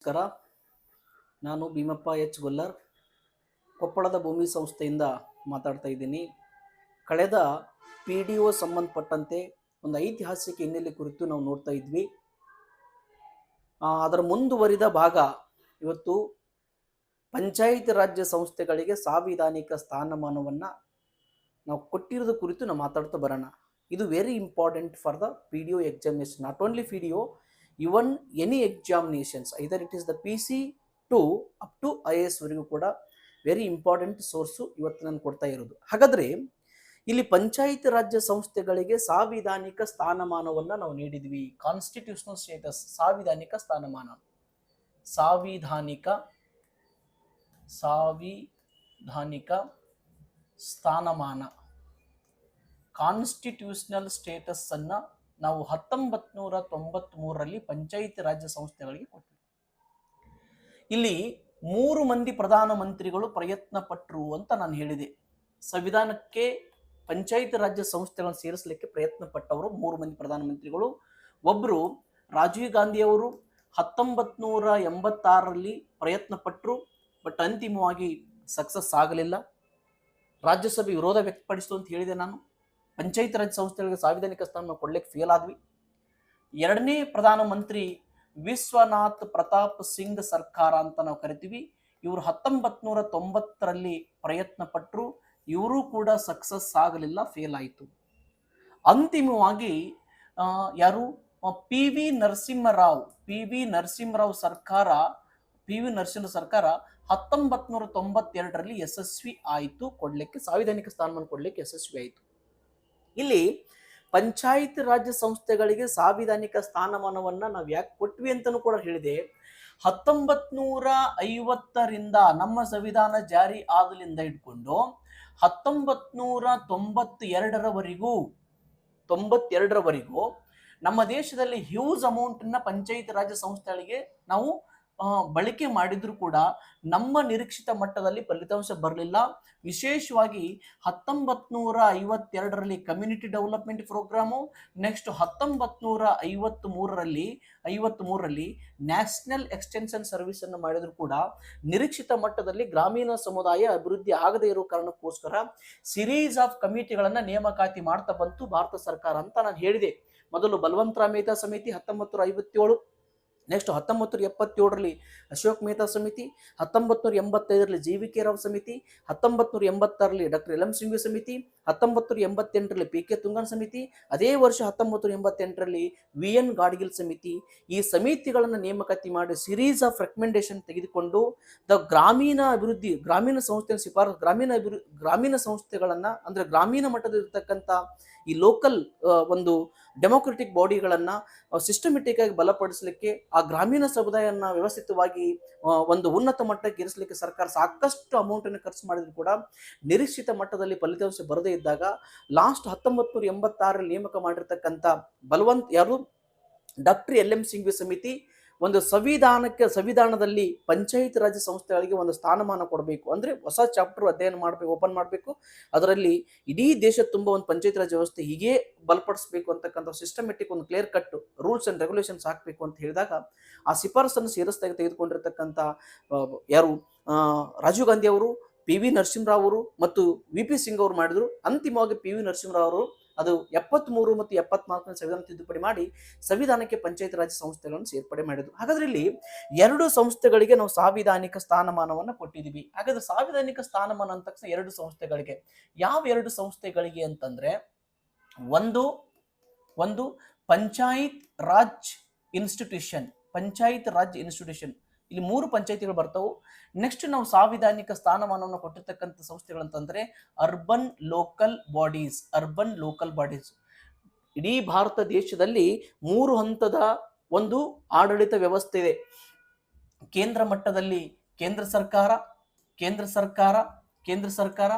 ನಮಸ್ಕಾರ. ನಾನು ಭೀಮಪ್ಪ ಎಚ್ ಗೊಲ್ಲರ್, ಕೊಪ್ಪಳದ ಭೂಮಿ ಸಂಸ್ಥೆಯಿಂದ ಮಾತಾಡ್ತಾ ಇದ್ದೀನಿ. ಕಳೆದ PDO ಸಂಬಂಧಪಟ್ಟಂತೆ ಒಂದು ಐತಿಹಾಸಿಕ ಹಿನ್ನೆಲೆ ಕುರಿತು ನಾವು ನೋಡ್ತಾ ಇದ್ವಿ. ಅದರ ಮುಂದುವರಿದ ಭಾಗ ಇವತ್ತು ಪಂಚಾಯತ್ ರಾಜ್ಯ ಸಂಸ್ಥೆಗಳಿಗೆ ಸಾಂವಿಧಾನಿಕ ಸ್ಥಾನಮಾನವನ್ನು ನಾವು ಕೊಟ್ಟಿರೋದು ಕುರಿತು ನಾವು ಮಾತಾಡ್ತಾ ಬರೋಣ. ಇದು very important for the PDO examination, not only PDO, even any examinations, either it is the PC2 up to IAS ವರೆಗೂ ಕೂಡ ವೆರಿ ಇಂಪಾರ್ಟೆಂಟ್ ಸೋರ್ಸು ಇವತ್ತು ನಾನು ಕೊಡ್ತಾ ಇರೋದು. ಹಾಗಾದರೆ ಇಲ್ಲಿ ಪಂಚಾಯತ್ ರಾಜ್ಯ ಸಂಸ್ಥೆಗಳಿಗೆ ಸಾಂವಿಧಾನಿಕ ಸ್ಥಾನಮಾನವನ್ನು ನಾವು ನೀಡಿದ್ವಿ. ಕಾನ್ಸ್ಟಿಟ್ಯೂಷನಲ್ ಸ್ಟೇಟಸ್, ಸಾಂವಿಧಾನಿಕ ಸ್ಥಾನಮಾನ, ಸಾಂವಿಧಾನಿಕ ಸ್ಥಾನಮಾನ, ಕಾನ್ಸ್ಟಿಟ್ಯೂಷನಲ್ ಸ್ಟೇಟಸ್ ಅನ್ನ ನಾವು 1993ರಲ್ಲಿ ಪಂಚಾಯತ್ ರಾಜ್ಯ ಸಂಸ್ಥೆಗಳಿಗೆ ಕೊಟ್ವಿ. ಇಲ್ಲಿ 3 ಮಂದಿ ಪ್ರಧಾನಮಂತ್ರಿಗಳು ಪ್ರಯತ್ನ ಪಟ್ಟರು ಅಂತ ನಾನು ಹೇಳಿದೆ. ಸಂವಿಧಾನಕ್ಕೆ ಪಂಚಾಯತ್ ರಾಜ್ಯ ಸಂಸ್ಥೆಗಳನ್ನು ಸೇರಿಸಲಿಕ್ಕೆ ಪ್ರಯತ್ನ ಪಟ್ಟವರು 3 ಮಂದಿ ಪ್ರಧಾನಮಂತ್ರಿಗಳು. ಒಬ್ಬರು ರಾಜೀವ್ ಗಾಂಧಿ ಅವರು 1986ರಲ್ಲಿ ಪ್ರಯತ್ನ ಪಟ್ಟರು, ಬಟ್ ಅಂತಿಮವಾಗಿ ಸಕ್ಸಸ್ ಆಗಲಿಲ್ಲ. ರಾಜ್ಯಸಭೆ ವಿರೋಧ ವ್ಯಕ್ತಪಡಿಸಿತು ಅಂತ ಹೇಳಿದೆ ನಾನು. ಪಂಚಾಯತ್ ರಾಜ್ ಸಂಸ್ಥೆಗಳಿಗೆ ಸಾಂವಿಧಾನಿಕ ಸ್ಥಾನ ಕೊಡ್ಲಿಕ್ಕೆ ಫೇಲ್ ಆದ್ವಿ. ಎರಡನೇ ಪ್ರಧಾನಮಂತ್ರಿ ವಿಶ್ವನಾಥ್ ಪ್ರತಾಪ್ ಸಿಂಗ್ ಸರ್ಕಾರ ಅಂತ ನಾವು ಕರಿತೀವಿ. ಇವರು 1990ರಲ್ಲಿ ಪ್ರಯತ್ನ ಪಟ್ಟರು, ಇವರು ಕೂಡ ಸಕ್ಸಸ್ ಆಗಲಿಲ್ಲ, ಫೇಲ್ ಆಯಿತು. ಅಂತಿಮವಾಗಿ ಯಾರು PV ನರಸಿಂಹರಾವ್ ಸರ್ಕಾರ 1992ರಲ್ಲಿ ಯಶಸ್ವಿ ಆಯಿತು, ಕೊಡ್ಲಿಕ್ಕೆ ಸಾಂವಿಧಾನಿಕ ಸ್ಥಾನಮಾನ ಕೊಡ್ಲಿಕ್ಕೆ ಯಶಸ್ವಿ ಆಯಿತು. ಇಲ್ಲಿ ಪಂಚಾಯತ್ ರಾಜ್ಯ ಸಂಸ್ಥೆಗಳಿಗೆ ಸಾಂವಿಧಾನಿಕ ಸ್ಥಾನಮಾನವನ್ನ ನಾವು ಯಾಕೆ ಕೊಟ್ವಿ ಅಂತಲೂ ಕೂಡ ಹೇಳಿದೆ. 1950ರಿಂದ ನಮ್ಮ ಸಂವಿಧಾನ ಜಾರಿ ಆದಲಿಂದ ಇಟ್ಕೊಂಡು 1992ರವರೆಗೂ ನಮ್ಮ ದೇಶದಲ್ಲಿ ಹ್ಯೂಜ್ ಅಮೌಂಟನ್ನ ಪಂಚಾಯತ್ ರಾಜ್ಯ ಸಂಸ್ಥೆಗಳಿಗೆ ನಾವು ಬಳಕೆ ಮಾಡಿದ್ರು ಕೂಡ ನಮ್ಮ ನಿರೀಕ್ಷಿತ ಮಟ್ಟದಲ್ಲಿ ಫಲಿತಾಂಶ ಬರಲಿಲ್ಲ. ವಿಶೇಷವಾಗಿ 1952ರಲ್ಲಿ ಕಮ್ಯುನಿಟಿ ಡೆವಲಪ್ಮೆಂಟ್ ಪ್ರೋಗ್ರಾಮು, ನೆಕ್ಸ್ಟ್ 1953ರಲ್ಲಿ ನ್ಯಾಷನಲ್ ಎಕ್ಸ್ಟೆನ್ಷನ್ ಸರ್ವಿಸ್ ಅನ್ನು ಮಾಡಿದ್ರು ಕೂಡ ನಿರೀಕ್ಷಿತ ಮಟ್ಟದಲ್ಲಿ ಗ್ರಾಮೀಣ ಸಮುದಾಯ ಅಭಿವೃದ್ಧಿ ಆಗದೇ ಇರೋ ಕಾರಣಕ್ಕೋಸ್ಕರ ಸಿರೀಸ್ ಆಫ್ ಕಮಿಟಿಗಳನ್ನ ನೇಮಕಾತಿ ಮಾಡ್ತಾ ಬಂತು ಭಾರತ ಸರ್ಕಾರ ಅಂತ ನಾನು ಹೇಳಿದೆ. ಮೊದಲು ಬಲವಂತರಾವ್ ಮೆಹ್ತಾ ಸಮಿತಿ 1957, ನೆಕ್ಸ್ಟ್ 1977ರಲ್ಲಿ ಅಶೋಕ್ ಮೆಹ್ತಾ ಸಮಿತಿ, 1985ರಲ್ಲಿ GVK ರಾವ್ ಸಮಿತಿ, 1986ರಲ್ಲಿ ಡಾಕ್ಟರ್ LM ಸಿಂಘ್ವಿ ಸಮಿತಿ, 1988ರಲ್ಲಿ PK ತುಂಗನ್ ಸಮಿತಿ, ಅದೇ ವರ್ಷ 1988ರಲ್ಲಿ VN ಗಾಡ್ಗಿಲ್ ಸಮಿತಿ. ಈ ಸಮಿತಿಗಳನ್ನು ನೇಮಕಾತಿ ಮಾಡಿ ಸಿರೀಸ್ ಆಫ್ ರೆಕಮೆಂಡೇಶನ್ ತೆಗೆದುಕೊಂಡು ಗ್ರಾಮೀಣ ಅಭಿವೃದ್ಧಿ, ಗ್ರಾಮೀಣ ಸಂಸ್ಥೆ ಶಿಫಾರಸು, ಗ್ರಾಮೀಣ ಸಂಸ್ಥೆಗಳನ್ನ ಅಂದ್ರೆ ಗ್ರಾಮೀಣ ಮಟ್ಟದಲ್ಲಿರ್ತಕ್ಕಂಥ ಈ ಲೋಕಲ್ ಒಂದು ಡೆಮೋಕ್ರೆಟಿಕ್ ಬಾಡಿಗಳನ್ನ ಸಿಸ್ಟಮೆಟಿಕ್ ಆಗಿ ಬಲಪಡಿಸಲಿಕ್ಕೆ, ಆ ಗ್ರಾಮೀಣ ಸಮುದಾಯನ ವ್ಯವಸ್ಥಿತವಾಗಿ ಒಂದು ಉನ್ನತ ಮಟ್ಟಕ್ಕೆ ಇರಿಸಲಿಕ್ಕೆ ಸರ್ಕಾರ ಸಾಕಷ್ಟು ಅಮೌಂಟ್ ಅನ್ನು ಖರ್ಚು ಮಾಡಿದ್ರು ಕೂಡ ನಿರೀಕ್ಷಿತ ಮಟ್ಟದಲ್ಲಿ ಫಲಿತಾಂಶ ಬರದೇ ಇದ್ದಾಗ ಲಾಸ್ಟ್ 1986ರಲ್ಲಿ ನೇಮಕ ಮಾಡಿರ್ತಕ್ಕಂಥ ಡಾಕ್ಟರ್ LM ಸಿಂಘ್ವಿ ಸಮಿತಿ ಒಂದು ಸಂವಿಧಾನದಲ್ಲಿ ಪಂಚಾಯತ್ ರಾಜ್ಯ ಸಂಸ್ಥೆಗಳಿಗೆ ಒಂದು ಸ್ಥಾನಮಾನ ಕೊಡಬೇಕು, ಅಂದ್ರೆ ಹೊಸ ಚಾಪ್ಟರ್ ಅಧ್ಯಯನ ಮಾಡಬೇಕು, ಓಪನ್ ಮಾಡಬೇಕು, ಅದರಲ್ಲಿ ಇಡೀ ದೇಶ ತುಂಬ ಒಂದು ಪಂಚಾಯತ್ ರಾಜ್ ವ್ಯವಸ್ಥೆ ಹೀಗೆ ಬಲಪಡಿಸಬೇಕು ಅಂತಕ್ಕಂಥ ಸಿಸ್ಟಮೆಟಿಕ್ ಒಂದು clear cut rules and regulations ಹಾಕಬೇಕು ಅಂತ ಹೇಳಿದಾಗ ಆ ಶಿಫಾರಸನ್ನು ಸೇರಿಸ್ದಾಗ ತೆಗೆದುಕೊಂಡಿರ್ತಕ್ಕಂಥ ಯಾರು ರಾಜೀವ್ ಗಾಂಧಿ ಅವರು, PV ನರಸಿಂಹರಾವ್ ಅವರು ಮತ್ತು VP ಸಿಂಗ್ ಅವರು ಮಾಡಿದ್ರು. ಅಂತಿಮವಾಗಿ PV ನರಸಿಂಹರಾವ್ ಅವರು ಅದು 73 ಮತ್ತು 74ನೇ ಸಂವಿಧಾನ ತಿದ್ದುಪಡಿ ಮಾಡಿ ಸಂವಿಧಾನಕ್ಕೆ ಪಂಚಾಯತ್ ರಾಜ್ ಸಂಸ್ಥೆಗಳನ್ನು ಸೇರ್ಪಡೆ ಮಾಡಿದ್ರು. ಹಾಗಾದ್ರೆ ಇಲ್ಲಿ 2 ಸಂಸ್ಥೆಗಳಿಗೆ ನಾವು ಸಾಂವಿಧಾನಿಕ ಸ್ಥಾನಮಾನವನ್ನು ಕೊಟ್ಟಿದ್ದೀವಿ. ಹಾಗಾದ್ರೆ ಸಾಂವಿಧಾನಿಕ ಸ್ಥಾನಮಾನ ಅಂದ ತಕ್ಷಣ 2 ಸಂಸ್ಥೆಗಳಿಗೆ, ಯಾವ 2 ಸಂಸ್ಥೆಗಳಿಗೆ ಅಂತಂದ್ರೆ ಒಂದು ಪಂಚಾಯತ್ ರಾಜ್ ಇನ್ಸ್ಟಿಟ್ಯೂಷನ್, ಇಲ್ಲಿ 3 ಪಂಚಾಯತಿಗಳು ಬರ್ತಾವು. ನೆಕ್ಸ್ಟ್ ನಾವು ಸಾಂವಿಧಾನಿಕ ಸ್ಥಾನಮಾನವನ್ನು ಕೊಟ್ಟಿರ್ತಕ್ಕಂಥ ಸಂಸ್ಥೆಗಳಂತಂದ್ರೆ ಅರ್ಬನ್ ಲೋಕಲ್ ಬಾಡೀಸ್. ಇಡೀ ಭಾರತ ದೇಶದಲ್ಲಿ 3 ಹಂತದ ಒಂದು ಆಡಳಿತ ವ್ಯವಸ್ಥೆ ಇದೆ. ಕೇಂದ್ರ ಮಟ್ಟದಲ್ಲಿ ಕೇಂದ್ರ ಸರ್ಕಾರ,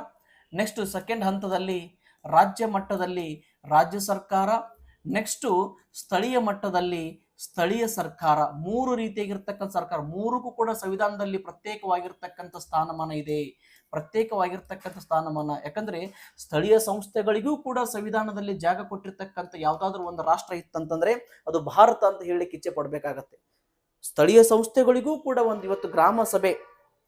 ನೆಕ್ಸ್ಟ್ ಸೆಕೆಂಡ್ ಹಂತದಲ್ಲಿ ರಾಜ್ಯ ಮಟ್ಟದಲ್ಲಿ ರಾಜ್ಯ ಸರ್ಕಾರ, ನೆಕ್ಸ್ಟ್ ಸ್ಥಳೀಯ ಮಟ್ಟದಲ್ಲಿ ಸ್ಥಳೀಯ ಸರ್ಕಾರ. 3 ರೀತಿಯಾಗಿರ್ತಕ್ಕಂಥ ಸರ್ಕಾರ, 3ಕ್ಕೂ ಕೂಡ ಸಂವಿಧಾನದಲ್ಲಿ ಪ್ರತ್ಯೇಕವಾಗಿರ್ತಕ್ಕಂಥ ಸ್ಥಾನಮಾನ ಇದೆ. ಯಾಕಂದ್ರೆ ಸ್ಥಳೀಯ ಸಂಸ್ಥೆಗಳಿಗೂ ಕೂಡ ಸಂವಿಧಾನದಲ್ಲಿ ಜಾಗ ಕೊಟ್ಟಿರ್ತಕ್ಕಂಥ ಯಾವ್ದಾದ್ರು ಒಂದು ರಾಷ್ಟ್ರ ಇತ್ತಂತಂದ್ರೆ ಅದು ಭಾರತ ಅಂತ ಹೇಳಲಿಕ್ಕೆ ಇಚ್ಛೆ ಪಡ್ಬೇಕಾಗತ್ತೆ. ಸ್ಥಳೀಯ ಸಂಸ್ಥೆಗಳಿಗೂ ಕೂಡ ಒಂದು ಇವತ್ತು ಗ್ರಾಮ ಸಭೆ,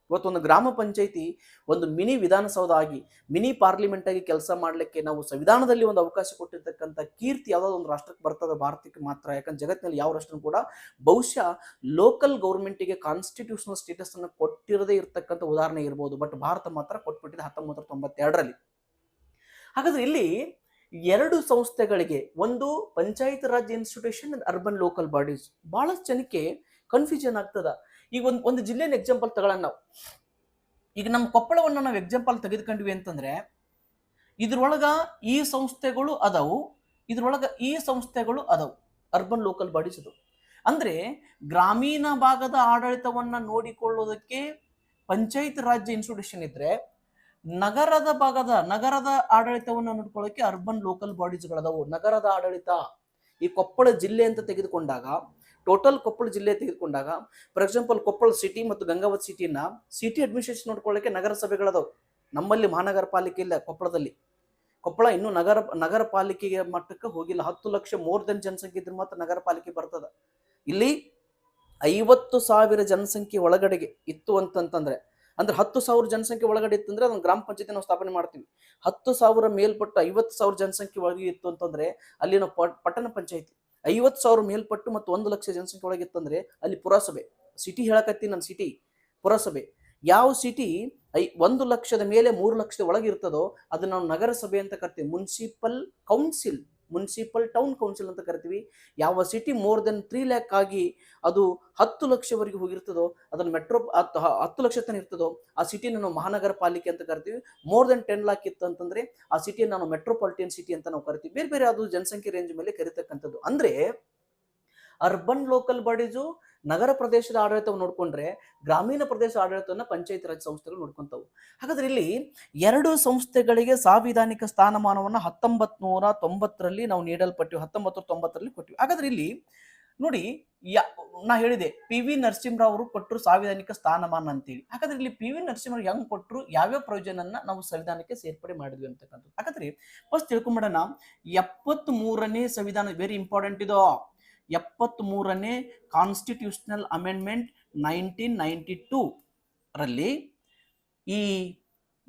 ಇವತ್ತೊಂದು ಗ್ರಾಮ ಪಂಚಾಯಿತಿ ಒಂದು ಮಿನಿ ವಿಧಾನಸೌಧ ಆಗಿ, ಮಿನಿ ಪಾರ್ಲಿಮೆಂಟ್ ಆಗಿ ಕೆಲಸ ಮಾಡಲಿಕ್ಕೆ ನಾವು ಸಂವಿಧಾನದಲ್ಲಿ ಒಂದು ಅವಕಾಶ ಕೊಟ್ಟಿರ್ತಕ್ಕಂಥ ಕೀರ್ತಿ ಯಾವುದಾದ್ರು ಒಂದು ರಾಷ್ಟ್ರಕ್ಕೆ ಬರ್ತದೆ, ಭಾರತಕ್ಕೆ ಮಾತ್ರ. ಯಾಕಂದ್ರೆ ಜಗತ್ತಿನಲ್ಲಿ ಯಾವ ರಾಷ್ಟ್ರ ಕೂಡ ಬಹುಶಃ ಲೋಕಲ್ ಗೌರ್ಮೆಂಟಿಗೆ ಕಾನ್ಸ್ಟಿಟ್ಯೂಷನಲ್ ಸ್ಟೇಟಸ್ ಅನ್ನು ಕೊಟ್ಟಿರದೇ ಇರತಕ್ಕಂಥ ಉದಾಹರಣೆ ಇರ್ಬೋದು, ಬಟ್ ಭಾರತ ಮಾತ್ರ ಕೊಟ್ಬಿಟ್ಟಿದೆ 1992ರಲ್ಲಿ. ಹಾಗಾದ್ರೆ ಇಲ್ಲಿ ಎರಡು ಸಂಸ್ಥೆಗಳಿಗೆ, ಒಂದು panchayat Raj institution, urban local bodies, ಬಹಳಷ್ಟು ಜನಕ್ಕೆ ಕನ್ಫ್ಯೂಷನ್ ಆಗ್ತದ. ಈಗ ಒಂದು ಜಿಲ್ಲೆನ ಎಕ್ಸಾಂಪಲ್ ತಗೊಳ್ಳೋಣ ನಾವು. ಈಗ ನಮ್ಮ ಕೊಪ್ಪಳವನ್ನು ನಾವು ಎಕ್ಸಾಂಪಲ್ ತೆಗೆದುಕೊಂಡ್ವಿ ಅಂತಂದ್ರೆ, ಇದ್ರೊಳಗ ಈ ಸಂಸ್ಥೆಗಳು ಅದಾವು, ಇದ್ರೊಳಗ ಈ ಸಂಸ್ಥೆಗಳು ಅದಾವು, ಅರ್ಬನ್ ಲೋಕಲ್ ಬಾಡೀಸ್ ಅದು. ಅಂದ್ರೆ ಗ್ರಾಮೀಣ ಭಾಗದ ಆಡಳಿತವನ್ನ ನೋಡಿಕೊಳ್ಳೋದಕ್ಕೆ ಪಂಚಾಯತ್ ರಾಜ್ಯ ಇನ್ಸ್ಟಿಟ್ಯೂಷನ್ ಇದ್ರೆ, ನಗರದ ಆಡಳಿತವನ್ನು ನೋಡ್ಕೊಳ್ಳೋಕೆ ಅರ್ಬನ್ ಲೋಕಲ್ ಬಾಡೀಸ್ಗಳದಾವು. ನಗರದ ಆಡಳಿತ, ಈ ಕೊಪ್ಪಳ ಜಿಲ್ಲೆ ಅಂತ ತೆಗೆದುಕೊಂಡಾಗ, ಟೋಟಲ್ ಕೊಪ್ಪಳ ಜಿಲ್ಲೆ ತೆಗೆದುಕೊಂಡಾಗ, ಫಾರ್ ಎಕ್ಸಾಂಪಲ್ ಕೊಪ್ಪಳ ಸಿಟಿ ಮತ್ತು ಗಂಗಾವತಿ ಸಿಟಿನ ಸಿಟಿ ಅಡ್ಮಿನಿಸ್ಟ್ರೇಷನ್ ನೋಡ್ಕೊಳ್ಳೋಕೆ ನಗರ ಸಭೆಗಳದಾವು. ನಮ್ಮಲ್ಲಿ ಮಹಾನಗರ ಪಾಲಿಕೆ ಇಲ್ಲ ಕೊಪ್ಪಳದಲ್ಲಿ. ಕೊಪ್ಪಳ ಇನ್ನೂ ನಗರ ಪಾಲಿಕೆಗೆ ಮಟ್ಟಕ್ಕೆ ಹೋಗಿಲ್ಲ. 10 ಲಕ್ಷ ಮೋರ್ ದೆನ್ ಜನಸಂಖ್ಯೆ ಇದ್ರೆ ಮಾತ್ರ ನಗರ ಪಾಲಿಕೆ ಬರ್ತದ. ಇಲ್ಲಿ 50,000 ಜನಸಂಖ್ಯೆ ಒಳಗಡೆಗೆ ಇತ್ತು ಅಂತಂದ್ರೆ, ಅಂದ್ರೆ 10,000 ಜನಸಂಖ್ಯೆ ಒಳಗಡೆ ಇತ್ತಂದ್ರೆ ಅದನ್ನು ಗ್ರಾಮ ಪಂಚಾಯತಿ ನಾವು ಸ್ಥಾಪನೆ ಮಾಡ್ತೀವಿ. 10,000 ಮೇಲ್ಪಟ್ಟು 50,000 ಜನಸಂಖ್ಯೆ ಒಳಗೆ ಇತ್ತು ಅಂತಂದ್ರೆ ಅಲ್ಲಿ ನಾವು ಪಟ್ಟಣ ಪಂಚಾಯತಿ. 50,000 ಮೇಲ್ಪಟ್ಟು ಮತ್ತು 1 ಲಕ್ಷ ಜನಸಂಖ್ಯೆ ಒಳಗಿತ್ತಂದ್ರೆ ಅಲ್ಲಿ ಪುರಸಭೆ. ಸಿಟಿ ಹೇಳಕತ್ತೀನಿ ನಾನು, ಸಿಟಿ ಪುರಸಭೆ. ಯಾವ ಸಿಟಿ 1 ಲಕ್ಷದ ಮೇಲೆ 3 ಲಕ್ಷದ ಒಳಗೆ ಇರ್ತದೋ ಅದನ್ನ ನಾವು ನಗರಸಭೆ ಅಂತ ಕರಿತೀವಿ. ಮುನ್ಸಿಪಲ್ ಟೌನ್ ಕೌನ್ಸಿಲ್ ಅಂತ ಕರಿತೀವಿ. ಯಾವ ಸಿಟಿ ಮೋರ್ ದೆನ್ 3 ಲ್ಯಾಕ್ ಆಗಿ ಅದು 10 ಲಕ್ಷವರೆಗೆ ಹೋಗಿರ್ತದೋ ಅದನ್ನ 10 ಲಕ್ಷ ತನಕ ಇರ್ತದೋ ಆ ಸಿಟಿನ ನಾವು ಮಹಾನಗರ ಪಾಲಿಕೆ ಅಂತ ಕರಿತೀವಿ. ಮೋರ್ ದೆನ್ 10 ಲ್ಯಾಕ್ ಇತ್ತು ಅಂತಂದ್ರೆ ಆ ಸಿಟಿಯನ್ನು ನಾವು ಮೆಟ್ರೋಪಾಲಿಟನ್ ಸಿಟಿ ಅಂತ ನಾವು ಕರಿತೀವಿ. ಬೇರೆ ಬೇರೆ ಅದು ಜನಸಂಖ್ಯೆ ರೇಂಜ್ ಮೇಲೆ ಕರಿತಕ್ಕಂಥದ್ದು. ಅಂದ್ರೆ ಅರ್ಬನ್ ಲೋಕಲ್ ಬಾಡೀಸು ನಗರ ಪ್ರದೇಶದ ಆಡಳಿತವನ್ನು ನೋಡ್ಕೊಂಡ್ರೆ, ಗ್ರಾಮೀಣ ಪ್ರದೇಶ ಆಡಳಿತವನ್ನ ಪಂಚಾಯತ್ ರಾಜ್ ಸಂಸ್ಥೆಗಳು ನೋಡ್ಕೊಂತವು. ಹಾಗಾದ್ರೆ ಇಲ್ಲಿ ಎರಡು ಸಂಸ್ಥೆಗಳಿಗೆ ಸಾಂವಿಧಾನಿಕ ಸ್ಥಾನಮಾನವನ್ನ 1990ರಲ್ಲಿ ನಾವು ನೀಡಲ್ಪಟ್ಟಿವಿ, 1990ರಲ್ಲಿ ಕೊಟ್ಟಿವಿ. ಹಾಗಾದ್ರೆ ಇಲ್ಲಿ ನೋಡಿ, ನಾ ಹೇಳಿದೆ PV ನರಸಿಂಹರಾವ್ ಅವರು ಕೊಟ್ಟರು ಸಾಂವಿಧಾನಿಕ ಸ್ಥಾನಮಾನ ಅಂತೇಳಿ. ಹಾಗಾದ್ರೆ ಇಲ್ಲಿ PV ನರಸಿಂಹರಾವ್ ಹೆಂಗ್ ಕೊಟ್ಟರು, ಯಾವ್ಯಾವ ಪ್ರಯೋಜನನ್ನ ನಾವು ಸಂವಿಧಾನಕ್ಕೆ ಸೇರ್ಪಡೆ ಮಾಡಿದ್ವಿ ಅಂತಕ್ಕಂಥದ್ದು. ಹಾಗಾದ್ರೆ ಫಸ್ಟ್ ತಿಳ್ಕೊಂಬಿಡೋಣ. 73ನೇ ಸಂವಿಧಾನ ವೆರಿ ಇಂಪಾರ್ಟೆಂಟ್ ಇದು. 73ನೇ ಕಾನ್ಸ್ಟಿಟ್ಯೂಷನಲ್ ಅಮೆಂಡ್ಮೆಂಟ್ 1992 ರಲ್ಲಿ ಈ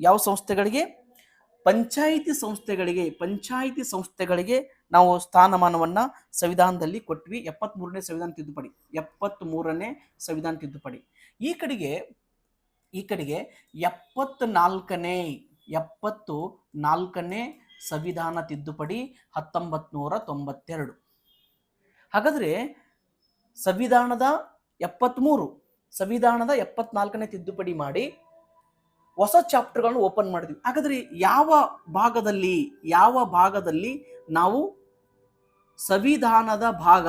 ಯಾವ ಸಂಸ್ಥೆಗಳಿಗೆ, ಪಂಚಾಯಿತಿ ಸಂಸ್ಥೆಗಳಿಗೆ ನಾವು ಸ್ಥಾನಮಾನವನ್ನ ಸಂವಿಧಾನದಲ್ಲಿ ಕೊಟ್ವಿ. 73ನೇ ಸಂವಿಧಾನ ತಿದ್ದುಪಡಿ, 73ನೇ ಸಂವಿಧಾನ ತಿದ್ದುಪಡಿ. ಈ ಕಡೆಗೆ 74ನೇ ಸಂವಿಧಾನ ತಿದ್ದುಪಡಿ 1992. ಹಾಗಾದ್ರೆ ಸಂವಿಧಾನದ 74ನೇ ತಿದ್ದುಪಡಿ ಮಾಡಿ ಹೊಸ ಚಾಪ್ಟರ್ಗಳನ್ನು ಓಪನ್ ಮಾಡಿದ್ವಿ. ಹಾಗಾದ್ರೆ ಯಾವ ಭಾಗದಲ್ಲಿ ನಾವು ಸಂವಿಧಾನದ ಭಾಗ,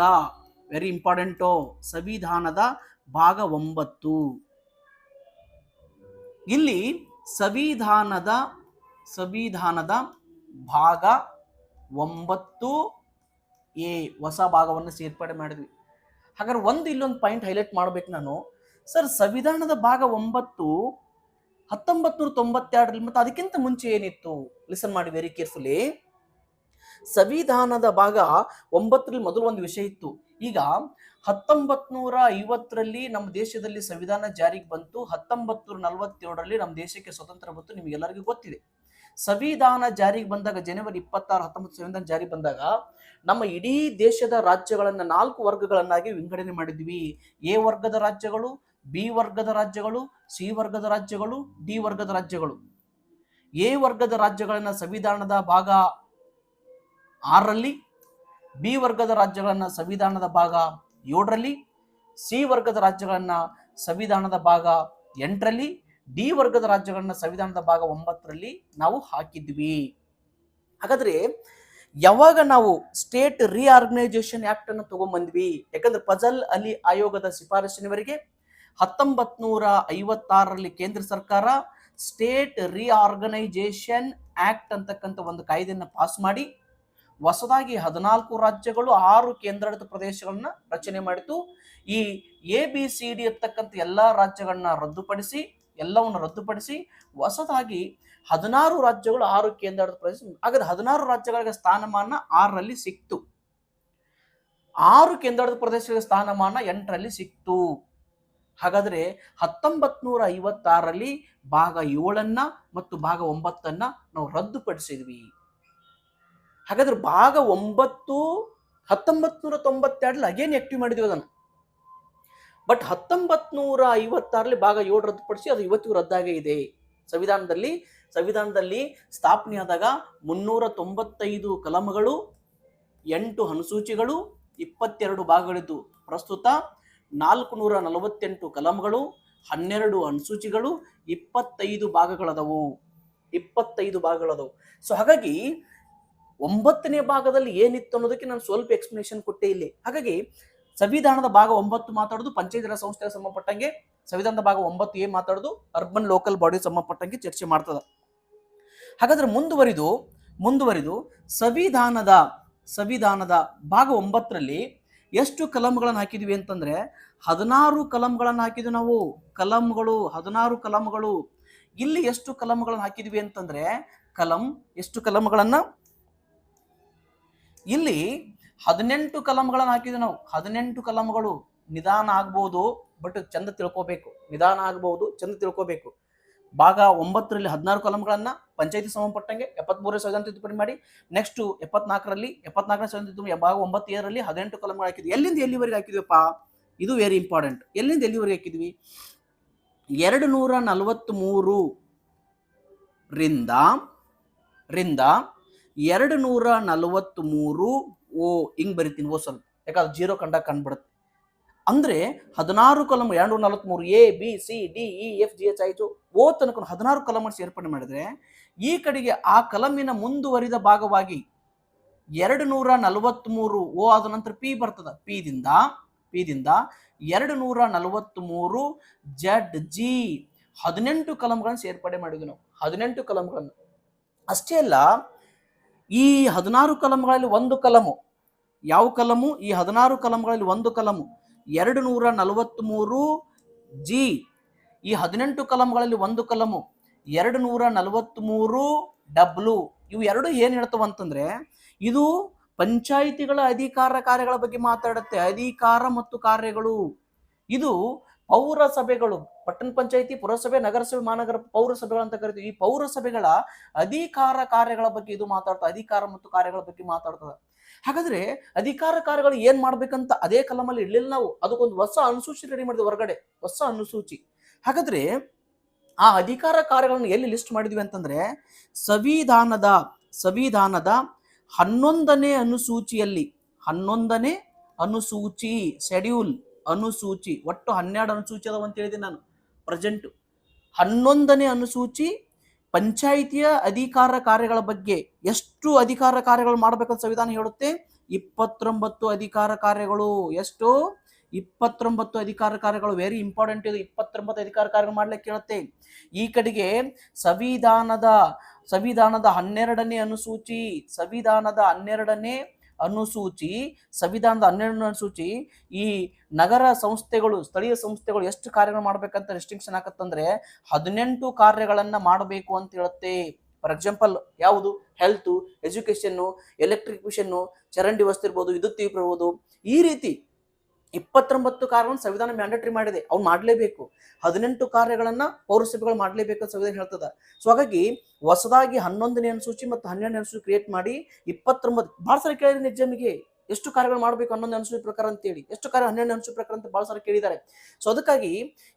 ವೆರಿ ಇಂಪಾರ್ಟೆಂಟು, ಸಂವಿಧಾನದ ಭಾಗ 9. ಇಲ್ಲಿ ಸಂವಿಧಾನದ ಭಾಗ 9A ಹೊಸ ಭಾಗವನ್ನು ಸೇರ್ಪಡೆ ಮಾಡಿದ್ವಿ. ಹಾಗಾದ್ರೆ ಇಲ್ಲೊಂದು ಪಾಯಿಂಟ್ ಹೈಲೈಟ್ ಮಾಡ್ಬೇಕು ನಾನು. ಸರ್, ಸಂವಿಧಾನದ ಭಾಗ 9 1992ರಲ್ಲಿ ಮತ್ತೆ ಅದಕ್ಕಿಂತ ಮುಂಚೆ ಏನಿತ್ತು? ಲಿಸನ್ ಮಾಡಿ ವೆರಿ ಕೇರ್ಫುಲಿ. ಸಂವಿಧಾನದ ಭಾಗ 9ರಲ್ಲಿ ಮೊದಲು ಒಂದು ವಿಷಯ ಇತ್ತು. ಈಗ 1950ರಲ್ಲಿ ನಮ್ಮ ದೇಶದಲ್ಲಿ ಸಂವಿಧಾನ ಜಾರಿಗೆ ಬಂತು. 1947ರಲ್ಲಿ ನಮ್ಮ ದೇಶಕ್ಕೆ ಸ್ವತಂತ್ರ ಬಂತು. ನಿಮಗೆಲ್ಲರಿಗೂ ಗೊತ್ತಿದೆ. ಸಂವಿಧಾನ ಜಾರಿಗೆ ಬಂದಾಗ ಜನವರಿ 26, 19 ಸಂವಿಧಾನ ಜಾರಿಗೆ ಬಂದಾಗ ನಮ್ಮ ಇಡೀ ದೇಶದ ರಾಜ್ಯಗಳನ್ನ 4 ವರ್ಗಗಳನ್ನಾಗಿ ವಿಂಗಡಣೆ ಮಾಡಿದ್ವಿ. ಎ ವರ್ಗದ ರಾಜ್ಯಗಳು, ಬಿ ವರ್ಗದ ರಾಜ್ಯಗಳು, ಸಿ ವರ್ಗದ ರಾಜ್ಯಗಳು, ಡಿ ವರ್ಗದ ರಾಜ್ಯಗಳು. ಎ ವರ್ಗದ ರಾಜ್ಯಗಳನ್ನ ಸಂವಿಧಾನದ ಭಾಗ 6ರಲ್ಲಿ, ಬಿ ವರ್ಗದ ರಾಜ್ಯಗಳನ್ನ ಸಂವಿಧಾನದ ಭಾಗ 7ರಲ್ಲಿ, ಸಿ ವರ್ಗದ ರಾಜ್ಯಗಳನ್ನ ಸಂವಿಧಾನದ ಭಾಗ 8ರಲ್ಲಿ, ಡಿ ವರ್ಗದ ರಾಜ್ಯಗಳನ್ನ ಸಂವಿಧಾನದ ಭಾಗ 9ರಲ್ಲಿ ನಾವು ಹಾಕಿದ್ವಿ. ಹಾಗಾದ್ರೆ ಯಾವಾಗ ನಾವು ಸ್ಟೇಟ್ ರಿಆರ್ಗನೈಸೇಷನ್ ಆಕ್ಟ್ ಅನ್ನು ತಗೊಂಡ್ಬಂದ್ವಿ? ಯಾಕಂದ್ರೆ ಫಜಲ್ ಅಲಿ ಆಯೋಗದ ಶಿಫಾರಸಿನವರೆಗೆ 1956ರಲ್ಲಿ ಕೇಂದ್ರ ಸರ್ಕಾರ ಸ್ಟೇಟ್ ರಿಆರ್ಗನೈಸೇಷನ್ ಆಕ್ಟ್ ಅಂತಕ್ಕಂಥ ಒಂದು ಕಾಯ್ದೆಯನ್ನು ಪಾಸ್ ಮಾಡಿ ಹೊಸದಾಗಿ 14 ರಾಜ್ಯಗಳು 6 ಕೇಂದ್ರಾಡಳಿತ ಪ್ರದೇಶಗಳನ್ನ ರಚನೆ ಮಾಡಿತು. ಈ ABCD ಇರ್ತಕ್ಕಂಥ ಎಲ್ಲಾ ರಾಜ್ಯಗಳನ್ನ ಎಲ್ಲವನ್ನು ರದ್ದುಪಡಿಸಿ ಹೊಸದಾಗಿ 16 ರಾಜ್ಯಗಳು 6 ಕೇಂದ್ರಾಡಳಿತ ಪ್ರದೇಶ. ಹಾಗಾದ್ರೆ 16 ರಾಜ್ಯಗಳಿಗೆ ಸ್ಥಾನಮಾನ 6ರಲ್ಲಿ ಸಿಕ್ತು. 6 ಕೇಂದ್ರಾಡಳಿತ ಪ್ರದೇಶಗಳ ಸ್ಥಾನಮಾನ 8ರಲ್ಲಿ ಸಿಕ್ತು. ಹಾಗಾದ್ರೆ 1956ರಲ್ಲಿ ಭಾಗ 7 ಮತ್ತು ಭಾಗ 9 ನಾವು ರದ್ದುಪಡಿಸಿದ್ವಿ. ಹಾಗಾದ್ರೆ ಭಾಗ 9 1992 ಅಗೇನ್ ಆಕ್ಟಿವ್ ಮಾಡಿದ್ವಿ ಅದನ್ನು. ಬಟ್ 1956ರಲ್ಲಿ ಭಾಗ 7 ರದ್ದುಪಡಿಸಿ ಅದು ಇವತ್ತಿಗೂ ರದ್ದಾಗೇ ಇದೆ. ಸಂವಿಧಾನದಲ್ಲಿ ಸ್ಥಾಪನೆಯಾದಾಗ 395 ಕಲಂಗಳು, 8 ಅನುಸೂಚಿಗಳು, 22 ಭಾಗಗಳಿದ್ದು. ಪ್ರಸ್ತುತ 448 ಕಲಂಗಳು, 12 ಅನುಸೂಚಿಗಳು, 25 ಭಾಗಗಳದವು. ಸೊ ಹಾಗಾಗಿ 9ನೇ ಭಾಗದಲ್ಲಿ ಏನಿತ್ತು ಅನ್ನೋದಕ್ಕೆ ನಾನು ಸ್ವಲ್ಪ ಎಕ್ಸ್ಪ್ಲನೇಷನ್ ಕೊಟ್ಟೆ ಇಲ್ಲಿ. ಹಾಗಾಗಿ ಸಂವಿಧಾನದ ಭಾಗ 9 ಮಾತಾಡೋದು ಪಂಚಾಯತ್ ರಾಜ್ ಸಂಸ್ಥೆಗೆ ಸಂಬಂಧಪಟ್ಟಂಗೆ, ಸಂವಿಧಾನದ ಭಾಗ 9 ಏನ್ ಮಾತಾಡೋದು ಅರ್ಬನ್ ಲೋಕಲ್ ಬಾಡಿ ಸಂಬಂಧಪಟ್ಟಂಗೆ ಚರ್ಚೆ ಮಾಡ್ತದ. ಹಾಗಾದ್ರೆ ಮುಂದುವರಿದು ಸಂವಿಧಾನದ ಭಾಗ 9ರಲ್ಲಿ ಎಷ್ಟು ಕಲಂಗಳನ್ನು ಹಾಕಿದ್ವಿ ಅಂತಂದ್ರೆ 16 ಕಲಂಗಳನ್ನು ಹಾಕಿದ್ವಿ ನಾವು. 16 ಕಲಂಗಳು. ಇಲ್ಲಿ ಎಷ್ಟು ಕಲಂಗಳನ್ನು ಹಾಕಿದ್ವಿ ಅಂತಂದ್ರೆ ಎಷ್ಟು ಕಲಂಗಳನ್ನ ಇಲ್ಲಿ 18 ಕಲಂಗಳನ್ನು ಹಾಕಿದ್ವಿ ನಾವು. 18 ಕಲಂಗಳು. ನಿಧಾನ ಆಗ್ಬಹುದು, ಬಟ್ ಚಂದ ತಿಳ್ಕೋಬೇಕು. ಭಾಗ 9ರಲ್ಲಿ 16 ಕಲಂಗಳನ್ನ ಪಂಚಾಯತಿ ಸಂಬಂಧಪಟ್ಟಂಗೆ 73ನೇ ಸಂವಿಧಾನ ತಿದ್ದುಪಡಿ ಮಾಡಿ, ನೆಕ್ಸ್ಟ್ 74ನೇ ಸಂವಿಧಾನ ತಿದ್ದುಪಡಿ ಭಾಗ 9 18 ಕಲಂಗಳು ಹಾಕಿದ್ವಿ. ಎಲ್ಲಿಂದ ಎಲ್ಲಿವರೆಗೆ ಹಾಕಿದ್ವಿಪ್ಪ? ಇದು ವೆರಿ ಇಂಪಾರ್ಟೆಂಟ್. ಎಲ್ಲಿಂದ ಎಲ್ಲಿವರೆಗೆ ಹಾಕಿದ್ವಿ? 243 ರಿಂದ 243 ಹಿಂಗ್ ಬರಿತೀನಿ ಸ್ವಲ್ಪ, ಯಾಕಂದ್ರೆ 0 ಕಂಡುಬಿಡುತ್ತೆ. ಅಂದ್ರೆ 16 ಕಲಂ 243 A B C D E F G H ಆಯ್ತು ಓ ತನಕ 16 ಕಲಂಗಳನ್ನು ಸೇರ್ಪಡೆ ಮಾಡಿದ್ರೆ ಈ ಕಡೆಗೆ ಆ ಕಲಮಿನ ಮುಂದುವರಿದ ಭಾಗವಾಗಿ 243 ಓ ಆದ ನಂತರ ಪಿ ಬರ್ತದ. ಪಿ ದಿಂದ 243 ಜೆಡ್ ಜಿ 18 ಕಲಂಗಳನ್ನು ಸೇರ್ಪಡೆ ಮಾಡಿದ್ವಿ ನಾವು. 18 ಕಲಂಗಳನ್ನು ಅಷ್ಟೇ ಅಲ್ಲ, ಈ 16 ಕಲಂಗಳಲ್ಲಿ ಒಂದು ಕಲಮು ಯಾವ ಕಲಮು? ಈ 16 ಕಲಂಗಳಲ್ಲಿ ಒಂದು ಕಲಮು 243 ಜಿ. ಈ 18 ಕಲಂಗಳಲ್ಲಿ ಒಂದು ಕಲಮು 243 ಡಬ್ಲ್ಯೂ. ಇವು ಎರಡು ಏನ್ ಹೇಳ್ತವ ಅಂತಂದ್ರೆ ಇದು ಪಂಚಾಯಿತಿಗಳ ಅಧಿಕಾರ ಕಾರ್ಯಗಳ ಬಗ್ಗೆ ಮಾತಾಡುತ್ತೆ. ಅಧಿಕಾರ ಮತ್ತು ಕಾರ್ಯಗಳು. ಇದು ಪೌರಸಭೆಗಳು, ಪಟ್ಟಣ ಪಂಚಾಯಿತಿ, ಪುರಸಭೆ, ನಗರಸಭೆ, ಮಹಾನಗರ ಪೌರಸಭೆಗಳು ಅಂತ ಕರಿತೀವಿ. ಈ ಪೌರಸಭೆಗಳ ಅಧಿಕಾರ ಕಾರ್ಯಗಳ ಬಗ್ಗೆ ಇದು ಮಾತಾಡ್ತದೆ. ಅಧಿಕಾರ ಮತ್ತು ಕಾರ್ಯಗಳ ಬಗ್ಗೆ ಮಾತಾಡ್ತದೆ. ಹಾಗಾದ್ರೆ ಅಧಿಕಾರ ಕಾರ್ಯಗಳು ಏನ್ ಮಾಡ್ಬೇಕಂತ ಅದೇ ಕಲಮಲ್ಲಿ ಇರ್ಲಿಲ್ಲ ನಾವು. ಅದಕ್ಕೊಂದು ಹೊಸ ಅನುಸೂಚಿ ರೆಡಿ ಮಾಡಿದ್ವಿ ಹೊರಗಡೆ, ಹೊಸ ಅನುಸೂಚಿ. ಹಾಗಾದ್ರೆ ಆ ಅಧಿಕಾರ ಕಾರ್ಯಗಳನ್ನು ಎಲ್ಲಿ ಲಿಸ್ಟ್ ಮಾಡಿದ್ವಿ ಅಂತಂದ್ರೆ ಸಂವಿಧಾನದ 11ನೇ ಅನುಸೂಚಿಯಲ್ಲಿ, 11ನೇ ಅನುಸೂಚಿ, ಶೆಡ್ಯೂಲ್ ಅನುಸೂಚಿ, ಒಟ್ಟು 12 ಅನುಸೂಚಿ ಅದಾವ ಅಂತ ಹೇಳಿದೆ ನಾನು ಪ್ರೆಸೆಂಟ್. 11ನೇ ಅನುಸೂಚಿ ಪಂಚಾಯಿತಿಯ ಅಧಿಕಾರ ಕಾರ್ಯಗಳ ಬಗ್ಗೆ ಎಷ್ಟು ಅಧಿಕಾರ ಕಾರ್ಯಗಳು ಮಾಡ್ಬೇಕಂತ ಸಂವಿಧಾನ ಹೇಳುತ್ತೆ. 29 ಅಧಿಕಾರ ಕಾರ್ಯಗಳು. ಎಷ್ಟು? 29 ಅಧಿಕಾರ ಕಾರ್ಯಗಳು. ವೆರಿ ಇಂಪಾರ್ಟೆಂಟ್ ಇದು. 29 ಅಧಿಕಾರ ಕಾರ್ಯಗಳು ಮಾಡ್ಲಿಕ್ಕೆ ಹೇಳುತ್ತೆ. ಈ ಕಡೆಗೆ ಸಂವಿಧಾನದ 12ನೇ ಅನುಸೂಚಿ, ಸಂವಿಧಾನದ 12ನೇ ಅನುಸೂಚಿ ಈ ನಗರ ಸಂಸ್ಥೆಗಳು, ಸ್ಥಳೀಯ ಸಂಸ್ಥೆಗಳು ಎಷ್ಟು ಕಾರ್ಯಗಳು ಮಾಡ್ಬೇಕಂತ ರೆಸ್ಟ್ರಿಕ್ಷನ್ ಹಾಕತ್ತಂದ್ರೆ 18 ಕಾರ್ಯಗಳನ್ನ ಮಾಡಬೇಕು ಅಂತ ಹೇಳುತ್ತೆ. ಫಾರ್ ಎಕ್ಸಾಂಪಲ್ ಯಾವುದು? ಹೆಲ್ತ್, ಎಜುಕೇಶನ್, ಎಲೆಕ್ಟ್ರಿಫಿಕೇಶನ್, ಚರಂಡಿ ವ್ಯವಸ್ಥೆ ಇರ್ಬೋದು, ವಿದ್ಯುತ್ ಇರ್ಬೋದು. ಈ ರೀತಿ 29 ಕಾರ್ಯಗಳನ್ನು ಸಂವಿಧಾನ ಮ್ಯಾಂಡೇಟರಿ ಮಾಡಿದೆ. ಅವ್ನು ಮಾಡ್ಲೇಬೇಕು. 18 ಕಾರ್ಯಗಳನ್ನ ಪೌರಸಭೆಗಳು ಮಾಡ್ಲೇಬೇಕಂತ ಸಂವಿಧಾನ ಹೇಳ್ತದ. ಸೊ ಹಾಗಾಗಿ ಹೊಸದಾಗಿ 11ನೇ ಅನುಸೂಚಿ ಮತ್ತು 12ನೇ ಅನುಸೂಚಿ ಕ್ರಿಯೇಟ್ ಮಾಡಿ 29 ಬಹಳ ಸಾರಿ ಕೇಳಿದ್ರೆ ಎಕ್ಸಾಮಿಗೆ ಎಷ್ಟು ಕಾರ್ಯಗಳು ಮಾಡಬೇಕು 11ನೇ ಅನುಸೂಚಿ ಪ್ರಕಾರ ಅಂತೇಳಿ, ಎಷ್ಟು ಕಾರ್ಯ 12ನೇ ಅನುಸೂಚಿ ಪ್ರಕಾರ ಅಂತ ಬಹಳ ಸಾರಿ ಕೇಳಿದ್ದಾರೆ. ಸೊ ಅದಕ್ಕಾಗಿ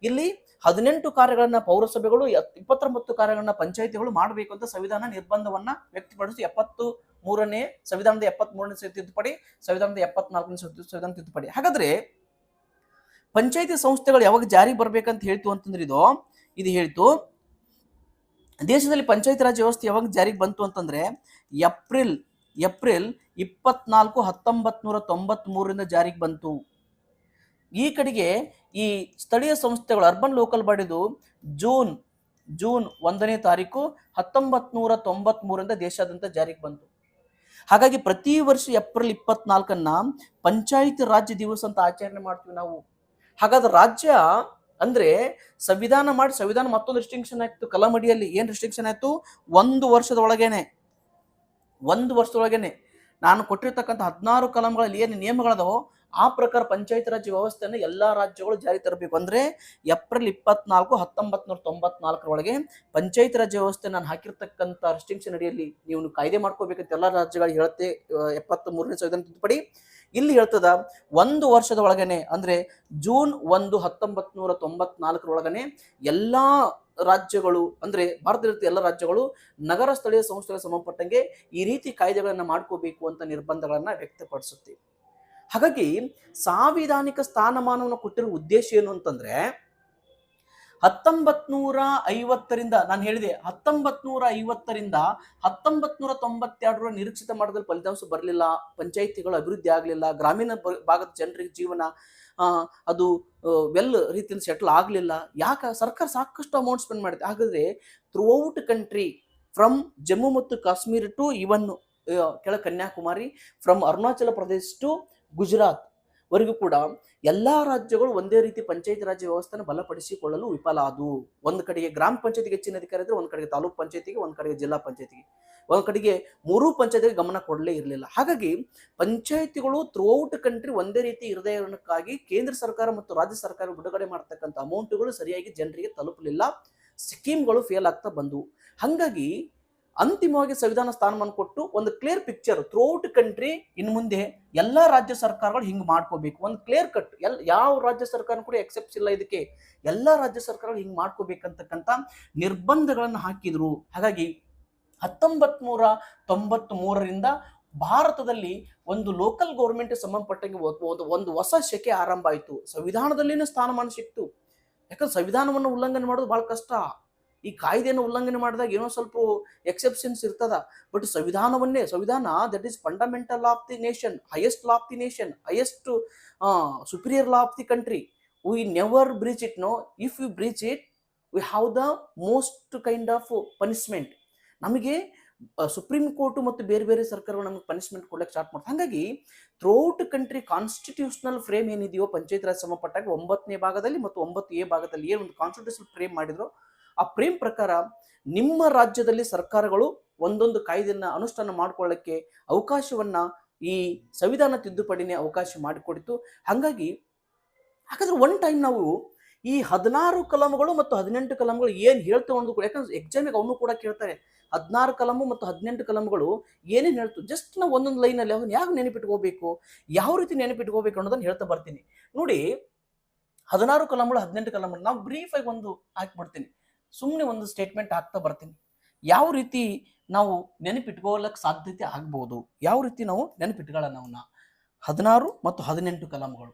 ಇಲ್ಲಿ 18 ಕಾರ್ಯಗಳನ್ನ ಪೌರಸಭೆಗಳು, 29 ಕಾರ್ಯಗಳನ್ನ ಪಂಚಾಯಿತಿಗಳು ಮಾಡಬೇಕು ಅಂತ ಸಂವಿಧಾನ ನಿರ್ಬಂಧವನ್ನ ವ್ಯಕ್ತಪಡಿಸಿ 73ನೇ ಸಂವಿಧಾನದ 73ನೇ ತಿದ್ದುಪಡಿ, ಸಂವಿಧಾನದ 74ನೇ ಸಂವಿಧಾನ ತಿದ್ದುಪಡಿ. ಹಾಗಾದ್ರೆ ಪಂಚಾಯಿತಿ ಸಂಸ್ಥೆಗಳು ಯಾವಾಗ ಜಾರಿಗೆ ಬರ್ಬೇಕಂತ ಹೇಳ್ತು ಅಂತಂದ್ರೆ ಇದು ಹೇಳ್ತು. ದೇಶದಲ್ಲಿ ಪಂಚಾಯತ್ ರಾಜ್ ವ್ಯವಸ್ಥೆ ಯಾವಾಗ ಜಾರಿಗೆ ಬಂತು ಅಂತಂದ್ರೆ ಏಪ್ರಿಲ್ 24, 1993 ಜಾರಿಗೆ ಬಂತು. ಈ ಕಡೆಗೆ ಈ ಸ್ಥಳೀಯ ಸಂಸ್ಥೆಗಳು ಅರ್ಬನ್ ಲೋಕಲ್ ಬಾಡಿದು ಜೂನ್ 1ನೇ ತಾರೀಕು 1993 ದೇಶಾದ್ಯಂತ ಜಾರಿಗೆ ಬಂತು. ಹಾಗಾಗಿ ಪ್ರತಿ ವರ್ಷ ಏಪ್ರಿಲ್ 24 ಪಂಚಾಯತ್ ರಾಜ್ಯ ದಿವಸ ಅಂತ ಆಚರಣೆ ಮಾಡ್ತೀವಿ ನಾವು. ಹಾಗಾದ್ರೆ ರಾಜ್ಯ ಅಂದ್ರೆ ಸಂವಿಧಾನ ಮತ್ತೊಂದು ರೆಸ್ಟ್ರಿಕ್ಷನ್ ಆಯ್ತು. ಕಲಮಡಿಯಲ್ಲಿ ಏನ್ ರೆಸ್ಟ್ರಿಕ್ಷನ್ ಆಯ್ತು? 1 ವರ್ಷದ ಒಳಗೇನೆ ನಾನು ಕೊಟ್ಟಿರ್ತಕ್ಕಂಥ 16 ಕಲಂಗಳಲ್ಲಿ ಏನು ನಿಯಮಗಳದಾವೋ ಆ ಪ್ರಕಾರ ಪಂಚಾಯತ್ ರಾಜ್ ವ್ಯವಸ್ಥೆಯನ್ನು ಎಲ್ಲಾ ರಾಜ್ಯಗಳು ಜಾರಿ ತರಬೇಕು. ಅಂದ್ರೆ ಏಪ್ರಿಲ್ 24, 1994 ಪಂಚಾಯತ್ ರಾಜ್ ವ್ಯವಸ್ಥೆ ನಾನು ಹಾಕಿರ್ತಕ್ಕಂಥ ರೆಸ್ಟ್ರಿಕ್ಷನ್ ಅಡಿಯಲ್ಲಿ ನೀವು ಕಾಯ್ದೆ ಮಾಡ್ಕೋಬೇಕಂತ ಎಲ್ಲಾ ರಾಜ್ಯಗಳು ಹೇಳುತ್ತೆ. 73ನೇ ಸಂವಿಧಾನ ತಿದ್ದುಪಡಿ ಇಲ್ಲಿ ಹೇಳ್ತದ 1 ವರ್ಷದ ಒಳಗನೆ ಅಂದ್ರೆ ಜೂನ್ 1, 1994 ಎಲ್ಲಾ ರಾಜ್ಯಗಳು ಅಂದ್ರೆ ಭಾರತದ ಎಲ್ಲ ರಾಜ್ಯಗಳು ನಗರ ಸ್ಥಳೀಯ ಸಂಸ್ಥೆಗಳ ಸಂಬಂಧಪಟ್ಟಂಗೆ ಈ ರೀತಿ ಕಾಯ್ದೆಗಳನ್ನ ಮಾಡ್ಕೋಬೇಕು ಅಂತ ನಿರ್ಬಂಧಗಳನ್ನ ವ್ಯಕ್ತಪಡಿಸುತ್ತೆ. ಹಾಗಾಗಿ ಸಾಂವಿಧಾನಿಕ ಸ್ಥಾನಮಾನವನ್ನು ಕೊಟ್ಟಿರುವ ಉದ್ದೇಶ ಏನು ಅಂತಂದ್ರೆ 1950ರಿಂದ ನಾನು ಹೇಳಿದೆ 1950ರಿಂದ 1992 ನಿರೀಕ್ಷಿತ ಮಟ್ಟದಲ್ಲಿ ಫಲಿತಾಂಶ ಬರಲಿಲ್ಲ, ಪಂಚಾಯಿತಿಗಳು ಅಭಿವೃದ್ಧಿ ಆಗಲಿಲ್ಲ, ಗ್ರಾಮೀಣ ಭಾಗದ ಜನರಿಗೆ ಜೀವನ ಅದು ವೆಲ್ ರೀತಿಯಲ್ಲಿ ಸೆಟಲ್ ಆಗಲಿಲ್ಲ. ಯಾಕೆ? ಸರ್ಕಾರ ಸಾಕಷ್ಟು ಅಮೌಂಟ್ ಸ್ಪೆಂಡ್ ಮಾಡಿದೆ. ಹಾಗಾದ್ರೆ ಥ್ರೂಔಟ್ ಕಂಟ್ರಿ ಫ್ರಮ್ ಜಮ್ಮು ಮತ್ತು ಕಾಶ್ಮೀರ ಟು ಇವನ್ ಕೆಳ ಕನ್ಯಾಕುಮಾರಿ, ಫ್ರಮ್ ಅರುಣಾಚಲ ಪ್ರದೇಶ್ ಟು ಗುಜರಾತ್ ವರೆಗೂ ಕೂಡ ಎಲ್ಲಾ ರಾಜ್ಯಗಳು ಒಂದೇ ರೀತಿ ಪಂಚಾಯತ್ ರಾಜ್ ವ್ಯವಸ್ಥೆನ ಬಲಪಡಿಸಿಕೊಳ್ಳಲು ವಿಫಲ ಆದವು. ಒಂದು ಕಡೆಗೆ ಗ್ರಾಮ ಪಂಚಾಯತಿಗೆ ಹೆಚ್ಚಿನ ಅಧಿಕಾರ ಇದ್ರೆ, ಒಂದು ಕಡೆಗೆ ತಾಲೂಕ್ ಪಂಚಾಯತಿಗೆ, ಒಂದು ಕಡೆಗೆ ಜಿಲ್ಲಾ ಪಂಚಾಯತಿಗೆ, ಒಂದು ಕಡೆಗೆ 3 ಪಂಚಾಯತಿಗೆ ಗಮನ ಕೊಡಲೇ ಇರಲಿಲ್ಲ. ಹಾಗಾಗಿ ಪಂಚಾಯತಿಗಳು ಥ್ರೂಔಟ್ ಕಂಟ್ರಿ ಒಂದೇ ರೀತಿ ಇರದೇನಕ್ಕಾಗಿ ಕೇಂದ್ರ ಸರ್ಕಾರ ಮತ್ತು ರಾಜ್ಯ ಸರ್ಕಾರ ಬಿಡುಗಡೆ ಮಾಡತಕ್ಕಂಥ ಅಮೌಂಟ್ಗಳು ಸರಿಯಾಗಿ ಜನರಿಗೆ ತಲುಪಲಿಲ್ಲ, ಸ್ಕೀಮ್ಗಳು ಫೇಲ್ ಆಗ್ತಾ ಬಂದವು. ಹಾಗಾಗಿ ಅಂತಿಮವಾಗಿ ಸಂವಿಧಾನ ಸ್ಥಾನಮಾನ ಕೊಟ್ಟು ಒಂದು ಕ್ಲಿಯರ್ ಪಿಕ್ಚರ್ ಥ್ರೂಔಟ್ ಕಂಟ್ರಿ ಇನ್ನು ಮುಂದೆ ಎಲ್ಲಾ ರಾಜ್ಯ ಸರ್ಕಾರಗಳು ಹಿಂಗ್ ಮಾಡ್ಕೋಬೇಕು, ಒಂದು ಕ್ಲಿಯರ್ ಕಟ್ ಯಾವ ರಾಜ್ಯ ಸರ್ಕಾರ ಕೂಡ ಎಕ್ಸೆಪ್ಟ್ಸ್ ಇಲ್ಲ ಇದಕ್ಕೆ, ಎಲ್ಲಾ ರಾಜ್ಯ ಸರ್ಕಾರಗಳು ಹಿಂಗ್ ಮಾಡ್ಕೋಬೇಕಂತಕ್ಕಂಥ ನಿರ್ಬಂಧಗಳನ್ನು ಹಾಕಿದ್ರು. ಹಾಗಾಗಿ 1993ರಿಂದ ಭಾರತದಲ್ಲಿ ಒಂದು ಲೋಕಲ್ ಗೌರ್ಮೆಂಟ್ ಸಂಬಂಧಪಟ್ಟಂಗೆ ಒಂದು ಹೊಸ ಶಕೆ ಆರಂಭ ಆಯಿತು. ಸಂವಿಧಾನದಲ್ಲಿನ ಸ್ಥಾನಮಾನ ಸಿಕ್ತು. ಯಾಕಂದ್ರೆ ಸಂವಿಧಾನವನ್ನು ಉಲ್ಲಂಘನೆ ಮಾಡೋದು ಬಹಳ ಕಷ್ಟ. ಈ ಕಾಯ್ದೆಯನ್ನು ಉಲ್ಲಂಘನೆ ಮಾಡಿದಾಗ ಏನೋ ಸ್ವಲ್ಪ ಎಕ್ಸೆಪ್ಷನ್ಸ್ ಇರ್ತದ, ಬಟ್ ಸಂವಿಧಾನ that is fundamental of the nation, highest law of the nation, highest superior law of the country. We never breach it. No, if you breach it we have the most kind of punishment. ನಮಗೆ supreme court ಮತ್ತು ಬೇರೆ ಬೇರೆ ಸರ್ಕಾರಗಳು ನಮಗೆ punishment ಕೊಡ್ಲಿಕ್ಕೆ start ಮಾಡ್ತಾರೆ. ಹಾಗಾಗಿ throughout country constitutional frame ಏನಿದೆಯೋ ಪಂಚಾಯತ್ ರಾಜ್ ಸಂಬಂಧಪಟ್ಟಾಗ 9ನೇ ಭಾಗದಲ್ಲಿ ಮತ್ತು 9A ಭಾಗದಲ್ಲಿ ಏನು ಒಂದು ಕಾನ್ಸ್ಟಿಟ್ಯೂಷನಲ್ ಫ್ರೇಮ್ ಮಾಡಿದ್ರು, ಆ ಫ್ರೇಮ್ ಪ್ರಕಾರ ನಿಮ್ಮ ರಾಜ್ಯದಲ್ಲಿ ಸರ್ಕಾರಗಳು ಒಂದೊಂದು ಕಾಯ್ದೆಯನ್ನ ಅನುಷ್ಠಾನ ಮಾಡ್ಕೊಳ್ಳಕ್ಕೆ ಅವಕಾಶವನ್ನ ಈ ಸಂವಿಧಾನ ತಿದ್ದುಪಡಿನೇ ಅವಕಾಶ ಮಾಡಿಕೊಡಿತು. ಹಾಗಾದ್ರೆ ಒನ್ ಟೈಮ್ ನಾವು ಈ 16 ಕಲಂಗಳು ಮತ್ತು 18 ಕಲಂಗಳು ಏನ್ ಹೇಳ್ತೇವೆ ಅನ್ನೋದು, ಯಾಕಂದ್ರೆ ಎಕ್ಸಾಮಿಗೆ ಅವನು ಕೂಡ ಕೇಳ್ತಾರೆ 16 ಕಲಮು ಮತ್ತು 18 ಕಲಂಗಳು ಏನೇನು ಹೇಳ್ತು, ಜಸ್ಟ್ ನಾವು ಒಂದೊಂದು ಲೈನಲ್ಲಿ ಅದನ್ನ ಯಾಕೆ ನೆನಪಿಟ್ಕೋಬೇಕು, ಯಾವ ರೀತಿ ನೆನಪಿಟ್ಕೋಬೇಕು ಅನ್ನೋದನ್ನ ಹೇಳ್ತಾ ಬರ್ತೀನಿ. ನೋಡಿ, 16 ಕಲಂಗಳು 18 ಕಲಂಗಳು ನಾವು ಬ್ರೀಫ್ ಆಗಿ ಒಂದು ಹಾಕಿಬಿಡ್ತೀನಿ, ಸುಮ್ಮನೆ ಒಂದು ಸ್ಟೇಟ್ಮೆಂಟ್ ಹಾಕ್ತಾ ಬರ್ತೀನಿ. ಯಾವ ರೀತಿ ನಾವು ನೆನಪಿಟ್ಕೊಳ್ಳಕ್ಕೆ ಸಾಧ್ಯತೆ ಆಗ್ಬಹುದು, ಯಾವ ರೀತಿ ನಾವು ನೆನಪಿಟ್ಕೊಳ್ಳೋಣ ಅವನ್ನ. 16 ಮತ್ತು 18 ಕಲಂಗಳು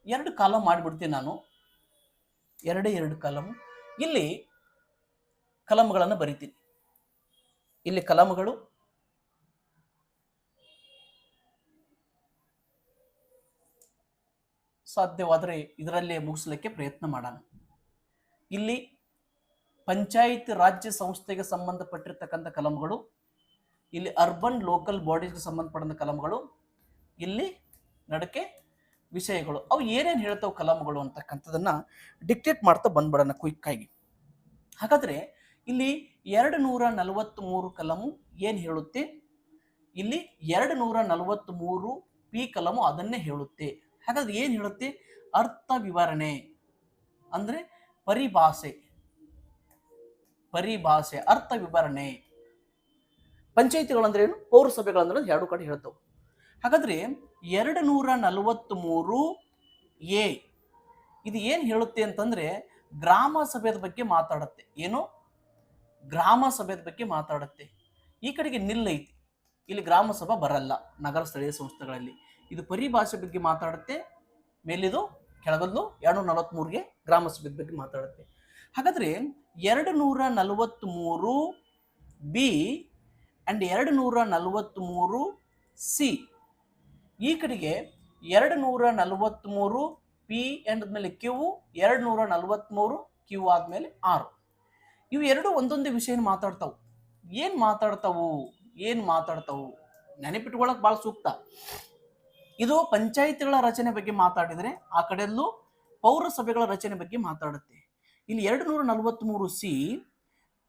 2 ಕಾಲಮ್ ಮಾಡಿಬಿಡ್ತೀನಿ ನಾನು, 2 ಕಾಲಮ್. ಇಲ್ಲಿ ಕಲಂಗಳನ್ನು ಬರಿತೀನಿ. ಇಲ್ಲಿ ಕಲಂಗಳು ಸಾಧ್ಯವಾದರೆ ಇದರಲ್ಲೇ ಮುಗಿಸ್ಲಿಕ್ಕೆ ಪ್ರಯತ್ನ ಮಾಡೋಣ. ಇಲ್ಲಿ ಪಂಚಾಯತ್ ರಾಜ್ಯ ಸಂಸ್ಥೆಗೆ ಸಂಬಂಧಪಟ್ಟಿರ್ತಕ್ಕಂಥ ಕಲಂಗಳು, ಇಲ್ಲಿ ಅರ್ಬನ್ ಲೋಕಲ್ ಬಾಡೀಸ್ಗೆ ಸಂಬಂಧಪಟ್ಟಂತ ಕಲಂಗಳು, ಇಲ್ಲಿ ನಡಕೆ ವಿಷಯಗಳು. ಅವು ಏನೇನು ಹೇಳ್ತಾವೆ ಕಲಂಗಳು ಅಂತಕ್ಕಂಥದನ್ನ ಡಿಕ್ಟೇಟ್ ಮಾಡ್ತಾ ಬಂದ್ಬಿಡೋಣ ಕ್ವಿಕ್ ಆಗಿ. ಹಾಗಾದ್ರೆ ಇಲ್ಲಿ 243 ಕಲಮು ಏನು ಹೇಳುತ್ತೆ, ಇಲ್ಲಿ 243 ಪಿ ಕಲಮು ಅದನ್ನೇ ಹೇಳುತ್ತೆ. ಹಾಗಾದ್ರೆ ಏನು ಹೇಳುತ್ತೆ, ಅರ್ಥ ವಿವರಣೆ ಅಂದ್ರೆ ಪರಿಭಾಷೆ, ಅರ್ಥ ವಿವರಣೆ. ಪಂಚಾಯಿತಿಗಳಂದ್ರೆ ಏನು, ಪೌರಸಭೆಗಳಂದ್ರೆ 2 ಕಡೆ ಹೇಳ್ತಾವೆ. ಹಾಗಾದ್ರೆ 243A ಇದು ಏನು ಹೇಳುತ್ತೆ ಅಂತಂದ್ರೆ ಗ್ರಾಮ ಸಭೆಯ ಬಗ್ಗೆ ಮಾತಾಡುತ್ತೆ. ಏನು, ಗ್ರಾಮ ಸಭೆಯ ಬಗ್ಗೆ ಮಾತಾಡುತ್ತೆ. ಈ ಕಡೆಗೆ ನಿಲ್ಲೈತಿ, ಇಲ್ಲಿ ಗ್ರಾಮ ಸಭಾ ಬರಲ್ಲ ನಗರ ಸ್ಥಳೀಯ ಸಂಸ್ಥೆಗಳಲ್ಲಿ. ಇದು ಪರಿಭಾಷೆ ಬಗ್ಗೆ ಮಾತಾಡುತ್ತೆ. ಮೇಲಿದು ಕೆಳಗದ್ದು 243ಗೆ ಗ್ರಾಮ ಸಭೆ ಬಗ್ಗೆ ಮಾತಾಡುತ್ತೆ. ಹಾಗಾದ್ರೆ 243B ಅಂಡ್ 243C, ಈ ಕಡೆಗೆ 243P ಅಂದ್ಮೇಲೆ Q, 243Q ಆದ್ಮೇಲೆ R. ಇವು ಎರಡು ಒಂದೊಂದೇ ವಿಷಯ ಮಾತಾಡ್ತಾವು. ಏನ್ ಮಾತಾಡ್ತಾವು ನೆನಪಿಟ್ಕೊಳ್ಳಕ್ ಬಹಳ ಸೂಕ್ತ. ಇದು ಪಂಚಾಯಿತಿಗಳ ರಚನೆ ಬಗ್ಗೆ ಮಾತಾಡಿದ್ರೆ, ಆ ಕಡೆಯಲ್ಲೂ ಪೌರಸಭೆಗಳ ರಚನೆ ಬಗ್ಗೆ ಮಾತಾಡುತ್ತೆ. ಇಲ್ಲಿ 243C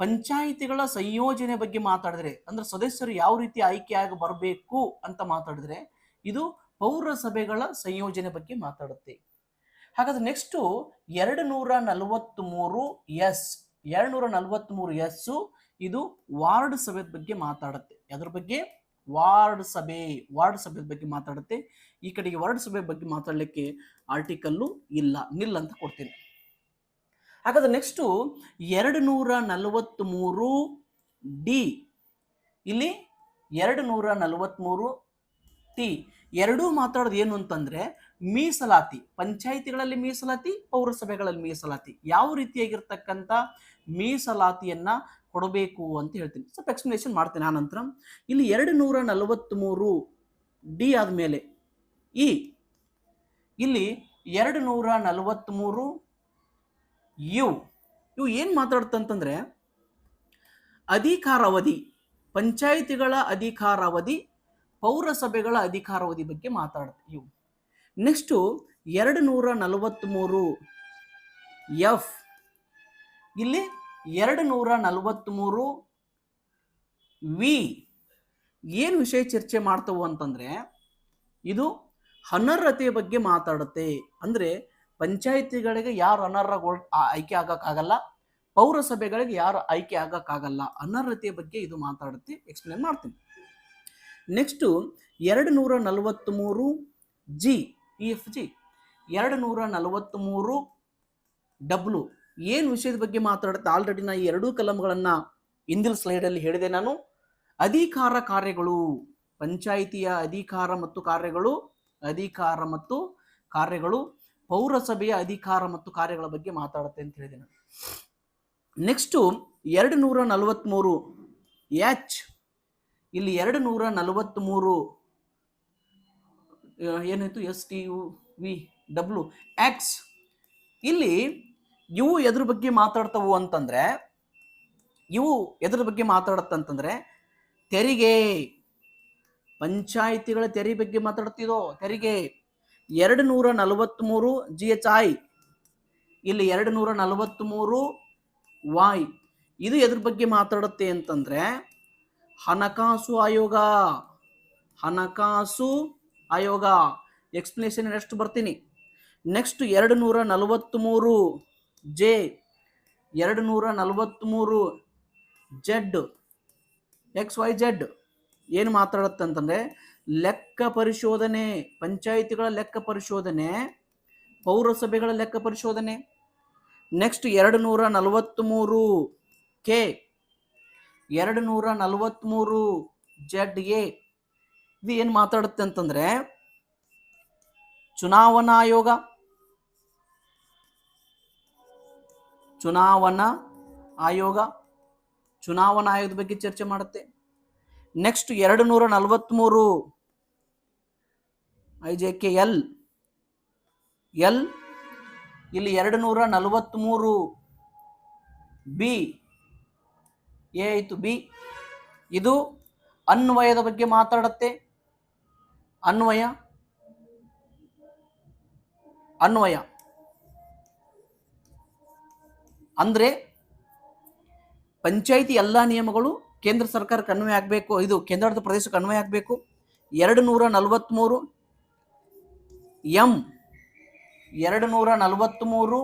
ಪಂಚಾಯಿತಿಗಳ ಸಂಯೋಜನೆ ಬಗ್ಗೆ ಮಾತಾಡಿದ್ರೆ, ಅಂದ್ರೆ ಸದಸ್ಯರು ಯಾವ ರೀತಿ ಆಯ್ಕೆಯಾಗಿ ಬರಬೇಕು ಅಂತ ಮಾತಾಡಿದ್ರೆ ಇದು ಪೌರಸಭೆಗಳ ಸಂಯೋಜನೆ ಬಗ್ಗೆ ಮಾತಾಡುತ್ತೆ. ಹಾಗಾದ್ರೆ ನೆಕ್ಸ್ಟು 243 ಎಸ್ 243 ಎಸ್ ಇದು ವಾರ್ಡ್ ಸಭೆ ಬಗ್ಗೆ ಮಾತಾಡುತ್ತೆ. ಅದ್ರ ಬಗ್ಗೆ ವಾರ್ಡ್ ಸಭೆ ಬಗ್ಗೆ ಮಾತಾಡುತ್ತೆ. ಈ ಕಡೆಗೆ ವಾರ್ಡ್ ಸಭೆ ಬಗ್ಗೆ ಮಾತಾಡಲಿಕ್ಕೆ ಆರ್ಟಿಕಲ್ಲು ಇಲ್ಲ, ನಿಲ್ ಅಂತ ಕೊಡ್ತೀನಿ. ಹಾಗಾದ್ರೆ ನೆಕ್ಸ್ಟು 243 ಡಿ, ಇಲ್ಲಿ 243 ಟಿ ಎರಡೂ ಮಾತಾಡೋದು ಏನು ಅಂತಂದ್ರೆ ಮೀಸಲಾತಿ, ಪಂಚಾಯಿತಿಗಳಲ್ಲಿ ಮೀಸಲಾತಿ, ಪೌರಸಭೆಗಳಲ್ಲಿ ಮೀಸಲಾತಿ, ಯಾವ ರೀತಿಯಾಗಿರ್ತಕ್ಕಂಥ ಮೀಸಲಾತಿಯನ್ನ ಕೊಡಬೇಕು ಅಂತ ಹೇಳ್ತೀನಿ. ಸ್ವಲ್ಪ ಎಕ್ಸ್ಪ್ಲನೇಷನ್ ಮಾಡ್ತೀನಿ ಆ ನಂತರ. ಇಲ್ಲಿ 243 ಡಿ ಆದ್ಮೇಲೆ ಇಲ್ಲಿ 243 ಇವು ಏನ್ ಮಾತಾಡುತ್ತಂತಂದ್ರೆ ಅಧಿಕಾರಾವಧಿ, ಪಂಚಾಯಿತಿಗಳ ಅಧಿಕಾರಾವಧಿ, ಪೌರಸಭೆಗಳ ಅಧಿಕಾರಾವಧಿ ಬಗ್ಗೆ ಮಾತಾಡುತ್ತೆ ಇವು. ನೆಕ್ಸ್ಟು 243 ಎಫ್, ಇಲ್ಲಿ 243 ವಿ ಏನು ವಿಷಯ ಚರ್ಚೆ ಮಾಡ್ತವು ಅಂತಂದ್ರೆ ಇದು ಅನರ್ಹತೆಯ ಬಗ್ಗೆ ಮಾತಾಡುತ್ತೆ. ಅಂದ್ರೆ ಪಂಚಾಯಿತಿಗಳಿಗೆ ಯಾರು ಅನರ್ಹಗಳು ಆಯ್ಕೆ ಆಗಕ್ಕಾಗಲ್ಲ, ಪೌರಸಭೆಗಳಿಗೆ ಯಾರು ಆಯ್ಕೆ ಆಗಕ್ಕಾಗಲ್ಲ, ಅನರ್ಹತೆಯ ಬಗ್ಗೆ ಇದು ಮಾತಾಡುತ್ತೆ. ಎಕ್ಸ್ಪ್ಲೇನ್ ಮಾಡ್ತೀನಿ. ನೆಕ್ಸ್ಟು 243 ಜಿ, EFG 243 ಡಬ್ಲ್ಯೂ ಏನು ವಿಷಯದ ಬಗ್ಗೆ ಮಾತಾಡುತ್ತೆ? ಆಲ್ರೆಡಿ ನಾ ಈ ಎರಡೂ ಕಲಂಗಳನ್ನ ಹಿಂದಿನ ಸ್ಲೈಡಲ್ಲಿ ಹೇಳಿದೆ ನಾನು. ಅಧಿಕಾರ ಕಾರ್ಯಗಳು, ಪಂಚಾಯಿತಿಯ ಅಧಿಕಾರ ಮತ್ತು ಕಾರ್ಯಗಳು, ಪೌರಸಭೆಯ ಅಧಿಕಾರ ಮತ್ತು ಕಾರ್ಯಗಳ ಬಗ್ಗೆ ಮಾತಾಡುತ್ತೆ ಅಂತ ಹೇಳಿದೆ ನಾನು. ನೆಕ್ಸ್ಟು 243 ಎಚ್, ಇಲ್ಲಿ 243 ಏನಾಯ್ತು STUV ಡಬ್ಲ್ಯೂ ಎಕ್ಸ್, ಇಲ್ಲಿ ಇವು ಎದ್ರ ಬಗ್ಗೆ ಮಾತಾಡ್ತವು ಅಂತಂದ್ರೆ ತೆರಿಗೆ, ಪಂಚಾಯಿತಿಗಳ ತೆರಿಗೆ ಬಗ್ಗೆ ಮಾತಾಡ್ತಿದೋ ತೆರಿಗೆ. 243 GHI, ಇಲ್ಲಿ 243 Y, ಇದು ಎದ್ರ ಬಗ್ಗೆ ಮಾತಾಡುತ್ತೆ ಅಂತಂದ್ರೆ ಹಣಕಾಸು ಆಯೋಗ. ಎಕ್ಸ್ಪ್ಲನೇಷನ್ ಎಷ್ಟು ಬರ್ತೀನಿ. ನೆಕ್ಸ್ಟ್ 243 ಜೆ, 243 ಜೆಡ್, XYZ ಏನು ಮಾತಾಡುತ್ತೆ ಅಂತಂದ್ರೆ ಲೆಕ್ಕ ಪರಿಶೋಧನೆ, ಪಂಚಾಯಿತಿಗಳ ಲೆಕ್ಕ ಪರಿಶೋಧನೆ, ಪೌರಸಭೆಗಳ ಲೆಕ್ಕ ಪರಿಶೋಧನೆ. ನೆಕ್ಸ್ಟ್ 243 ಕೆ, 243 ZA ಇದು ಏನು ಮಾತಾಡುತ್ತೆ ಅಂತಂದ್ರೆ ಚುನಾವಣಾ ಆಯೋಗದ ಬಗ್ಗೆ ಚರ್ಚೆ ಮಾಡುತ್ತೆ. ನೆಕ್ಸ್ಟ್ 243 IJKL, ಇಲ್ಲಿ 243 ಬಿ, ಎ ಆಯ್ತು ಬಿ, ಇದು ಅನ್ವಯದ ಬಗ್ಗೆ ಮಾತಾಡುತ್ತೆ. ಅನ್ವಯ ಅಂದ್ರೆ ಪಂಚಾಯಿತಿ ಎಲ್ಲಾ ನಿಯಮಗಳು ಕೇಂದ್ರ ಸರ್ಕಾರಕ್ಕೆ ಅನ್ವಯ ಆಗಬೇಕು, ಇದು ಕೇಂದ್ರಾಡಳಿತ ಪ್ರದೇಶಕ್ಕೆ ಅನ್ವಯ ಆಗಬೇಕು. 243 ಎಂ, 243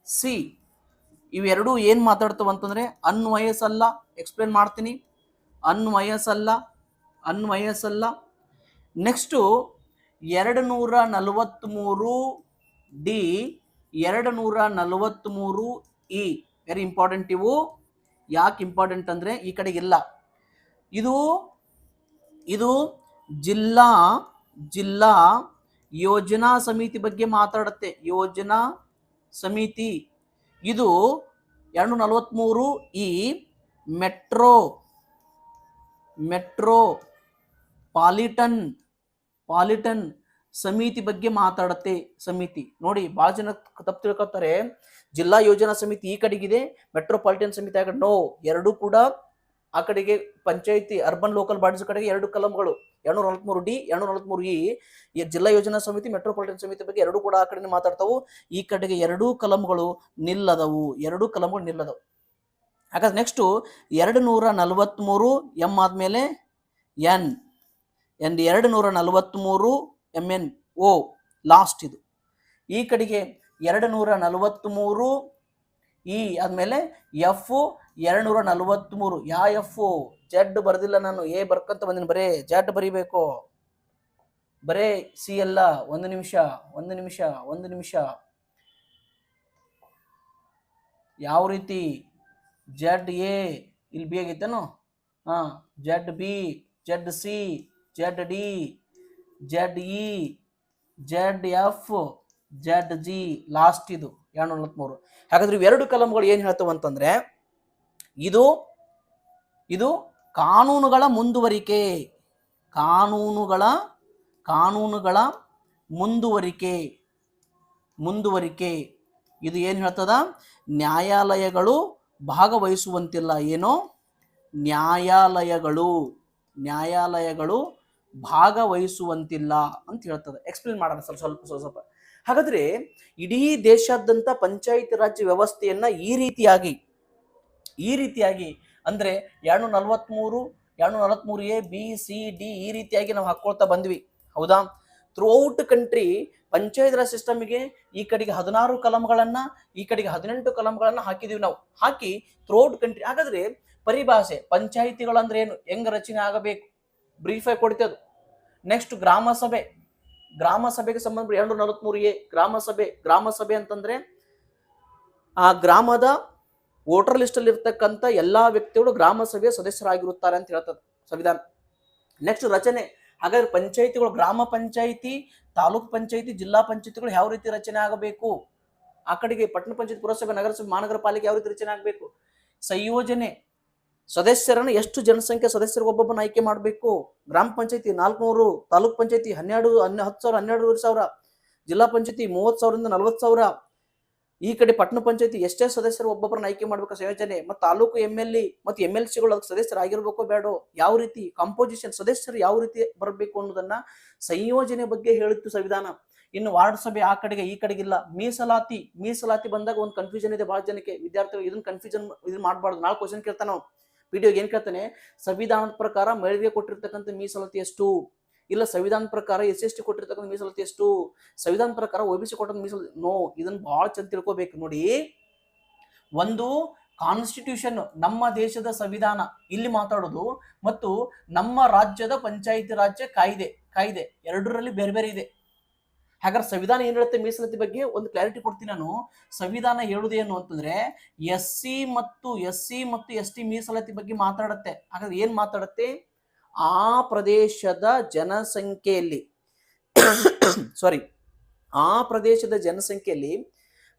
ಸಿ ಇವೆರಡೂ ಏನ್ ಮಾತಾಡ್ತವೆ ಅಂತಂದ್ರೆ ಅನ್ವಯಿಸಲ್ಲ. ಎಕ್ಸ್ಪ್ಲೇನ್ ಮಾಡ್ತೀನಿ. ಅನ್ವಯಿಸಲ್ಲ. Next 243 D, 243 E very important. ಇವು ಯಾಕೆ ಇಂಪಾರ್ಟೆಂಟ್ ಅಂದ್ರೆ ಈ ಕಡೆ ಇಲ್ಲ, ಇದು ಜಿಲ್ಲಾ ಯೋಜನಾ ಸಮಿತಿ ಬಗ್ಗೆ ಮಾತಾಡುತ್ತೆ. ಯೋಜನಾ ಸಮಿತಿ ಇದು 243 ಈ ಮೆಟ್ರೋಪಾಲಿಟನ್ ಸಮಿತಿ ಬಗ್ಗೆ ಮಾತಾಡುತ್ತೆ. ಸಮಿತಿ ನೋಡಿ ಬಹಳ ಜನ ತಪ್ಪು ತಿಳ್ಕೊತಾರೆ, ಜಿಲ್ಲಾ ಯೋಜನಾ ಸಮಿತಿ ಈ ಕಡೆಗಿದೆ, ಮೆಟ್ರೋಪಾಲಿಟನ್ ಸಮಿತಿ ಆ ಕಡೆ. ನೋ, ಎರಡೂ ಕೂಡ ಆ ಕಡೆಗೆ ಪಂಚಾಯಿತಿ ಅರ್ಬನ್ ಲೋಕಲ್ ಬಾಡೀಸ್ ಕಡೆಗೆ ಎರಡು ಕಲಂಗಳು 243 ಡಿ 243 ಈ ಜಿಲ್ಲಾ ಯೋಜನಾ ಸಮಿತಿ ಮೆಟ್ರೋಪಾಲಿಟನ್ ಸಮಿತಿ ಬಗ್ಗೆ ಎರಡೂ ಕೂಡ ಆ ಕಡೆ ಮಾತಾಡ್ತಾವು. ಈ ಕಡೆಗೆ ಎರಡೂ ಕಲಂಗಳು ನಿಲ್ಲದವು. ಹಾಗಾದ್ರೆ ನೆಕ್ಸ್ಟು 243 ಎಮ್ ಆದಮೇಲೆ ಎನ್ 243 MN O ಲಾಸ್ಟ್ ಇದು. ಈ ಕಡೆಗೆ 243 ಇ ಆದಮೇಲೆ ಎಫ್ 243 ಯಾ ಎಫ್ ಜೆಡ್ ಬರ್ದಿಲ್ಲ ನಾನು, ಎ ಬರ್ಕಂತ ಬಂದಿನಿ, ಬರೇ ಜೆಡ್ ಬರಿಬೇಕು, ಬರೇ ಸಿ ಎಲ್ಲ. ಒಂದು ನಿಮಿಷ ಯಾವ ರೀತಿ ಜೆಡ್ ಎ ಇಲ್ಲಿ ಬಿ ಆಗೈತೇನು, Z B, Z C, Z D, Z E, Z F, Z G last ಇದು 243. ಹಾಗಾದ್ರೆ ಇವೆರಡು ಕಲಂಗಳು ಏನು ಹೇಳ್ತವೆ ಅಂತಂದ್ರೆ ಇದು ಇದು ಕಾನೂನುಗಳ ಮುಂದುವರಿಕೆ, ಕಾನೂನುಗಳ ಮುಂದುವರಿಕೆ ಇದು ಏನು ಹೇಳ್ತದ, ನ್ಯಾಯಾಲಯಗಳು ಭಾಗವಹಿಸುವಂತಿಲ್ಲ, ಏನೋ ನ್ಯಾಯಾಲಯಗಳು ಭಾಗವಹಿಸುವಂತಿಲ್ಲ ಅಂತ ಹೇಳ್ತದೆ. ಎಕ್ಸ್ಪ್ಲೇನ್ ಮಾಡೋಣ ಸ್ವಲ್ಪ. ಹಾಗಾದ್ರೆ ಇಡೀ ದೇಶಾದ್ಯಂತ ಪಂಚಾಯತ್ ರಾಜ್ ವ್ಯವಸ್ಥೆಯನ್ನ ಈ ರೀತಿಯಾಗಿ ಅಂದ್ರೆ 243 ಎ ಬಿ ಸಿ ಡಿ ಈ ರೀತಿಯಾಗಿ ನಾವು ಹಾಕೊಳ್ತಾ ಬಂದ್ವಿ, ಹೌದಾ? ಥ್ರೂಔಟ್ ಕಂಟ್ರಿ ಪಂಚಾಯತ್ ರಾಜ್ ಸಿಸ್ಟಮ್ಗೆ ಈ ಕಡೆಗೆ 16 ಕಲಂಗಳನ್ನ, ಈ ಕಡೆಗೆ 18 ಕಲಂಗಳನ್ನ ಹಾಕಿದೀವಿ ನಾವು, ಹಾಕಿ ಥ್ರೂಔಟ್ ಕಂಟ್ರಿ. ಹಾಗಾದ್ರೆ ಪರಿಭಾಷೆ ಪಂಚಾಯಿತಿಗಳು ಅಂದ್ರೆ ಏನು, ಹೆಂಗ ರಚನೆ ಆಗಬೇಕು ಬ್ರೀಫ್ ಆಗಿ ಕೊಡ್ತೇವೆ. ನೆಕ್ಸ್ಟ್ ಗ್ರಾಮ ಸಭೆಗೆ ಸಂಬಂಧ 243 ಎ ಗ್ರಾಮ ಸಭೆ ಅಂತಂದ್ರೆ ಆ ಗ್ರಾಮದ ವೋಟರ್ ಲಿಸ್ಟ್ ಅಲ್ಲಿ ಇರ್ತಕ್ಕಂಥ ಎಲ್ಲಾ ವ್ಯಕ್ತಿಗಳು ಗ್ರಾಮ ಸಭೆಯ ಸದಸ್ಯರಾಗಿರುತ್ತಾರೆ ಅಂತ ಹೇಳ್ತದೆ ಸಂವಿಧಾನ. ನೆಕ್ಸ್ಟ್ ರಚನೆ. ಹಾಗಾದ್ರೆ ಪಂಚಾಯಿತಿಗಳು, ಗ್ರಾಮ ಪಂಚಾಯಿತಿ, ತಾಲೂಕ್ ಪಂಚಾಯಿತಿ, ಜಿಲ್ಲಾ ಪಂಚಾಯಿತಿಗಳು ಯಾವ ರೀತಿ ರಚನೆ ಆಗಬೇಕು, ಆ ಕಡೆಗೆ ಪಟ್ಟಣ ಪಂಚಾಯತ್, ಪುರಸಭೆ, ನಗರಸಭೆ, ಮಹಾನಗರ ಪಾಲಿಕೆ ಯಾವ ರೀತಿ ರಚನೆ ಆಗಬೇಕು, ಸಂಯೋಜನೆ, ಸದಸ್ಯರನ್ನು ಎಷ್ಟು ಜನಸಂಖ್ಯೆ ಸದಸ್ಯರಿಗೆ ಒಬ್ಬೊಬ್ಬನ ಆಯ್ಕೆ ಮಾಡಬೇಕು, ಗ್ರಾಮ ಪಂಚಾಯತಿ 400, ತಾಲೂಕ್ ಪಂಚಾಯತಿ 10,000 ಜಿಲ್ಲಾ ಪಂಚಾಯತಿ 30,000 40,000, ಈ ಕಡೆ ಪಟ್ಟಣ ಪಂಚಾಯತಿ ಎಷ್ಟೇ ಸದಸ್ಯರು ಒಬ್ಬೊಬ್ಬರನ್ನ ಆಯ್ಕೆ ಮಾಡ್ಬೇಕು ಸಂಯೋಜನೆ, ಮತ್ತು ತಾಲೂಕು MLA ಮತ್ತು MLCಗಳು ಅದಕ್ಕೆ ಸದಸ್ಯರಾಗಿರ್ಬೇಕೋ ಬೇಡೋ, ಯಾವ ರೀತಿ ಕಂಪೋಸಿಷನ್, ಸದಸ್ಯರು ಯಾವ ರೀತಿ ಬರಬೇಕು ಅನ್ನೋದನ್ನ ಸಂಯೋಜನೆ ಬಗ್ಗೆ ಹೇಳಿತ್ತು ಸಂವಿಧಾನ. ಇನ್ನು ವಾರ್ಡ್ ಸಭೆ ಆ ಕಡೆಗೆ ಈ ಕಡೆಗಿಲ್ಲ. ಮೀಸಲಾತಿ ಬಂದಾಗ ಒಂದು ಕನ್ಫ್ಯೂಷನ್ ಇದೆ ಬಹಳ ಜನಕ್ಕೆ, ವಿದ್ಯಾರ್ಥಿಗಳು ಇದನ್ನ ಮಾಡಬಾರ್ದು. ನಾಳೆ ಕ್ವಶನ್ ಕೇಳ್ತಾನೆ ನಾವು ವಿಡಿಯೋಗೆ, ಏನ್ ಕೇಳ್ತಾನೆ, ಸಂವಿಧಾನದ ಪ್ರಕಾರ ಮಹಿಳೆಗೆ ಕೊಟ್ಟಿರ್ತಕ್ಕಂಥ ಮೀಸಲಾತಿ ಎಷ್ಟು, ಇಲ್ಲ ಸಂವಿಧಾನ ಪ್ರಕಾರ SC ಕೊಟ್ಟಿರ್ತಕ್ಕಂಥ ಮೀಸಲಾತಿ ಎಷ್ಟು, ಸಂವಿಧಾನ ಪ್ರಕಾರ OBC ಕೊಟ್ಟ ಮೀಸಲಾತಿ ನೋ. ಇದನ್ನ ಬಹಳ ಚಂದ ತಿಳ್ಕೊಬೇಕು ನೋಡಿ. ಒಂದು ಕಾನ್ಸ್ಟಿಟ್ಯೂಷನ್, ನಮ್ಮ ದೇಶದ ಸಂವಿಧಾನ ಇಲ್ಲಿ ಮಾತಾಡೋದು, ಮತ್ತು ನಮ್ಮ ರಾಜ್ಯದ ಪಂಚಾಯಿತಿ ರಾಜ್ಯ ಕಾಯ್ದೆ ಎರಡರಲ್ಲಿ ಬೇರೆ ಬೇರೆ ಇದೆ. ಹಾಗಾದ್ರೆ ಸಂವಿಧಾನ ಏನ್ ಹೇಳುತ್ತೆ ಮೀಸಲಾತಿ ಬಗ್ಗೆ ಒಂದು ಕ್ಲಾರಿಟಿ ಕೊಡ್ತೀನಿ ನಾನು. ಸಂವಿಧಾನ ಹೇಳುವುದೇನು ಅಂತಂದ್ರೆ SC ಮತ್ತು ST ಮೀಸಲಾತಿ ಬಗ್ಗೆ ಮಾತಾಡುತ್ತೆ. ಹಾಗಾದ್ರೆ ಏನ್ ಮಾತಾಡುತ್ತೆ, ಆ ಪ್ರದೇಶದ ಜನಸಂಖ್ಯೆಯಲ್ಲಿ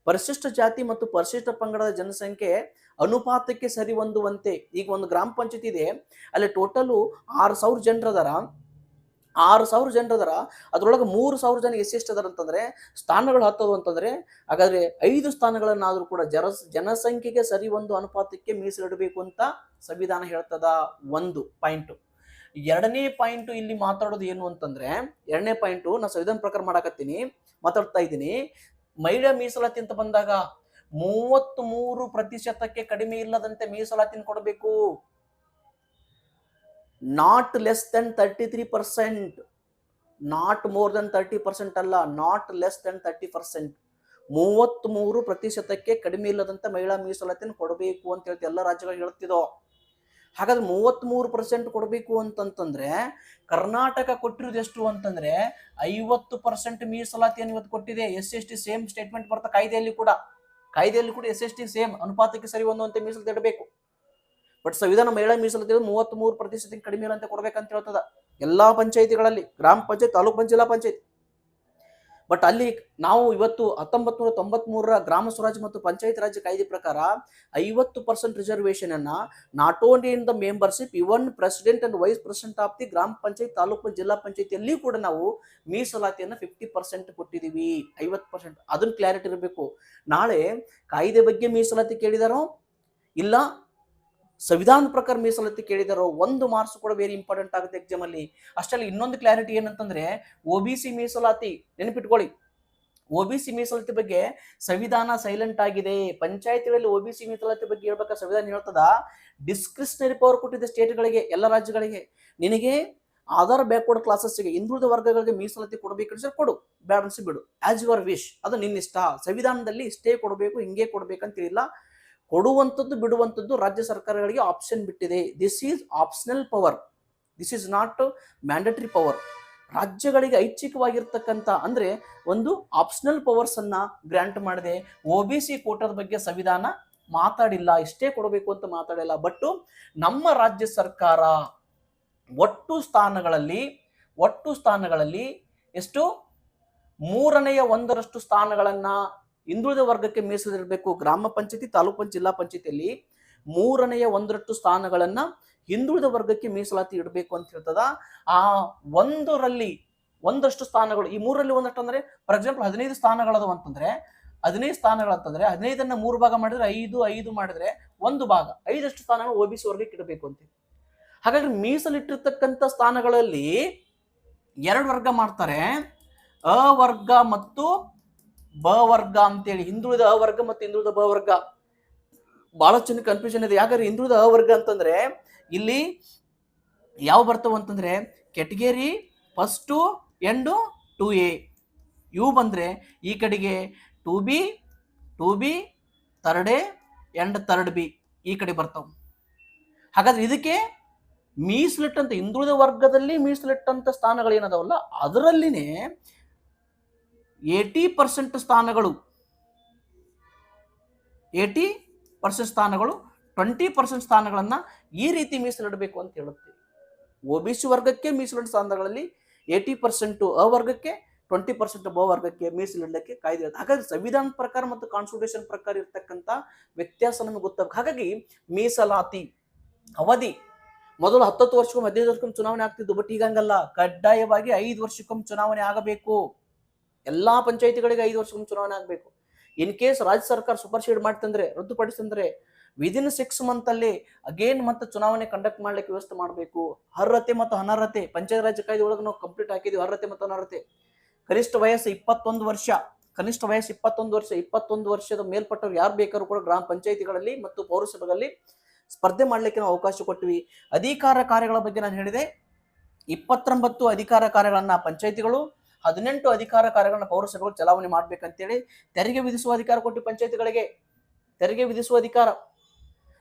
ಪರಿಶಿಷ್ಟ ಜಾತಿ ಮತ್ತು ಪರಿಶಿಷ್ಟ ಪಂಗಡದ ಜನಸಂಖ್ಯೆ ಅನುಪಾತಕ್ಕೆ ಸರಿ ಹೊಂದುವಂತೆ. ಈಗ ಒಂದು ಗ್ರಾಮ ಪಂಚಾಯತ್ ಇದೆ, ಅಲ್ಲಿ ಟೋಟಲು 6,000 ಜನರದಾರ, 6,000 ಜನರದಾರ, ಅದ್ರೊಳಗೆ 3,000 ಜನ SC ಅದಾರ ಅಂತಂದ್ರೆ ಸ್ಥಾನಗಳು ಹತ್ತದು ಅಂತಂದ್ರೆ, ಹಾಗಾದ್ರೆ 5 ಸ್ಥಾನಗಳನ್ನಾದ್ರೂ ಕೂಡ ಜನಸಂಖ್ಯೆಗೆ ಸರಿ ಒಂದು ಅನುಪಾತಕ್ಕೆ ಮೀಸಲಿಡಬೇಕು ಅಂತ ಸಂವಿಧಾನ ಹೇಳ್ತದ. ಒಂದು ಪಾಯಿಂಟ್. ಎರಡನೇ ಪಾಯಿಂಟ್ ಇಲ್ಲಿ ಮಾತಾಡೋದು ಏನು ಅಂತಂದ್ರೆ, ಎರಡನೇ ಪಾಯಿಂಟ್ ನಾ ಸಂವಿಧಾನ ಪ್ರಕಾರ ಮಾತಾಡ್ತಾ ಇದ್ದೀನಿ. ಮಹಿಳಾ ಮೀಸಲಾತಿ ಅಂತ ಬಂದಾಗ 33% ಕಡಿಮೆ ಇಲ್ಲದಂತೆ ಮೀಸಲಾತಿನ ಕೊಡಬೇಕು. Not less than 33%, not more than 30% ಅಲ್ಲ, ನಾಟ್ ಲೆಸ್ ದೆನ್ 30%. 33% ಕಡಿಮೆ ಇಲ್ಲದಂತೆ ಮಹಿಳಾ ಮೀಸಲಾತಿನ ಕೊಡಬೇಕು ಅಂತ ಹೇಳ್ತಿ ಎಲ್ಲ ರಾಜ್ಯಗಳು ಹೇಳ್ತಿದೋ. ಹಾಗಾದ್ರೆ 33% ಕೊಡಬೇಕು ಅಂತಂತಂದ್ರೆ ಕರ್ನಾಟಕ ಕೊಟ್ಟಿರೋದು ಎಷ್ಟು ಅಂತಂದ್ರೆ 50% ಮೀಸಲಾತಿಯನ್ನು ಇವತ್ತು ಕೊಟ್ಟಿದೆ. SC ಸೇಮ್ ಸ್ಟೇಟ್ಮೆಂಟ್ ಬರ್ತಾ ಕಾಯ್ದೆಯಲ್ಲಿ ಕೂಡ SC ಸೇಮ್ ಅನುಪಾತಕ್ಕೆ ಸರಿ ಹೊಂದುವಂತೆ ಮೀಸಲಾತಿ ಇಡಬೇಕು. ಬಟ್ ಸಂವಿಧಾನ ಮಹಿಳಾ ಮೀಸಲಾತಿ 33% ಕಡಿಮೆ ಇಲ್ಲಂತೆ ಕೊಡ್ಬೇಕಂತ ಹೇಳ್ತದ ಎಲ್ಲಾ ಪಂಚಾಯಿತಿಗಳಲ್ಲಿ, ಗ್ರಾಮ ಪಂಚಾಯತ್, ತಾಲೂಕ್ ಪಂಚಾಯತ್, ಜಿಲ್ಲಾ ಪಂಚಾಯತ್. ಬಟ್ ಅಲ್ಲಿ ನಾವು ಇವತ್ತು 1993 ಗ್ರಾಮ ಸ್ವರಾಜ್ ಮತ್ತು ಪಂಚಾಯತ್ ರಾಜ್ ಕಾಯ್ದೆ ಪ್ರಕಾರ 50% ರಿಸರ್ವೇಶನ್ ಅನ್ನ not only in the membership, even president and vice president of the ಗ್ರಾಮ ಪಂಚಾಯತ್, ತಾಲೂಕು ಜಿಲ್ಲಾ ಪಂಚಾಯತಿಯಲ್ಲಿ ಕೂಡ ನಾವು ಮೀಸಲಾತಿಯನ್ನು 50% ಕೊಟ್ಟಿದೀವಿ. 50%. ಅದನ್ನ ಕ್ಲಾರಿಟಿ ಇರಬೇಕು. ನಾಳೆ ಕಾಯ್ದೆ ಬಗ್ಗೆ ಮೀಸಲಾತಿ ಕೇಳಿದಾರೋ ಇಲ್ಲ ಸಂವಿಧಾನ ಪ್ರಕಾರ ಮೀಸಲಾತಿ ಕೇಳಿದಾರೋ, 1 ಮಾರ್ಕ್ಸ್ ಕೂಡ ವೆರಿ ಇಂಪಾರ್ಟೆಂಟ್ ಆಗುತ್ತೆ ಎಕ್ಸಾಮ್ ಅಲ್ಲಿ. ಅಷ್ಟರಲ್ಲಿ ಇನ್ನೊಂದು ಕ್ಲಾರಿಟಿ ಏನಂತಂದ್ರೆ OBC ಮೀಸಲಾತಿ ನೆನಪಿಟ್ಕೊಳ್ಳಿ. OBC ಮೀಸಲಾತಿ ಬಗ್ಗೆ ಸಂವಿಧಾನ ಸೈಲೆಂಟ್ ಆಗಿದೆ. ಪಂಚಾಯತಿಗಳಲ್ಲಿ OBC ಮೀಸಲಾತಿ ಬಗ್ಗೆ ಹೇಳ್ಬೇಕಾದ್ರೆ ಸಂವಿಧಾನ ಹೇಳ್ತದ ಡಿಸ್ಕ್ರಿಷನರಿ ಪವರ್ ಕೊಟ್ಟಿದೆ ಸ್ಟೇಟ್ಗಳಿಗೆ, ಎಲ್ಲ ರಾಜ್ಯಗಳಿಗೆ. ನಿನಗೆ ಅದರ್ ಬ್ಯಾಕ್ವರ್ಡ್ ಕ್ಲಾಸಸ್ಗೆ, ಹಿಂದುಳಿದ ವರ್ಗಗಳಿಗೆ ಮೀಸಲಾತಿ ಕೊಡಬೇಕು ಕೊಡು, ಬೇಡ ಅನ್ಸಿ ಬಿಡು, ಆಸ್ ಯುವರ್ ವಿಶ್, ಅದು ನಿನ್ನಿಷ್ಟ. ಸಂವಿಧಾನದಲ್ಲಿ ಇಷ್ಟೇ ಕೊಡಬೇಕು, ಹಿಂಗೆ ಕೊಡ್ಬೇಕಂತಿಲ್ಲ. ಕೊಡುವಂಥದ್ದು ಬಿಡುವಂಥದ್ದು ರಾಜ್ಯ ಸರ್ಕಾರಗಳಿಗೆ ಆಪ್ಷನ್ ಬಿಟ್ಟಿದೆ. This is optional power, this is not mandatory power. ರಾಜ್ಯಗಳಿಗೆ ಐಚ್ಛಿಕವಾಗಿರ್ತಕ್ಕಂಥ ಅಂದ್ರೆ ಒಂದು ಆಪ್ಷನಲ್ ಪವರ್ಸ್ ಅನ್ನ ಗ್ರಾಂಟ್ ಮಾಡಿದೆ. OBC ಕೋಟಾದ ಬಗ್ಗೆ ಸಂವಿಧಾನ ಮಾತಾಡಿಲ್ಲ, ಇಷ್ಟೇ ಕೊಡಬೇಕು ಅಂತ ಮಾತಾಡಿಲ್ಲ. ಬಟ್ ನಮ್ಮ ರಾಜ್ಯ ಸರ್ಕಾರ ಒಟ್ಟು ಸ್ಥಾನಗಳಲ್ಲಿ ಎಷ್ಟು 1/3 ಸ್ಥಾನಗಳನ್ನ ಹಿಂದುಳಿದ ವರ್ಗಕ್ಕೆ ಮೀಸಲಿರಬೇಕು. ಗ್ರಾಮ ಪಂಚಾಯತಿ, ತಾಲೂಕು ಪಂಚಾಯತ್, ಜಿಲ್ಲಾ ಪಂಚಾಯತಿಯಲ್ಲಿ 1/3 ಸ್ಥಾನಗಳನ್ನ ಹಿಂದುಳಿದ ವರ್ಗಕ್ಕೆ ಮೀಸಲಾತಿ ಇಡಬೇಕು ಅಂತ ಹೇಳ್ತದ. ಆ 1/1 ಸ್ಥಾನಗಳು, ಈ 3ರಲ್ಲಿ 1 ಅಂದ್ರೆ ಫಾರ್ ಎಕ್ಸಾಂಪಲ್ 15 ಸ್ಥಾನಗಳದವ ಅಂತಂದ್ರೆ 15 ಸ್ಥಾನಗಳಂತಂದ್ರೆ 15ಅನ್ನ 3 ಭಾಗ ಮಾಡಿದ್ರೆ 5 ಮಾಡಿದ್ರೆ 1 ಭಾಗ 5 ಸ್ಥಾನಗಳು OBC ವರ್ಗಕ್ಕೆ ಇಡಬೇಕು ಅಂತ. ಹಾಗಾಗಿ ಮೀಸಲಿಟ್ಟಿರ್ತಕ್ಕಂಥ ಸ್ಥಾನಗಳಲ್ಲಿ 2 ವರ್ಗ ಮಾಡ್ತಾರೆ, ಅ ವರ್ಗ ಮತ್ತು ಬ ವರ್ಗ ಅಂತೇಳಿ. ಹಿಂದುಳಿದ ಅ ವರ್ಗ ಮತ್ತು ಹಿಂದುಳಿದ ಬ ವರ್ಗ ಬಹಳ ಚೆನ್ನಾಗಿ ಕನ್ಫ್ಯೂಷನ್ ಇದೆ. ಯಾಕಂದ್ರೆ ಹಿಂದುಳಿದ ಅ ವರ್ಗ ಅಂತಂದ್ರೆ ಇಲ್ಲಿ ಯಾವ ಬರ್ತಾವ ಅಂತಂದ್ರೆ ಕೆಟಗರಿ ಫಸ್ಟ್ ಎಂಡ್ 2A, ಇವು ಬಂದ್ರೆ ಈ ಕಡೆಗೆ 2B, 3A ಎಂಡ್ 3B ಈ ಕಡೆ ಬರ್ತಾವ. ಹಾಗಾದ್ರೆ ಇದಕ್ಕೆ ಮೀಸಲಿಟ್ಟಂತ ಹಿಂದುಳಿದ ವರ್ಗದಲ್ಲಿ ಮೀಸಲಿಟ್ಟಂತ ಸ್ಥಾನಗಳು ಏನದಾವಲ್ಲ ಅದರಲ್ಲಿನೇ 80% ಸ್ಥಾನಗಳು 20% ಸ್ಥಾನಗಳನ್ನ ಈ ರೀತಿ ಮೀಸಲಿಡಬೇಕು ಅಂತ ಹೇಳುತ್ತೆ. OBC ವರ್ಗಕ್ಕೆ ಮೀಸಲಿಟ್ಟ ಸ್ಥಾನಗಳಲ್ಲಿ 80% ಅ ವರ್ಗಕ್ಕೆ, 20% ಬ ವರ್ಗಕ್ಕೆ ಮೀಸಲಿಡಲಿಕ್ಕೆ ಕಾಯ್ದೆ ಇರುತ್ತೆ. ಹಾಗಾಗಿ ಸಂವಿಧಾನ ಪ್ರಕಾರ ಮತ್ತು ಕಾನ್ಸ್ಟಿಟ್ಯೂಷನ್ ಪ್ರಕಾರ ಇರ್ತಕ್ಕಂಥ ವ್ಯತ್ಯಾಸ ನಮಗೆ ಗೊತ್ತಾಗ. ಹಾಗಾಗಿ ಮೀಸಲಾತಿ ಅವಧಿ ಮೊದಲು 10 ವರ್ಷಕ್ಕೊಮ್ಮೆ 15 ವರ್ಷಕ್ಕೊಮ್ಮೆ ಚುನಾವಣೆ ಆಗ್ತಿದ್ದು. ಬಟ್ ಈಗ ಹಂಗಲ್ಲ, ಕಡ್ಡಾಯವಾಗಿ 5 ವರ್ಷಕ್ಕೊಮ್ಮೆ ಚುನಾವಣೆ ಆಗಬೇಕು. ಎಲ್ಲಾ ಪಂಚಾಯತಿಗಳಿಗೆ 5 ವರ್ಷಕ್ಕೊಮ್ಮೆ ಚುನಾವಣೆ ಆಗಬೇಕು. ಇನ್ ಕೇಸ್ ರಾಜ್ಯ ಸರ್ಕಾರ ಸೂಪರ್ಸೀಡ್ ಮಾಡ್ತಂದ್ರೆ, ರದ್ದುಪಡಿಸ್ತಂದ್ರೆ ವಿದಿನ್ 6 ಮಂತ್ ಅಲ್ಲಿ ಅಗೇನ್ ಮತ್ತೆ ಚುನಾವಣೆ ಕಂಡಕ್ಟ್ ಮಾಡ್ಲಿಕ್ಕೆ ವ್ಯವಸ್ಥೆ ಮಾಡಬೇಕು. ಅರ್ಹತೆ ಮತ್ತು ಅನರ್ಹತೆ ಪಂಚಾಯತ್ ರಾಜ್ ಕಾಯ್ದೆ ಒಳಗೆ ನಾವು ಕಂಪ್ಲೀಟ್ ಹಾಕಿದ್ವಿ. ಅರ್ಹತೆ ಮತ್ತು ಅನರ್ಹತೆ, ಕನಿಷ್ಠ ವಯಸ್ಸು 21 ವರ್ಷ, 21 ವರ್ಷದ ಮೇಲ್ಪಟ್ಟವ್ರು ಯಾರು ಬೇಕಾದ್ರೂ ಕೂಡ ಗ್ರಾಮ ಪಂಚಾಯತಿಗಳಲ್ಲಿ ಮತ್ತು ಪೌರಸಭೆಗಳಲ್ಲಿ ಸ್ಪರ್ಧೆ ಮಾಡ್ಲಿಕ್ಕೆ ನಾವು ಅವಕಾಶ ಕೊಟ್ಟಿವಿ. ಅಧಿಕಾರ ಕಾರ್ಯಗಳ ಬಗ್ಗೆ ನಾನು ಹೇಳಿದೆ. 29 ಅಧಿಕಾರ ಕಾರ್ಯಗಳನ್ನ ಪಂಚಾಯತಿಗಳು, 18 ಅಧಿಕಾರ ಕಾರ್ಯಗಳನ್ನ ಪೌರಸಭೆಗಳು ಚಲಾವಣೆ ಮಾಡ್ಬೇಕಂತೇಳಿ ತೆರಿಗೆ ವಿಧಿಸುವ ಅಧಿಕಾರ ಕೊಟ್ಟು ಪಂಚಾಯತಿಗಳಿಗೆ, ತೆರಿಗೆ ವಿಧಿಸುವ ಅಧಿಕಾರ.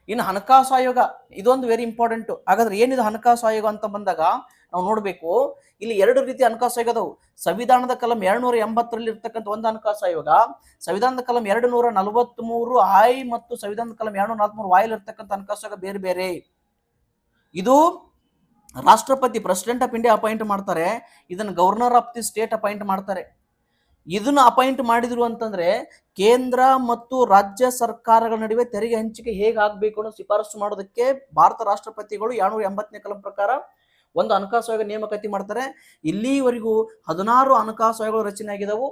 ಇನ್ನು ಹಣಕಾಸು ಆಯೋಗ, ಇದೊಂದು ವೆರಿ ಇಂಪಾರ್ಟೆಂಟ್. ಹಾಗಾದ್ರೆ ಏನಿದೆ ಹಣಕಾಸು ಆಯೋಗ ಅಂತ ಬಂದಾಗ ನಾವು ನೋಡ್ಬೇಕು, ಇಲ್ಲಿ 2 ರೀತಿಯ ಹಣಕಾಸು ಆಯೋಗ ಅದಾವು. ಸಂವಿಧಾನದ ಕಲಂ 280ರಲ್ಲಿ ಇರ್ತಕ್ಕಂಥ ಒಂದು ಹಣಕಾಸು ಆಯೋಗ, ಸಂವಿಧಾನದ ಕಲಂ 243 ಐ ಮತ್ತು ಸಂವಿಧಾನದ ಕಲಂ 243 ವಾಯಲ್ಲಿ ಇರ್ತಕ್ಕಂಥ ಹಣಕಾಸು ಆಯೋಗ ಬೇರೆ ಬೇರೆ. ಇದು ರಾಷ್ಟ್ರಪತಿ ಪ್ರೆಸಿಡೆಂಟ್ ಆಫ್ ಇಂಡಿಯಾ ಅಪಾಯಿಂಟ್ ಮಾಡ್ತಾರೆ, ಇದನ್ನು governor of the state appoint ಮಾಡ್ತಾರೆ. ಇದನ್ನ ಅಪಾಯಿಂಟ್ ಮಾಡಿದ್ರು ಅಂತಂದ್ರೆ ಕೇಂದ್ರ ಮತ್ತು ರಾಜ್ಯ ಸರ್ಕಾರಗಳ ನಡುವೆ ತೆರಿಗೆ ಹಂಚಿಕೆ ಹೇಗೆ ಆಗ್ಬೇಕು ಅನ್ನೋ ಶಿಫಾರಸು ಮಾಡೋದಕ್ಕೆ ಭಾರತ ರಾಷ್ಟ್ರಪತಿಗಳು 280ನೇ ಕಲಂ ಪ್ರಕಾರ ಒಂದು ಹಣಕಾಸು ಆಯೋಗ ನೇಮಕಾತಿ ಮಾಡ್ತಾರೆ. ಇಲ್ಲಿವರೆಗೂ 16 ಹಣಕಾಸು ಆಯೋಗಗಳು ರಚನೆ ಆಗಿದವು.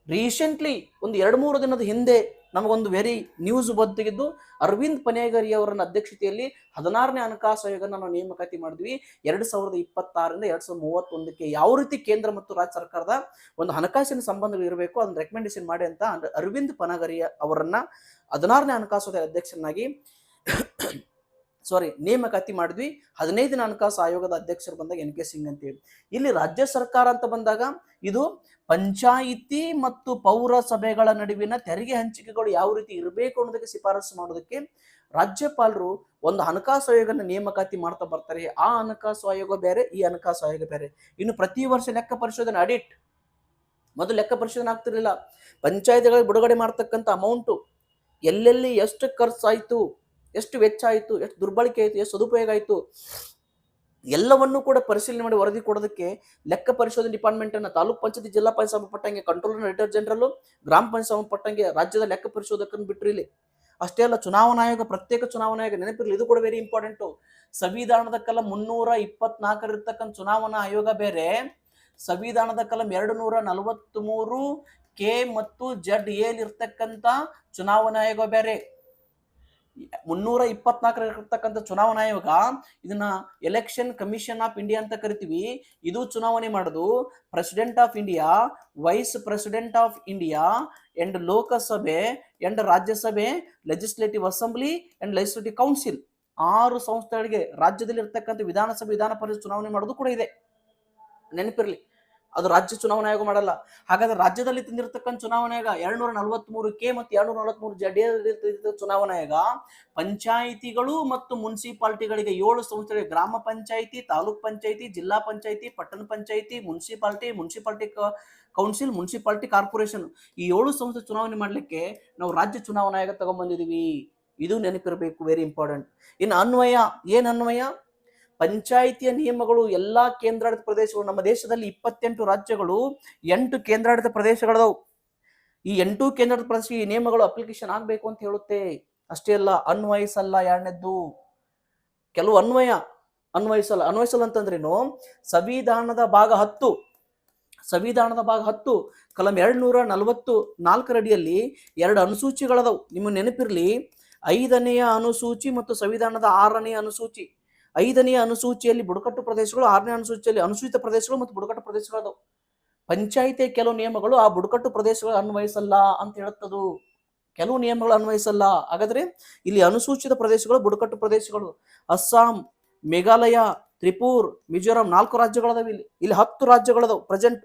ರೀಸೆಂಟ್ಲಿ ಒಂದು 2-3 ದಿನದ ಹಿಂದೆ ನಮಗೊಂದು ವೆರಿ ನ್ಯೂಸ್ ಬಂದಿದ್ದು, ಅರವಿಂದ್ ಪನೇಗರಿ ಅವರನ್ನ ಅಧ್ಯಕ್ಷತೆಯಲ್ಲಿ 16ನೇ ಹಣಕಾಸು ಆಯೋಗ ನಾವು ನೇಮಕಾತಿ ಮಾಡಿದ್ವಿ 2026ರಿಂದ 2031ಕ್ಕೆ. ಯಾವ ರೀತಿ ಕೇಂದ್ರ ಮತ್ತು ರಾಜ್ಯ ಸರ್ಕಾರದ ಒಂದು ಹಣಕಾಸಿನ ಸಂಬಂಧಗಳು ಇರಬೇಕು ಅದನ್ನ ರೆಕಮೆಂಡೇಶನ್ ಮಾಡಿ ಅಂತ ಅರವಿಂದ್ ಪನಗರಿ ಅವರನ್ನ 16ನೇ ಹಣಕಾಸು ಆಯೋಗದ ಅಧ್ಯಕ್ಷನಾಗಿ ನೇಮಕಾತಿ ಮಾಡಿದ್ವಿ. 15ನೇ ಹಣಕಾಸು ಆಯೋಗದ ಅಧ್ಯಕ್ಷರು ಬಂದಾಗ NK ಸಿಂಗ್ ಅಂತ ಹೇಳಿ. ಇಲ್ಲಿ ರಾಜ್ಯ ಸರ್ಕಾರ ಅಂತ ಬಂದಾಗ ಇದು ಪಂಚಾಯಿತಿ ಮತ್ತು ಪೌರಸಭೆಗಳ ನಡುವಿನ ತೆರಿಗೆ ಹಂಚಿಕೆಗಳು ಯಾವ ರೀತಿ ಇರಬೇಕು ಅನ್ನೋದಕ್ಕೆ ಶಿಫಾರಸು ಮಾಡೋದಕ್ಕೆ ರಾಜ್ಯಪಾಲರು ಒಂದು ಹಣಕಾಸು ಆಯೋಗನ ನೇಮಕಾತಿ ಮಾಡ್ತಾ ಬರ್ತಾರೆ. ಆ ಹಣಕಾಸು ಆಯೋಗ ಬೇರೆ, ಈ ಹಣಕಾಸು ಆಯೋಗ ಬೇರೆ. ಇನ್ನು ಪ್ರತಿ ವರ್ಷ ಲೆಕ್ಕ ಪರಿಶೋಧನೆ ಆಡಿಟ್, ಮೊದಲು ಲೆಕ್ಕ ಪರಿಶೋಧನೆ ಆಗ್ತಿರ್ಲಿಲ್ಲ. ಪಂಚಾಯತಿಗಳಿಗೆ ಬಿಡುಗಡೆ ಮಾಡ್ತಕ್ಕಂಥ ಅಮೌಂಟು ಎಲ್ಲೆಲ್ಲಿ ಎಷ್ಟು ಖರ್ಚಾಯಿತು, ಎಷ್ಟು ವೆಚ್ಚ ಆಯಿತು, ಎಷ್ಟು ದುರ್ಬಳಕೆ ಆಯಿತು, ಎಷ್ಟು ಸದುಪಯೋಗ ಆಯಿತು ಎಲ್ಲವನ್ನೂ ಕೂಡ ಪರಿಶೀಲನೆ ಮಾಡಿ ವರದಿ ಕೊಡೋದಕ್ಕೆ ಲೆಕ್ಕ ಪರಿಶೋಧನೆ ಡಿಪಾರ್ಟ್ಮೆಂಟ್ ಅನ್ನ ತಾಲೂಕ್ ಪಂಚಾಯತಿ, ಜಿಲ್ಲಾ ಪಂಚಾಯತ್ ಸಂಬಂಧಪಟ್ಟಂಗೆ ಕಂಟ್ರೋಲರ್ ಎಡಿಟರ್ ಜನರಲ್, ಗ್ರಾಮ ಪಂಚಾಯತ್ ಸಂಬಂಧಪಟ್ಟಂಗೆ ರಾಜ್ಯದ ಲೆಕ್ಕ ಪರಿಶೋಧಕರನ್ನು ಬಿಟ್ಟಿರಲಿ. ಅಷ್ಟೇ ಅಲ್ಲ, ಚುನಾವಣಾ ಆಯೋಗ, ಪ್ರತ್ಯೇಕ ಚುನಾವಣಾ ಆಯೋಗ ನೆನಪಿರಲಿ, ಇದು ಕೂಡ ವೆರಿ ಇಂಪಾರ್ಟೆಂಟು. ಸಂವಿಧಾನದ ಕಲಂ 324 ಇರ್ತಕ್ಕಂಥ ಚುನಾವಣಾ ಆಯೋಗ ಬೇರೆ, ಸಂವಿಧಾನದ ಕಲಂ 243 ಕೆ ಮತ್ತು ZA ಇರ್ತಕ್ಕಂಥ ಚುನಾವಣಾ ಆಯೋಗ ಬೇರೆ. 324 ಚುನಾವಣಾ ಆಯೋಗ ಇದನ್ನ ಎಲೆಕ್ಷನ್ ಕಮಿಷನ್ ಆಫ್ ಇಂಡಿಯಾ ಅಂತ ಕರಿತೀವಿ. ಇದು ಚುನಾವಣೆ ಮಾಡೋದು president of India, vice president of India and ಲೋಕಸಭೆ ಅಂಡ್ ರಾಜ್ಯಸಭೆ, legislative assembly and legislative council 6 ಸಂಸ್ಥೆಗಳಿಗೆ ರಾಜ್ಯದಲ್ಲಿ ಇರ್ತಕ್ಕಂಥ ವಿಧಾನಸಭೆ ವಿಧಾನ ಪರಿಷತ್ ಚುನಾವಣೆ ಮಾಡೋದು ಕೂಡ ಇದೆ, ನೆನಪಿರ್ಲಿ. ಅದು ರಾಜ್ಯ ಚುನಾವಣಾ ಆಯೋಗ ಮಾಡಲ್ಲ. ಹಾಗಾದ್ರೆ ರಾಜ್ಯದಲ್ಲಿ ತಂದಿರತಕ್ಕಂಥ ಚುನಾವಣಾ ಆಯೋಗ 243 ಮತ್ತು 243 ಚುನಾವಣಾ ಆಯೋಗ ಪಂಚಾಯಿತಿಗಳು ಮತ್ತು ಮುನ್ಸಿಪಾಲಿಟಿಗಳಿಗೆ 7 ಸಂಸ್ಥೆಗಳಿಗೆ ಗ್ರಾಮ ಪಂಚಾಯಿತಿ, ತಾಲೂಕ್ ಪಂಚಾಯಿತಿ, ಜಿಲ್ಲಾ ಪಂಚಾಯಿತಿ, ಪಟ್ಟಣ ಪಂಚಾಯಿತಿ, ಮುನ್ಸಿಪಾಲಿಟಿ ಕೌನ್ಸಿಲ್, ಮುನ್ಸಿಪಾಲಿಟಿ ಕಾರ್ಪೊರೇಷನ್ ಈ 7 ಸಂಸ್ಥೆ ಚುನಾವಣೆ ಮಾಡ್ಲಿಕ್ಕೆ ನಾವು ರಾಜ್ಯ ಚುನಾವಣಾ ಆಯೋಗ ತಗೊಂಡ್ಬಂದಿದೀವಿ. ಇದು ನೆನಪಿರಬೇಕು, ವೆರಿ ಇಂಪಾರ್ಟೆಂಟ್. ಇನ್ನು ಅನ್ವಯ, ಏನ್ ಅನ್ವಯ? ಪಂಚಾಯಿತಿಯ ನಿಯಮಗಳು ಎಲ್ಲಾ ಕೇಂದ್ರಾಡಳಿತ ಪ್ರದೇಶಗಳು, ನಮ್ಮ ದೇಶದಲ್ಲಿ 28 ರಾಜ್ಯಗಳು 8 ಕೇಂದ್ರಾಡಳಿತ ಪ್ರದೇಶಗಳದವು. ಈ 8 ಕೇಂದ್ರಾಡಳಿತ ಪ್ರದೇಶ ಈ ನಿಯಮಗಳು ಅಪ್ಲಿಕೇಶನ್ ಆಗ್ಬೇಕು ಅಂತ ಹೇಳುತ್ತೆ. ಅಷ್ಟೇ ಅಲ್ಲ, ಅನ್ವಯಿಸಲ್ಲ. ಎರಡನೇದ್ದು, ಕೆಲವು ಅನ್ವಯಿಸಲ್ಲ ಅಂತಂದ್ರೇನು? ಸಂವಿಧಾನದ ಭಾಗ 10 ಕಲಂ 244 ಅಡಿಯಲ್ಲಿ 2 ಅನುಸೂಚಿಗಳದವು. ನಿಮಗೆ ನೆನಪಿರ್ಲಿ, 5ನೇ ಅನುಸೂಚಿ ಮತ್ತು ಸಂವಿಧಾನದ 6ನೇ ಅನುಸೂಚಿ. 5ನೇ ಅನುಸೂಚಿಯಲ್ಲಿ ಬುಡಕಟ್ಟು ಪ್ರದೇಶಗಳು, 6ನೇ ಅನುಸೂಚಿಯಲ್ಲಿ ಅನುಸೂಚಿತ ಪ್ರದೇಶಗಳು ಮತ್ತು ಬುಡಕಟ್ಟು ಪ್ರದೇಶಗಳು. ಪಂಚಾಯಿತಿಯ ಕೆಲವು ನಿಯಮಗಳು ಆ ಬುಡಕಟ್ಟು ಪ್ರದೇಶಗಳು ಅನ್ವಯಿಸಲ್ಲ ಅಂತ ಹೇಳುತ್ತದು. ಕೆಲವು ನಿಯಮಗಳು ಅನ್ವಯಿಸಲ್ಲ. ಹಾಗಾದ್ರೆ ಇಲ್ಲಿ ಅನುಸೂಚಿತ ಪ್ರದೇಶಗಳು, ಬುಡಕಟ್ಟು ಪ್ರದೇಶಗಳು, ಅಸ್ಸಾಂ, ಮೇಘಾಲಯ, ತ್ರಿಪುರ್, ಮಿಜೋರಾಂ 4 ರಾಜ್ಯಗಳದಾವ. ಇಲ್ಲಿ 10 ರಾಜ್ಯಗಳದಾವ್ ಪ್ರೆಸೆಂಟ್.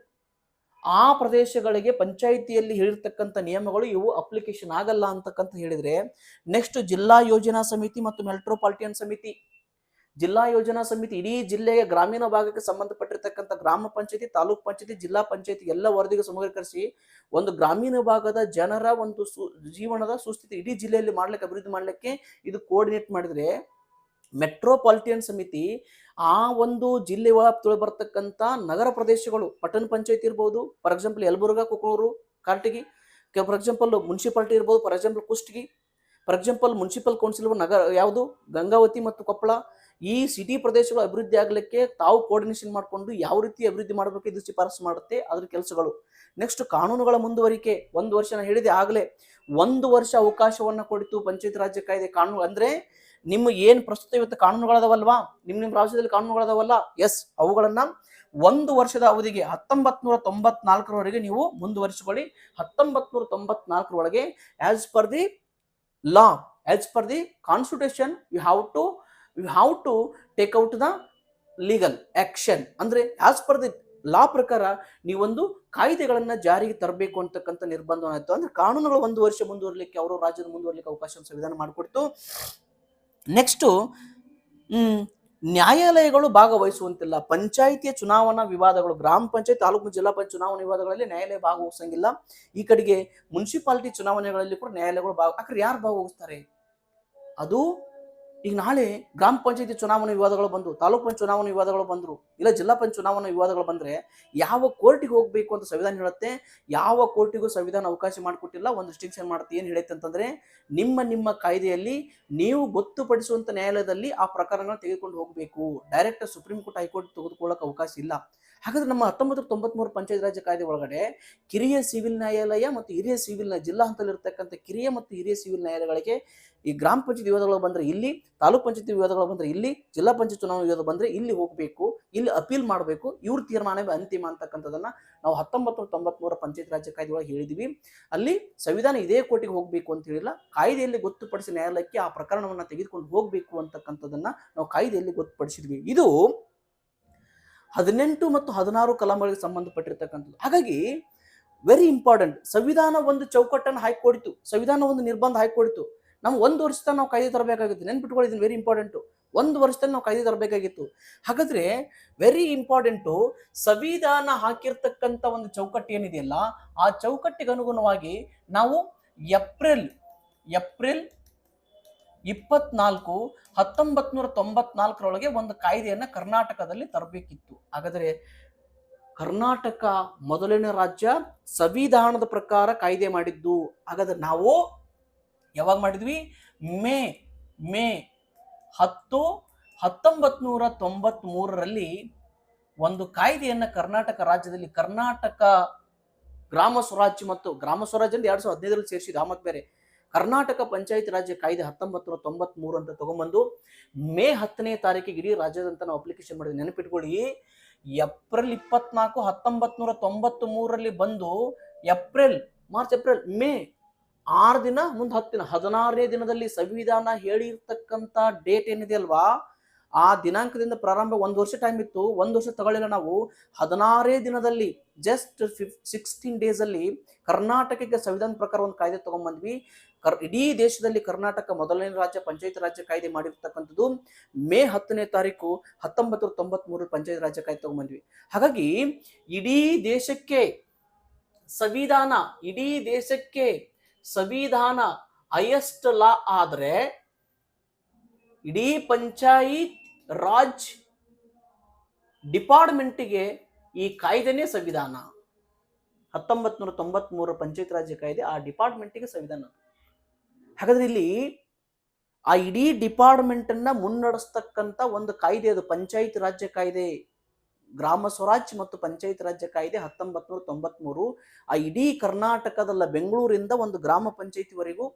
ಆ ಪ್ರದೇಶಗಳಿಗೆ ಪಂಚಾಯಿತಿಯಲ್ಲಿ ಹೇಳಿರ್ತಕ್ಕಂಥ ನಿಯಮಗಳು ಇವು ಅಪ್ಲಿಕೇಶನ್ ಆಗಲ್ಲ ಅಂತಕ್ಕಂತ ಹೇಳಿದ್ರೆ, ನೆಕ್ಸ್ಟ್ ಜಿಲ್ಲಾ ಯೋಜನಾ ಸಮಿತಿ ಮತ್ತು ಮೆಟ್ರೋಪಾಲಿಟನ್ ಸಮಿತಿ. ಜಿಲ್ಲಾ ಯೋಜನಾ ಸಮಿತಿ ಇಡೀ ಜಿಲ್ಲೆಯ ಗ್ರಾಮೀಣ ಭಾಗಕ್ಕೆ ಸಂಬಂಧಪಟ್ಟಿರ್ತಕ್ಕಂಥ ಗ್ರಾಮ ಪಂಚಾಯತಿ, ತಾಲೂಕ್ ಪಂಚಾಯತಿ, ಜಿಲ್ಲಾ ಪಂಚಾಯತಿ ಎಲ್ಲ ವರದಿಗೆ ಸಮಗ್ರೀಕರಿಸಿ ಒಂದು ಗ್ರಾಮೀಣ ಭಾಗದ ಜನರ ಒಂದು ಜೀವನದ ಸುಸ್ಥಿತಿ ಇಡೀ ಜಿಲ್ಲೆಯಲ್ಲಿ ಮಾಡ್ಲಿಕ್ಕೆ, ಅಭಿವೃದ್ಧಿ ಮಾಡ್ಲಿಕ್ಕೆ ಇದು ಕೋಆರ್ಡಿನೇಟ್ ಮಾಡಿದ್ರೆ, ಮೆಟ್ರೋಪಾಲಿಟನ್ ಸಮಿತಿ ಆ ಒಂದು ಜಿಲ್ಲೆ ಒಳಗೆ ಬರ್ತಕ್ಕಂಥ ನಗರ ಪ್ರದೇಶಗಳು, ಪಟ್ಟಣ ಪಂಚಾಯತಿ ಇರ್ಬೋದು, for example Yelburga, Kuknur, Karatagi, for example municipality ಇರ್ಬೋದು, for example Kushtagi, for example municipal council ನಗರ ಯಾವುದು ಗಂಗಾವತಿ ಮತ್ತು ಕೊಪ್ಪಳ, ಈ ಸಿಟಿ ಪ್ರದೇಶಗಳು ಅಭಿವೃದ್ಧಿ ಆಗ್ಲಿಕ್ಕೆ ತಾವು ಕೋಆರ್ಡಿನೇಷನ್ ಮಾಡಿಕೊಂಡು ಯಾವ ರೀತಿ ಅಭಿವೃದ್ಧಿ ಮಾಡಬೇಕು ಇದು ಶಿಫಾರಸು ಮಾಡುತ್ತೆ ಅದ್ರ ಕೆಲಸಗಳು. ನೆಕ್ಸ್ಟ್ ಕಾನೂನುಗಳ ಮುಂದುವರಿಕೆ. 1 ವರ್ಷ ನಾನು ಹೇಳಿದೆ ಆಗಲೇ, 1 ವರ್ಷ ಅವಕಾಶವನ್ನ ಕೊಡಿತು ಪಂಚಾಯತ್ ರಾಜ್ಯ ಕಾಯ್ದೆ. ಕಾನೂನು ಅಂದ್ರೆ ನಿಮ್ಮ ಏನ್ ಪ್ರಸ್ತುತ ಇವತ್ತು ಕಾನೂನುಗಳದಾವಲ್ವಾ, ನಿಮ್ಮ ರಾಜ್ಯದಲ್ಲಿ ಕಾನೂನುಗಳದಾವಲ್ಲ, ಎಸ್, ಅವುಗಳನ್ನ 1 ವರ್ಷದ ಅವಧಿಗೆ 1994 ನೀವು ಮುಂದುವರಿಸಿಕೊಳ್ಳಿ. 1994 ಒಳಗೆ as per the law, as per the constitution, you have to take out the legal action. ಅಂದ್ರೆ ಆಸ್ ಪರ್ ದಿ ಲಾ ಪ್ರಕಾರ ನೀವೊಂದು ಕಾಯ್ದೆಗಳನ್ನ ಜಾರಿಗೆ ತರಬೇಕು ಅಂತಕ್ಕಂಥ ನಿರ್ಬಂಧ ಆಯ್ತು. ಅಂದ್ರೆ ಕಾನೂನುಗಳು 1 ವರ್ಷ ಮುಂದುವರಲಿಕ್ಕೆ, ಅವರು ರಾಜ್ಯದ ಮುಂದುವರಲಿಕ್ಕೆ ಅವಕಾಶ ಸಂವಿಧಾನ ಮಾಡಿಕೊಡ್ತು. ನೆಕ್ಸ್ಟ್, ನ್ಯಾಯಾಲಯಗಳು ಭಾಗವಹಿಸುವಂತಿಲ್ಲ. ಪಂಚಾಯಿತಿಯ ಚುನಾವಣಾ ವಿವಾದಗಳು, ಗ್ರಾಮ ಪಂಚಾಯತ್, ತಾಲೂಕು, ಜಿಲ್ಲಾ ಪಂಚಾಯತ್ ಚುನಾವಣಾ ವಿವಾದಗಳಲ್ಲಿ ನ್ಯಾಯಾಲಯ ಭಾಗವಹಿಸಂಗಿಲ್ಲ. ಈ ಕಡೆಗೆ ಮುನ್ಸಿಪಾಲಿಟಿ ಚುನಾವಣೆಗಳಲ್ಲಿ ಕೂಡ ನ್ಯಾಯಾಲಯಗಳು ಯಾಕಂದ್ರೆ ಯಾರು ಭಾಗವಹಿಸ್ತಾರೆ? ಅದು ಈಗ ನಾಳೆ ಗ್ರಾಮ ಪಂಚಾಯತಿ ಚುನಾವಣಾ ವಿವಾದಗಳು ಬಂದು, ತಾಲೂಕು ಪಂಚಾಯತ್ ಚುನಾವಣಾ ವಿವಾದಗಳು ಬಂದ್ರು, ಇಲ್ಲ ಜಿಲ್ಲಾ ಪಂಚಾಯತ್ ಚುನಾವಣಾ ವಿವಾದಗಳು ಬಂದ್ರೆ ಯಾವ ಕೋರ್ಟಿಗೆ ಹೋಗ್ಬೇಕು ಅಂತ ಸಂವಿಧಾನ ಹೇಳುತ್ತೆ. ಯಾವ ಕೋರ್ಟಿಗೂ ಸಂವಿಧಾನ ಅವಕಾಶ ಮಾಡಿಕೊಟ್ಟಿಲ್ಲ. ಒಂದು ರಿಸ್ಟ್ರಿಕ್ಷನ್ ಮಾಡುತ್ತೆ. ಏನ್ ಹೇಳುತ್ತೆ ಅಂತಂದ್ರೆ, ನಿಮ್ಮ ಕಾಯ್ದೆಯಲ್ಲಿ ನೀವು ಗೊತ್ತುಪಡಿಸುವಂತ ನ್ಯಾಯಾಲಯದಲ್ಲಿ ಆ ಪ್ರಕರಣಗಳನ್ನ ತೆಗೆದುಕೊಂಡು ಹೋಗಬೇಕು. ಡೈರೆಕ್ಟ್ ಸುಪ್ರೀಂ ಕೋರ್ಟ್, ಹೈಕೋರ್ಟ್ ತೆಗೆದುಕೊಳ್ಳಕ್ಕೆ ಅವಕಾಶ ಇಲ್ಲ. ಹಾಗಾದ್ರೆ ನಮ್ಮ 1993 ಪಂಚಾಯತ್ ರಾಜ್ಯ ಕಾಯ್ದೆ ಒಳಗಡೆ ಕಿರಿಯ ಸಿವಿಲ್ ನ್ಯಾಯಾಲಯ ಮತ್ತು ಹಿರಿಯ ಸಿವಿಲ್ ಜಿಲ್ಲಾ ಹಂತದಲ್ಲಿರ್ತಕ್ಕಂಥ ಕಿರಿಯ ಮತ್ತು ಹಿರಿಯ ಸಿವಿಲ್ ನ್ಯಾಯಾಲಯಗಳಿಗೆ ಈ ಗ್ರಾಮ ಪಂಚಾಯತ್ ವಿವಾದಗಳು ಬಂದ್ರೆ ಇಲ್ಲಿ, ತಾಲೂಕ್ ಪಂಚಾಯತ್ ವಿವಾದಗಳು ಬಂದ್ರೆ ಇಲ್ಲಿ, ಜಿಲ್ಲಾ ಪಂಚಾಯತ್ ಚುನಾವಣಾ ವಿವಾದ ಬಂದ್ರೆ ಇಲ್ಲಿ ಹೋಗಬೇಕು, ಇಲ್ಲಿ ಅಪೀಲ್ ಮಾಡಬೇಕು. ಇವ್ರ ತೀರ್ಮಾನವೇ ಅಂತಿಮ ಅಂತಕ್ಕಂಥದನ್ನ ನಾವು 1993 ಪಂಚಾಯತ್ ರಾಜ್ಯ ಕಾಯ್ದೆ ಒಳಗೆ ಹೇಳಿದ್ವಿ. ಅಲ್ಲಿ ಸಂವಿಧಾನ ಇದೇ ಕೋರ್ಟಿಗೆ ಹೋಗ್ಬೇಕು ಅಂತ ಹೇಳಿಲ್ಲ, ಕಾಯ್ದೆಯಲ್ಲಿ ಗೊತ್ತುಪಡಿಸಿದ ನ್ಯಾಯಾಲಯಕ್ಕೆ ಆ ಪ್ರಕರಣವನ್ನ ತೆಗೆದುಕೊಂಡು ಹೋಗ್ಬೇಕು ಅಂತಕ್ಕಂಥದನ್ನ ನಾವು ಕಾಯ್ದೆಯಲ್ಲಿ ಗೊತ್ತುಪಡಿಸಿದ್ವಿ. ಇದು 18 ಮತ್ತು 16 ಕಲಂಗಳಿಗೆ ಸಂಬಂಧಪಟ್ಟಿರ್ತಕ್ಕಂಥದ್ದು. ಹಾಗಾಗಿ ವೆರಿ ಇಂಪಾರ್ಟೆಂಟ್. ಸಂವಿಧಾನ ಒಂದು ಚೌಕಟ್ಟನ್ನು ಹಾಕಿಕೊಡಿತು, ಸಂವಿಧಾನ ಒಂದು ನಿರ್ಬಂಧ ಹಾಕಿಕೊಡಿತು. ನಾವು 1 ವರ್ಷದ ನಾವು ಕಾಯ್ದೆ ತರಬೇಕಾಗಿತ್ತು. ನೆನ್ಪಿಟ್ಕೊಳ್ಳಿ, ವೆರಿ ಇಂಪಾರ್ಟೆಂಟು. 1 ವರ್ಷದಲ್ಲಿ ನಾವು ಕಾಯ್ದೆ ತರಬೇಕಾಗಿತ್ತು. ಹಾಗಾದ್ರೆ ವೆರಿ ಇಂಪಾರ್ಟೆಂಟು, ಸಂವಿಧಾನ ಹಾಕಿರ್ತಕ್ಕಂಥ ಒಂದು ಚೌಕಟ್ಟು ಏನಿದೆಯಲ್ಲ, ಆ ಚೌಕಟ್ಟಿಗೆ ಅನುಗುಣವಾಗಿ ನಾವು ಏಪ್ರಿಲ್ 24, 1994 ಒಂದು ಕಾಯ್ದೆಯನ್ನ ಕರ್ನಾಟಕದಲ್ಲಿ ತರಬೇಕಿತ್ತು. ಹಾಗಾದ್ರೆ ಕರ್ನಾಟಕ ಮೊದಲನೇ ರಾಜ್ಯ ಸಂವಿಧಾನದ ಪ್ರಕಾರ ಕಾಯ್ದೆ ಮಾಡಿದ್ದು. ಹಾಗಾದ್ರೆ ನಾವು ಯಾವಾಗ ಮಾಡಿದ್ವಿ? ಮೇ 10, 1993 ಒಂದು ಕಾಯ್ದೆಯನ್ನ ಕರ್ನಾಟಕ ರಾಜ್ಯದಲ್ಲಿ, ಕರ್ನಾಟಕ ಗ್ರಾಮ ಸ್ವರಾಜ್ಯ ಮತ್ತು ಗ್ರಾಮ ಸ್ವರಾಜ್ಯ 2015 ಸೇರಿಸಿದ, ಮತ್ ಬೇರೆ ಕರ್ನಾಟಕ ಪಂಚಾಯತ್ ರಾಜ್ಯ ಕಾಯ್ದೆ 1993 ಅಂತ ತಗೊಂಡ್ಬಂದು ಮೇ 10ನೇ ತಾರೀಕಿಗೆ ಇಡೀ ರಾಜ್ಯದಂತ ನಾವು ಅಪ್ಲಿಕೇಶನ್ ಮಾಡಿದ್ವಿ. ನೆನಪಿಟ್ಕೊಳ್ಳಿ, ಏಪ್ರಿಲ್ 24 1993ರಲ್ಲಿ ಬಂದು ಮಾರ್ಚ್ ಏಪ್ರಿಲ್ ಮೇ 6 ದಿನ ಮುಂದೆ 10 ದಿನ 16ನೇ ದಿನದಲ್ಲಿ ಸಂವಿಧಾನ ಹೇಳಿರ್ತಕ್ಕಂಥ ಡೇಟ್ ಏನಿದೆ ಅಲ್ವಾ, ಆ ದಿನಾಂಕದಿಂದ ಪ್ರಾರಂಭ 1 ವರ್ಷ ಟೈಮ್ ಇತ್ತು, 1 ವರ್ಷ ತಗೊಳ್ಳಿಲ್ಲ ನಾವು. 16ನೇ ದಿನದಲ್ಲಿ ಜಸ್ಟ್ 16 ಡೇಸ್ ಅಲ್ಲಿ ಕರ್ನಾಟಕಕ್ಕೆ ಸಂವಿಧಾನ ಪ್ರಕಾರ ಒಂದು ಕಾಯ್ದೆ ತಗೊಂಡ್ಬಂದ್ವಿ. ಇಡೀ ದೇಶದಲ್ಲಿ ಕರ್ನಾಟಕ ಮೊದಲನೇ ರಾಜ್ಯ ಪಂಚಾಯತ್ ರಾಜ್ಯ ಕಾಯ್ದೆ ಮಾಡಿರ್ತಕ್ಕಂಥದ್ದು ಮೇ 10ನೇ ತಾರೀಕು 1993 ಪಂಚಾಯತ್ ರಾಜ್ಯ ಕಾಯ್ದೆ ತಗೊಂಡ್ಬಂದ್ವಿ. ಹಾಗಾಗಿ ಇಡೀ ದೇಶಕ್ಕೆ ಸಂವಿಧಾನ ಹೈಯೆಸ್ಟ್ ಲಾ ಆದ್ರೆ ಇಡೀ ಪಂಚಾಯತ್ ರಾಜ್ ಡಿಪಾರ್ಟ್ಮೆಂಟ್ಗೆ ಈ ಕಾಯ್ದೆನೇ ಸಂವಿಧಾನ. 1993 ಪಂಚಾಯತ್ ರಾಜ್ಯ ಕಾಯ್ದೆ ಆ ಡಿಪಾರ್ಟ್ಮೆಂಟ್ಗೆ ಸಂವಿಧಾನ. ಹಾಗಾದ್ರೆ ಇಲ್ಲಿ ಆ ಇಡೀ ಡಿಪಾರ್ಟ್ಮೆಂಟ್ ಅನ್ನ ಮುನ್ನಡೆಸ್ತಕ್ಕಂಥ ಒಂದು ಕಾಯ್ದೆ ಅದು ಪಂಚಾಯತ್ ರಾಜ್ಯ ಕಾಯ್ದೆ, ಗ್ರಾಮ ಸ್ವರಾಜ್ ಮತ್ತು ಪಂಚಾಯತ್ ರಾಜ್ಯ ಕಾಯ್ದೆ 1993. ಆ ಇಡೀ ಕರ್ನಾಟಕದಲ್ಲ, ಬೆಂಗಳೂರಿಂದ ಒಂದು ಗ್ರಾಮ ಪಂಚಾಯತಿವರೆಗೂ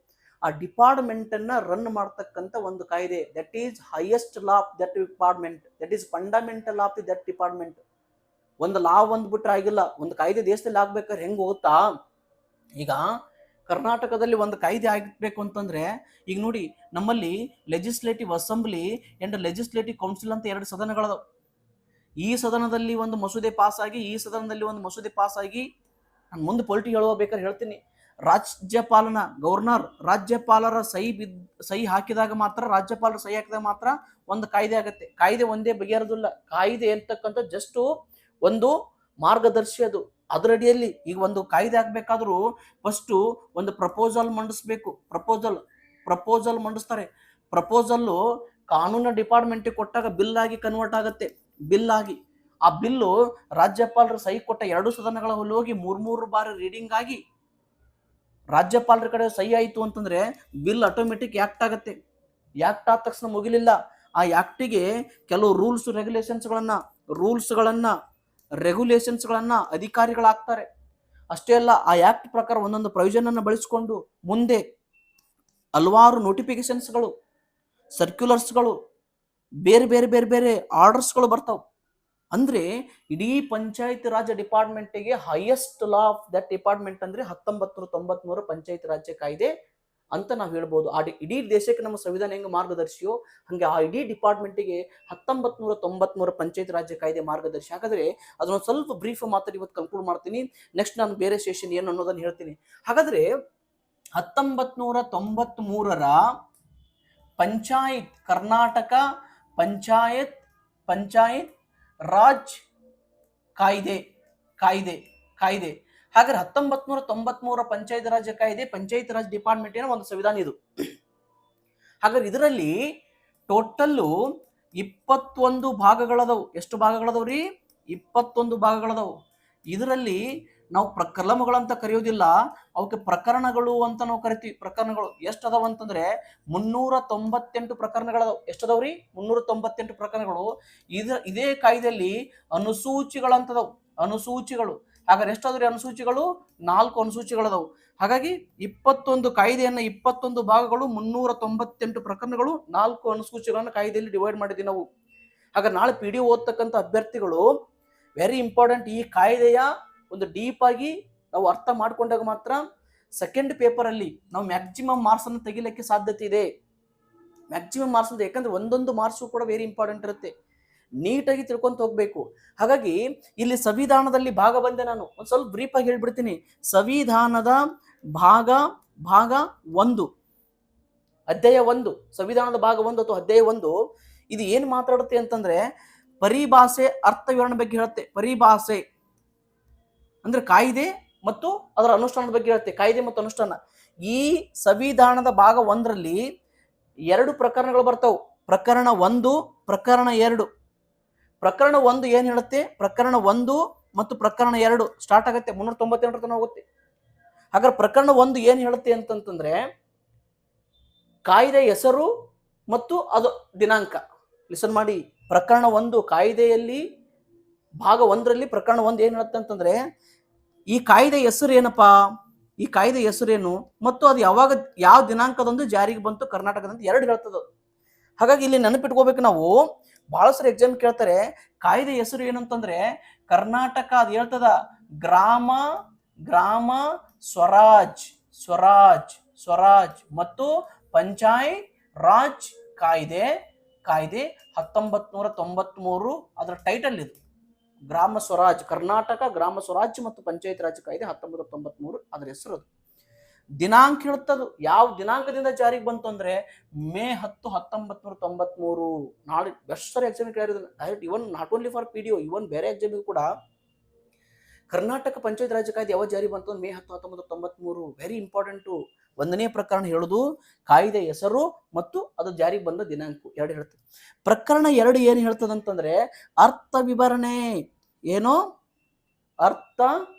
ಆ ಡಿಪಾರ್ಟ್ಮೆಂಟ್ ಅನ್ನ ರನ್ ಮಾಡ್ತಕ್ಕಂಥ ಒಂದು ಕಾಯ್ದೆ. That is highest law of that department, that is fundamental of that department. ಒಂದು ಲಾ ಬಿಟ್ರೆ ಆಗಿಲ್ಲ, ಒಂದು ಕಾಯ್ದೆ ದೇಶದಲ್ಲಿ ಆಗ್ಬೇಕಾದ್ರೆ ಹೆಂಗ್ ಹೋಗುತ್ತಾ, ಈಗ ಕರ್ನಾಟಕದಲ್ಲಿ ಒಂದು ಕಾಯ್ದೆ ಆಗಬೇಕು ಅಂತಂದ್ರೆ ಈಗ ನೋಡಿ, ನಮ್ಮಲ್ಲಿ legislative assembly and legislative council ಅಂತ 2 ಸದನಗಳದಾವ. ಈ ಸದನದಲ್ಲಿ ಒಂದು ಮಸೂದೆ ಪಾಸ್ ಆಗಿ, ಈ ಸದನದಲ್ಲಿ ಒಂದು ಮಸೂದೆ ಪಾಸ್ ಆಗಿ, ನಾನು ಮುಂದೆ ಪೊಲಿಟಿಕ್ ಹೇಳಬೇಕಾದ್ರೆ ಹೇಳ್ತೀನಿ, ರಾಜ್ಯಪಾಲನ ಗವರ್ನರ್ ರಾಜ್ಯಪಾಲರ ಸಹಿ ಹಾಕಿದಾಗ ಮಾತ್ರ, ರಾಜ್ಯಪಾಲರ ಸಹಿ ಹಾಕಿದಾಗ ಮಾತ್ರ ಒಂದು ಕಾಯ್ದೆ ಆಗುತ್ತೆ. ಕಾಯ್ದೆ ಒಂದೇ ಬಗೆಹರಿದಿಲ್ಲ. ಕಾಯ್ದೆ ಅಂತಕ್ಕಂಥ ಜಸ್ಟ್ ಒಂದು ಮಾರ್ಗದರ್ಶಿ. ಅದು ಅದರಡಿಯಲ್ಲಿ ಈಗ ಒಂದು ಕಾಯ್ದೆ ಆಗ್ಬೇಕಾದ್ರೂ ಫಸ್ಟ್ ಒಂದು ಪ್ರಪೋಸಲ್ ಮಂಡಿಸ್ಬೇಕು. ಪ್ರಪೋಸಲ್ ಮಂಡಿಸ್ತಾರೆ. ಪ್ರಪೋಸಲ್ಲು ಕಾನೂನು ಡಿಪಾರ್ಟ್ಮೆಂಟ್ ಕೊಟ್ಟಾಗ ಬಿಲ್ ಆಗಿ ಕನ್ವರ್ಟ್ ಆಗುತ್ತೆ. ಬಿಲ್ ಆಗಿ ಆ ಬಿಲ್ಲು ರಾಜ್ಯಪಾಲರ ಸಹಿ ಕೊಟ್ಟ 2 ಸದನಗಳಲ್ಲಿ ಹೋಗಿ 3 ಬಾರಿ ರೀಡಿಂಗ್ ಆಗಿ ರಾಜ್ಯಪಾಲರ ಕಡೆ ಸಹಿ ಆಯಿತು ಅಂತಂದ್ರೆ ಬಿಲ್ ಆಟೋಮೆಟಿಕ್ ಆಕ್ಟ್ ಆಗುತ್ತೆ. ಆಕ್ಟ್ ಆದ ತಕ್ಷಣ ಮುಗಿಲಿಲ್ಲ, ಆ ಆಕ್ಟಿಗೆ ಕೆಲವು ರೆಗ್ಯುಲೇಷನ್ಸ್ಗಳನ್ನ ಅಧಿಕಾರಿಗಳಾಗ್ತಾರೆ. ಅಷ್ಟೇ ಅಲ್ಲ, ಆ ಆಕ್ಟ್ ಪ್ರಕಾರ ಒಂದೊಂದು ಪ್ರೊವಿಷನ್ ಅನ್ನು ಬಳಸಿಕೊಂಡು ಮುಂದೆ ಹಲವಾರು ನೋಟಿಫಿಕೇಶನ್ಸ್ಗಳು, ಸರ್ಕ್ಯುಲರ್ಸ್ಗಳು, ಬೇರೆ ಆರ್ಡರ್ಸ್ಗಳು ಬರ್ತಾವೆ. ಅಂದ್ರೆ ಇಡೀ ಪಂಚಾಯತ್ ರಾಜ್ ಡಿಪಾರ್ಟ್ಮೆಂಟ್ಗೆ highest law of that department ಅಂದ್ರೆ 1993 ಪಂಚಾಯತ್ ರಾಜ್ಯ ಕಾಯ್ದೆ ಅಂತ ನಾವು ಹೇಳ್ಬೋದು. ಆ ಇಡೀ ದೇಶಕ್ಕೆ ನಮ್ಮ ಸಂವಿಧಾನ ಹೆಂಗೆ ಮಾರ್ಗದರ್ಶಿಯೋ ಹಂಗೆ ಆ ಇಡೀ ಡಿಪಾರ್ಟ್ಮೆಂಟ್ಗೆ 1993 ಪಂಚಾಯತ್ ರಾಜ್ಯ ಕಾಯ್ದೆ ಮಾರ್ಗದರ್ಶಿ. ಹಾಗಾದ್ರೆ ಅದನ್ನ ಸ್ವಲ್ಪ ಬ್ರೀಫ್ ಮಾತಾಡಿ ಇವತ್ತು ಕನ್ಕ್ಲೂಡ್ ಮಾಡ್ತೀನಿ. ನೆಕ್ಸ್ಟ್ ನಾನು ಬೇರೆ ಸೆಷನ್ ಏನು ಅನ್ನೋದನ್ನ ಹೇಳ್ತೀನಿ. ಹಾಗಾದ್ರೆ 1993ರ ಪಂಚಾಯತ್ ಕರ್ನಾಟಕ ಪಂಚಾಯತ್ ರಾಜ್ ಕಾಯ್ದೆ. ಹಾಗಾದ್ರೆ 1993 ಪಂಚಾಯತ್ ರಾಜ್ ಕಾಯ್ದೆ ಪಂಚಾಯತ್ ರಾಜ್ ಡಿಪಾರ್ಟ್ಮೆಂಟಿನ ಒಂದು ಸಂವಿಧಾನ ಇದು. ಹಾಗಾದ್ರೆ ಇದರಲ್ಲಿ ಟೋಟಲ್ಲು 21 ಭಾಗಗಳದವು. ಎಷ್ಟು ಭಾಗಗಳದವ್ರಿ? 21 ಭಾಗಗಳದವು. ಇದರಲ್ಲಿ ನಾವು ಕಲಮಗಳಂತ ಕರೆಯೋದಿಲ್ಲ, ಅವಕ್ಕೆ ಪ್ರಕರಣಗಳು ಅಂತ ನಾವು ಕರಿತೀವಿ. ಪ್ರಕರಣಗಳು ಎಷ್ಟು ಅದಾವ ಅಂತಂದ್ರೆ 398 ಪ್ರಕರಣಗಳದಾವ. ಎಷ್ಟದವ್ರಿ? 398 ಪ್ರಕರಣಗಳು. ಇದೇ ಕಾಯ್ದೆಯಲ್ಲಿ ಅನುಸೂಚಿಗಳಂತದವು. ಅನುಸೂಚಿಗಳು ಹಾಗಾದ್ರೆ ಎಷ್ಟಾದ್ರಿ ಅನುಸೂಚಿಗಳು? 4 ಅನುಸೂಚಿಗಳದವು. ಹಾಗಾಗಿ 21 ಕಾಯ್ದೆಯನ್ನ 21 ಭಾಗಗಳು, 398 ಪ್ರಕರಣಗಳು, 4 ಅನುಸೂಚಿಗಳನ್ನ ಕಾಯ್ದೆಯಲ್ಲಿ ಡಿವೈಡ್ ಮಾಡಿದ್ವಿ ನಾವು. ಹಾಗಾದ್ರೆ ನಾಳೆ PDO ಓದ್ತಕ್ಕಂಥ ಅಭ್ಯರ್ಥಿಗಳು ವೆರಿ ಇಂಪಾರ್ಟೆಂಟ್. ಈ ಕಾಯ್ದೆಯ ಒಂದು ಡೀಪ್ ಆಗಿ ನಾವು ಅರ್ಥ ಮಾಡ್ಕೊಂಡಾಗ ಮಾತ್ರ ಸೆಕೆಂಡ್ ಪೇಪರ್ ಅಲ್ಲಿ ನಾವು ಮ್ಯಾಕ್ಸಿಮಮ್ ಮಾರ್ಕ್ಸ್ ಅನ್ನು ತೆಗಿಲಿಕ್ಕೆ ಸಾಧ್ಯತೆ ಇದೆ. ಮ್ಯಾಕ್ಸಿಮಮ್ ಮಾರ್ಕ್ಸ್ ಅಂತ, ಯಾಕಂದ್ರೆ ಒಂದೊಂದು ಮಾರ್ಕ್ಸು ಕೂಡ ವೆರಿ ಇಂಪಾರ್ಟೆಂಟ್ ಇರುತ್ತೆ. ನೀಟಾಗಿ ತಿಳ್ಕೊಂತ ಹೋಗ್ಬೇಕು. ಹಾಗಾಗಿ ಇಲ್ಲಿ ಸಂವಿಧಾನದಲ್ಲಿ ಭಾಗ ಬಂದೆ. ನಾನು ಒಂದು ಸ್ವಲ್ಪ ಬ್ರೀಫ್ ಆಗಿ ಹೇಳ್ಬಿಡ್ತೀನಿ. ಸಂವಿಧಾನದ ಭಾಗ 1, ಅಧ್ಯಾಯ 1, ಸಂವಿಧಾನದ ಭಾಗ 1 ಅಥವಾ ಅಧ್ಯಾಯ 1 ಇದು ಏನ್ ಮಾತಾಡುತ್ತೆ ಅಂತಂದ್ರೆ ಪರಿಭಾಷೆ, ಅರ್ಥ ವಿವರಣೆ ಬಗ್ಗೆ ಹೇಳುತ್ತೆ. ಪರಿಭಾಷೆ ಅಂದ್ರೆ ಕಾಯ್ದೆ ಮತ್ತು ಅದರ ಅನುಷ್ಠಾನದ ಬಗ್ಗೆ ಹೇಳುತ್ತೆ. ಕಾಯ್ದೆ ಮತ್ತು ಅನುಷ್ಠಾನ. ಈ ಸಂವಿಧಾನದ ಭಾಗ 1ರಲ್ಲಿ 2 ಪ್ರಕರಣಗಳು ಬರ್ತಾವೆ. ಪ್ರಕರಣ 1, ಪ್ರಕರಣ 2. ಪ್ರಕರಣ 1 ಏನ್ ಹೇಳುತ್ತೆ? ಪ್ರಕರಣ 1 ಮತ್ತು ಪ್ರಕರಣ 2 ಸ್ಟಾರ್ಟ್ ಆಗುತ್ತೆ 398 ತನಕ ಹೋಗುತ್ತೆ. ಹಾಗಾದ್ರೆ ಪ್ರಕರಣ 1 ಏನ್ ಹೇಳುತ್ತೆ ಅಂತಂದ್ರೆ ಕಾಯ್ದೆ ಹೆಸರು ಮತ್ತು ಅದು ದಿನಾಂಕ. ಲಿಸನ್ ಮಾಡಿ. ಪ್ರಕರಣ 1 ಕಾಯ್ದೆಯಲ್ಲಿ ಭಾಗ 1ರಲ್ಲಿ ಪ್ರಕರಣ 1 ಏನ್ ಹೇಳುತ್ತೆ ಅಂತಂದ್ರೆ ಈ ಕಾಯ್ದೆ ಹೆಸರು ಏನಪ್ಪಾ? ಈ ಕಾಯ್ದೆ ಹೆಸರೇನು ಮತ್ತು ಅದು ಯಾವಾಗ ಯಾವ ದಿನಾಂಕದಂದು ಜಾರಿಗೆ ಬಂತು ಕರ್ನಾಟಕದಂತ ಎರಡು ಹೇಳ್ತದ. ಹಾಗಾಗಿ ಇಲ್ಲಿ ನೆನಪಿಟ್ಕೋಬೇಕು ನಾವು. ಬಹಳ ಸರಿ ಎಕ್ಸಾಮ್ ಕೇಳ್ತಾರೆ ಕಾಯ್ದೆ ಹೆಸರು ಏನಂತಂದ್ರೆ ಕರ್ನಾಟಕ ಅದು ಹೇಳ್ತದ ಗ್ರಾಮ ಗ್ರಾಮ ಸ್ವರಾಜ್ ಸ್ವರಾಜ್ ಸ್ವರಾಜ್ ಮತ್ತು ಪಂಚಾಯತ್ ರಾಜ್ ಕಾಯ್ದೆ ಕಾಯ್ದೆ 1993 ಅದರ ಟೈಟಲ್ ಇದು ಗ್ರಾಮ ಸ್ವರಾಜ್, ಕರ್ನಾಟಕ ಗ್ರಾಮ ಸ್ವರಾಜ್ ಮತ್ತು ಪಂಚಾಯತ್ ರಾಜ್ ಕಾಯ್ದೆ 1993 ಅದರ ಹೆಸರು. ದಿನಾಂಕ ಹೇಳುತ್ತದು ಯಾವ ದಿನಾಂಕದಿಂದ ಜಾರಿಗೆ ಬಂತು ಅಂದ್ರೆ ಮೇ 10, 1993. ನಾಳೆ ಎಷ್ಟು ಸರಿ ಎಕ್ಸಾಮ್ ಕೇಳಿದ್ರು, ಇವನ್ ನಾಟ್ ಓನ್ಲಿ ಫಾರ್ PDO, ಇವನ್ ಬೇರೆ ಎಕ್ಸಾಮಿಗೂ ಕೂಡ ಕರ್ನಾಟಕ ಪಂಚಾಯತ್ ರಾಜ್ ಕಾಯ್ದೆ ಯಾವಾಗ ಜಾರಿ ಬಂತು ಮೇ 10, 1993. Very important. 1ನೇ ಪ್ರಕರಣ ಹೇಳುದು ಕಾಯ್ದೆ ಹೆಸರು ಮತ್ತು ಅದು ಜಾರಿಗೆ ಬಂದ ದಿನಾಂಕ ಎರಡು ಹೇಳ್ತದೆ. ಪ್ರಕರಣ 2 ಏನು ಹೇಳ್ತದಂತಂದ್ರೆ ಅರ್ಥ ವಿವರಣೆ. ಏನು ಅರ್ಥ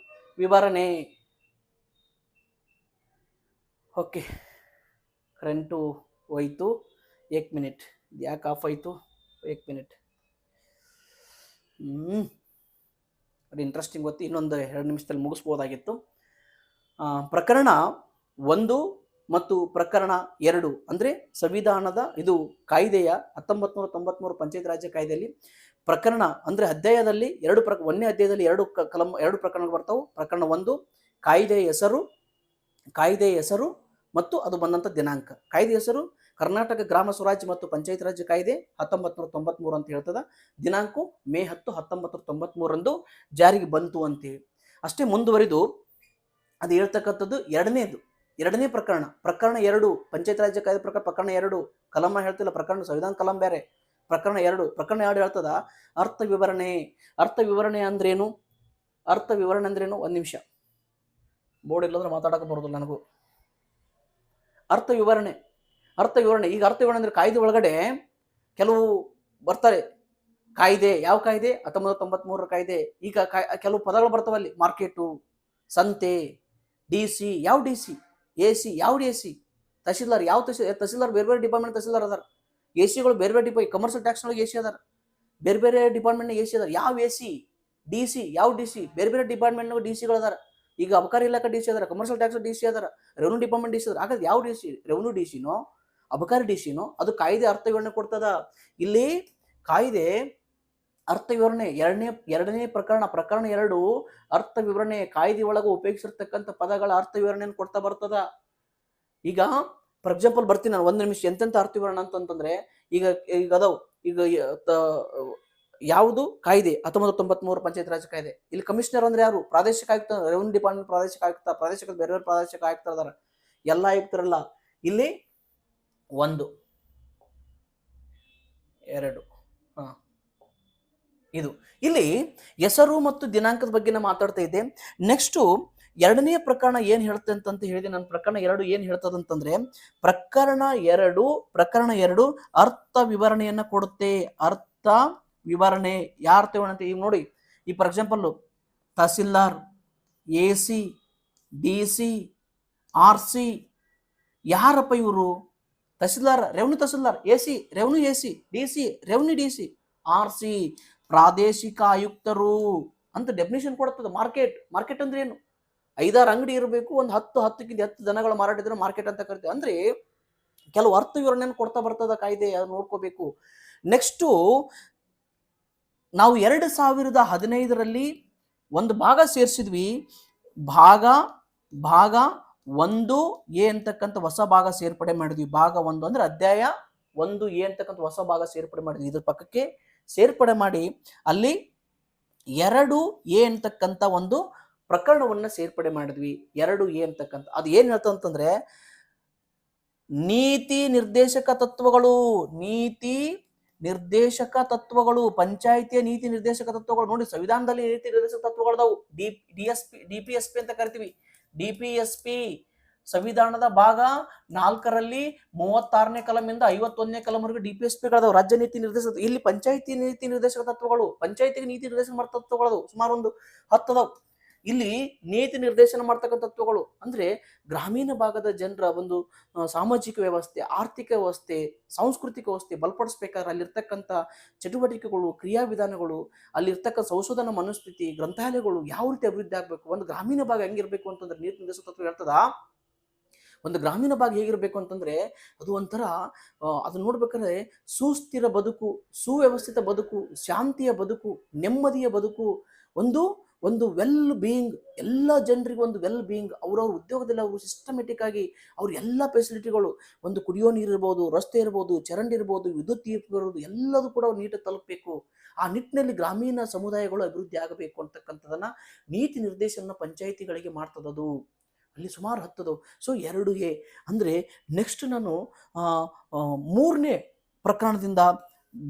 ವಿವರಣೆ. ಓಕೆ, ಕರೆಂಟು ಹೋಯ್ತು. 1 ಮಿನಿಟ್, ಯಾಕೆ ಆಫ್ ಆಯ್ತು? 1 ಮಿನಿಟ್. ಅದು ಇಂಟ್ರೆಸ್ಟಿಂಗ್ ಗೊತ್ತಿ, ಇನ್ನೊಂದು 2 ನಿಮಿಷದಲ್ಲಿ ಮುಗಿಸ್ಬೋದಾಗಿತ್ತು. ಪ್ರಕರಣ 1 ಮತ್ತು ಪ್ರಕರಣ 2 ಅಂದ್ರೆ ಸಂವಿಧಾನದ ಇದು ಕಾಯ್ದೆಯ 1993 ಪಂಚಾಯತ್ ರಾಜ್ಯ ಕಾಯ್ದೆಯಲ್ಲಿ ಪ್ರಕರಣ ಅಂದ್ರೆ ಅಧ್ಯಾಯದಲ್ಲಿ 1ನೇ ಅಧ್ಯಾಯದಲ್ಲಿ 2 ಪ್ರಕರಣಗಳು ಬರ್ತಾವು. ಪ್ರಕರಣ 1 ಕಾಯ್ದೆ ಹೆಸರು ಮತ್ತು ಅದು ಬಂದಂತ ದಿನಾಂಕ. ಕಾಯ್ದೆ ಹೆಸರು ಕರ್ನಾಟಕ ಗ್ರಾಮ ಸ್ವರಾಜ್ಯ ಮತ್ತು ಪಂಚಾಯತ್ ರಾಜ್ಯ ಕಾಯ್ದೆ 1993 ಅಂತ ಹೇಳ್ತದ. ದಿನಾಂಕ ಮೇ 10, 1993 ಜಾರಿಗೆ ಬಂತು ಅಂತೇಳಿ. ಅಷ್ಟೇ ಮುಂದುವರಿದು ಅದು ಹೇಳ್ತಕ್ಕಂಥದ್ದು ಎರಡನೇ ಪ್ರಕರಣ 2 ಪಂಚಾಯತ್ ರಾಜ್ಯ ಕಾಯ್ದೆ ಪ್ರಕರಣ 2 ಕಲಮ ಹೇಳ್ತಿಲ್ಲ, ಪ್ರಕರಣ ಸಂವಿಧಾನ ಕಲಂ ಬೇರೆ. ಪ್ರಕರಣ 2 ಹೇಳ್ತದ ಅರ್ಥ ವಿವರಣೆ. ಅರ್ಥ ವಿವರಣೆ ಅಂದ್ರೇನು? 1 ನಿಮಿಷ, ಬೋರ್ಡ್ ಇಲ್ಲಂದ್ರೆ ಮಾತಾಡಕ್ಕೆ ಬರೋದಿಲ್ಲ ನನಗೂ. ಅರ್ಥ ವಿವರಣೆ ಈಗ ಅರ್ಥ ವಿವರಣೆ ಅಂದ್ರೆ ಕಾಯ್ದೆ ಒಳಗಡೆ ಕೆಲವು ಬರ್ತಾರೆ. ಕಾಯ್ದೆ ಯಾವ ಕಾಯ್ದೆ? 1993 ಕಾಯ್ದೆ. ಈಗ ಕೆಲವು ಪದಗಳು ಬರ್ತಾವಲ್ಲಿ, ಮಾರ್ಕೆಟು, ಸಂತೆ, DC ಯಾವ DC, AC ಯಾವ AC, ತಹಶೀಲ್ದಾರ್ ಯಾವ ತಹಶೀಲ್ದಾರ್ ಬೇರೆ ಬೇರೆ ಡಿಪಾರ್ಟ್ಮೆಂಟ್ ತಹಶೀಲ್ದಾರ್ ಅದಾರ. AC ಬೇರೆ ಬೇರೆ ಕಮರ್ಷಿಯಲ್ ಟ್ಯಾಕ್ಸ್ ಒಳಗೆ AC ಅದಾರ, ಬೇರೆ ಬೇರೆ ಡಿಪಾರ್ಟ್ಮೆಂಟ್ AC ಅದಾರ. ಯಾವ AC? DC ಯಾವ DC? ಬೇರೆ ಬೇರೆ ಡಿಪಾರ್ಟ್ಮೆಂಟ್ DC ಅದಾರ. ಈಗ ಅಬಕಾರಿ ಇಲಾಖೆ DC ಅದಾರ, ಕಮರ್ಷಿಯಲ್ ಟ್ಯಾಕ್ಸ್ DC ಅದಾರ, ರೆವೆನ್ಯೂ ಡಿಪಾರ್ಟ್ಮೆಂಟ್ DC ಅದಾರ. ಹಾಗಾದ್ರೆ ಯಾವ DC? ರೆವೆನ್ಯೂ DCನೋ ಅಬಕಾರಿ DCನೋ? ಅದು ಕಾಯ್ದೆ ಅರ್ಥ ವಿವರಣೆ ಕೊಡ್ತದ. ಇಲ್ಲಿ ಕಾಯ್ದೆ ಅರ್ಥ ವಿವರಣೆ ಎರಡನೇ ಪ್ರಕರಣ 2 ಅರ್ಥ ವಿವರಣೆ. ಕಾಯ್ದೆ ಒಳಗೆ ಉಪಯೋಗಿಸಿರ್ತಕ್ಕಂಥ ಪದಗಳ ಅರ್ಥ ವಿವರಣೆಯನ್ನು ಕೊಡ್ತಾ ಬರ್ತದ. ಈಗ ಫಾರ್ ಎಕ್ಸಾಂಪಲ್ ಬರ್ತೀನಿ ನಾನು 1 ನಿಮಿಷ. ಎಂತೆಂತ ಅರ್ಥ ವಿವರಣೆ ಅಂತಂದ್ರೆ ಈಗ ಅದಾವ. ಈಗ ಯಾವುದು ಕಾಯ್ದೆ 1993 ಪಂಚಾಯತ್ ರಾಜ್ ಕಾಯ್ದೆ. ಇಲ್ಲಿ ಕಮಿಷನರ್ ಅಂದ್ರೆ ಯಾರು? ಪ್ರಾದೇಶಿಕ ಆಯುಕ್ತ. ರೆವೆನ್ಯೂ ಡಿಪಾರ್ಟ್ಮೆಂಟ್ ಪ್ರಾದೇಶಿಕ ಆಯುಕ್ತ, ಬೇರೆ ಬೇರೆ ಪ್ರಾದೇಶಿಕ ಆಯುಕ್ತ ಅದಾರ. ಎಲ್ಲ ಆಯುಕ್ತರಲ್ಲ. ಇಲ್ಲಿ 1 2 ಇದು ಇಲ್ಲಿ ಹೆಸರು ಮತ್ತು ದಿನಾಂಕದ ಬಗ್ಗೆ ನಾನು ಮಾತಾಡ್ತಾ ಇದ್ದೆ. ನೆಕ್ಸ್ಟ್ 2ನೇ ಪ್ರಕರಣ ಏನ್ ಹೇಳ್ತೆ ಅಂತ ಹೇಳಿದೆ ನಾನು. ಪ್ರಕರಣ 2 ಏನ್ ಹೇಳ್ತದಂತಂದ್ರೆ ಪ್ರಕರಣ 2 ಅರ್ಥ ವಿವರಣೆಯನ್ನ ಕೊಡುತ್ತೆ. ಅರ್ಥ ವಿವರಣೆ ಯಾವ ಅರ್ಥ ವಿವರಣೆ ಅಂತ ಈಗ ನೋಡಿ. ಈ for example tahsildar, AC, DC, RC ಯಾರಪ್ಪ ಇವರು? Tahsildar revenue tahsildar, AC revenue AC, DC revenue DC, RC ಪ್ರಾದೇಶಿಕ ಆಯುಕ್ತರು ಅಂತ ಡೆಫಿನೇಷನ್ ಕೊಡುತ್ತದೆ. ಮಾರ್ಕೆಟ್ ಅಂದ್ರೆ ಏನು? 5-6 ಅಂಗಡಿ ಇರಬೇಕು, ಒಂದು 10-10ಕ್ಕಿಂತ ಹೆಚ್ಚು ದನಗಳ ಮಾರಾಟ ಇದ್ರೆ ಮಾರ್ಕೆಟ್ ಅಂತ ಕರಿತೀವಿ. ಅಂದ್ರೆ ಕೆಲವು ಅರ್ಥ ವಿವರಣೆಯನ್ನು ಕೊಡ್ತಾ ಬರ್ತದ ಕಾಯ್ದೆ, ನೋಡ್ಕೋಬೇಕು. ನೆಕ್ಸ್ಟ್ ನಾವು 2015ರಲ್ಲಿ ಒಂದು ಭಾಗ ಸೇರಿಸಿದ್ವಿ. ಭಾಗ 1A ಅಂತಕ್ಕಂಥ ಹೊಸ ಭಾಗ ಸೇರ್ಪಡೆ ಮಾಡಿದ್ವಿ. ಭಾಗ 1 ಅಂದ್ರೆ ಅಧ್ಯಾಯ 1A ಅಂತಕ್ಕಂಥ ಹೊಸ ಭಾಗ ಸೇರ್ಪಡೆ ಮಾಡಿದ್ವಿ. ಇದ್ರ ಪಕ್ಕಕ್ಕೆ ಸೇರ್ಪಡೆ ಮಾಡಿ ಅಲ್ಲಿ 2A ಅಂತಕ್ಕಂಥ ಒಂದು ಪ್ರಕರಣವನ್ನ ಸೇರ್ಪಡೆ ಮಾಡಿದ್ವಿ. 2A ಅಂತಕ್ಕಂಥ ಅದು ಏನ್ ಹೇಳ್ತಂತಂದ್ರೆ ನೀತಿ ನಿರ್ದೇಶಕ ತತ್ವಗಳು, ಪಂಚಾಯಿತಿಯ ನೀತಿ ನಿರ್ದೇಶಕ ತತ್ವಗಳು. ನೋಡಿ ಸಂವಿಧಾನದಲ್ಲಿ ನೀತಿ ನಿರ್ದೇಶಕ ತತ್ವಗಳದಾವು. DPSP ಅಂತ ಕರಿತೀವಿ. DPSP ಸಂವಿಧಾನದ ಭಾಗ 4ರಲ್ಲಿ 36ನೇ ಕಲಮಿಂದ 51ನೇ ಕಲಂವರೆಗೂ DPSPಗಳದಾವು. ರಾಜ್ಯ ನೀತಿ ನಿರ್ದೇಶಕ. ಇಲ್ಲಿ ಪಂಚಾಯಿತಿ ನೀತಿ ನಿರ್ದೇಶಕ ತತ್ವಗಳು, ಪಂಚಾಯಿತಿಗೆ ನೀತಿ ನಿರ್ದೇಶಕ ತತ್ವಗಳು ಸುಮಾರು ಒಂದು 10 ಅದಾವು. ಇಲ್ಲಿ ನೀತಿ ನಿರ್ದೇಶನ ಮಾಡ್ತಕ್ಕಂಥ ತತ್ವಗಳು ಅಂದ್ರೆ ಗ್ರಾಮೀಣ ಭಾಗದ ಜನರ ಒಂದು ಸಾಮಾಜಿಕ ವ್ಯವಸ್ಥೆ, ಆರ್ಥಿಕ ವ್ಯವಸ್ಥೆ, ಸಾಂಸ್ಕೃತಿಕ ವ್ಯವಸ್ಥೆ ಬಲಪಡಿಸ್ಬೇಕಾದ್ರೆ ಅಲ್ಲಿರ್ತಕ್ಕಂಥ ಚಟುವಟಿಕೆಗಳು, ಕ್ರಿಯಾವಿಧಾನಗಳು, ಅಲ್ಲಿರ್ತಕ್ಕ ಸಂಶೋಧನಾ ಮನಸ್ಥಿತಿ, ಗ್ರಂಥಾಲಯಗಳು ಯಾವ ರೀತಿ ಅಭಿವೃದ್ಧಿ ಆಗಬೇಕು, ಒಂದು ಗ್ರಾಮೀಣ ಭಾಗ ಹೆಂಗಿರ್ಬೇಕು ಅಂತಂದ್ರೆ ನೀತಿ ನಿರ್ದೇಶನ ತತ್ವ ಹೇಳ್ತದ. ಒಂದು ಗ್ರಾಮೀಣ ಭಾಗ ಹೇಗಿರ್ಬೇಕು ಅಂತಂದ್ರೆ ಅದು ಒಂಥರ ಅದನ್ನ ನೋಡ್ಬೇಕಾದ್ರೆ ಸುಸ್ಥಿರ ಬದುಕು, ಸುವ್ಯವಸ್ಥಿತ ಬದುಕು, ಶಾಂತಿಯ ಬದುಕು, ನೆಮ್ಮದಿಯ ಬದುಕು, ಒಂದು ಒಂದು ವೆಲ್ ಬೀಯಿಂಗ್, ಎಲ್ಲ ಜನರಿಗೂ ಒಂದು ವೆಲ್ ಬೀಯಿಂಗ್, ಅವ್ರವ್ರ ಉದ್ಯೋಗದಲ್ಲಿ ಅವರು ಸಿಸ್ಟಮೆಟಿಕ್ ಆಗಿ ಅವ್ರ ಎಲ್ಲ ಫೆಸಿಲಿಟಿಗಳು, ಒಂದು ಕುಡಿಯೋ ನೀರು ಇರ್ಬೋದು, ರಸ್ತೆ ಇರ್ಬೋದು, ಚರಂಡಿ ಇರ್ಬೋದು, ವಿದ್ಯುತ್ ಇರ್ಬೋದು, ಎಲ್ಲದೂ ಕೂಡ ನೀಟಾಗಿ ತಲುಪಬೇಕು. ಆ ನಿಟ್ಟಿನಲ್ಲಿ ಗ್ರಾಮೀಣ ಸಮುದಾಯಗಳು ಅಭಿವೃದ್ಧಿ ಆಗಬೇಕು ಅಂತಕ್ಕಂಥದನ್ನ ನೀತಿ ನಿರ್ದೇಶನ ಪಂಚಾಯಿತಿಗಳಿಗೆ ಮಾಡ್ತದದು. ಅಲ್ಲಿ ಸುಮಾರು ಹತ್ತದವು. ಸೊ 2A ಅಂದರೆ ನೆಕ್ಸ್ಟ್ ನಾನು 3ನೇ ಪ್ರಕರಣದಿಂದ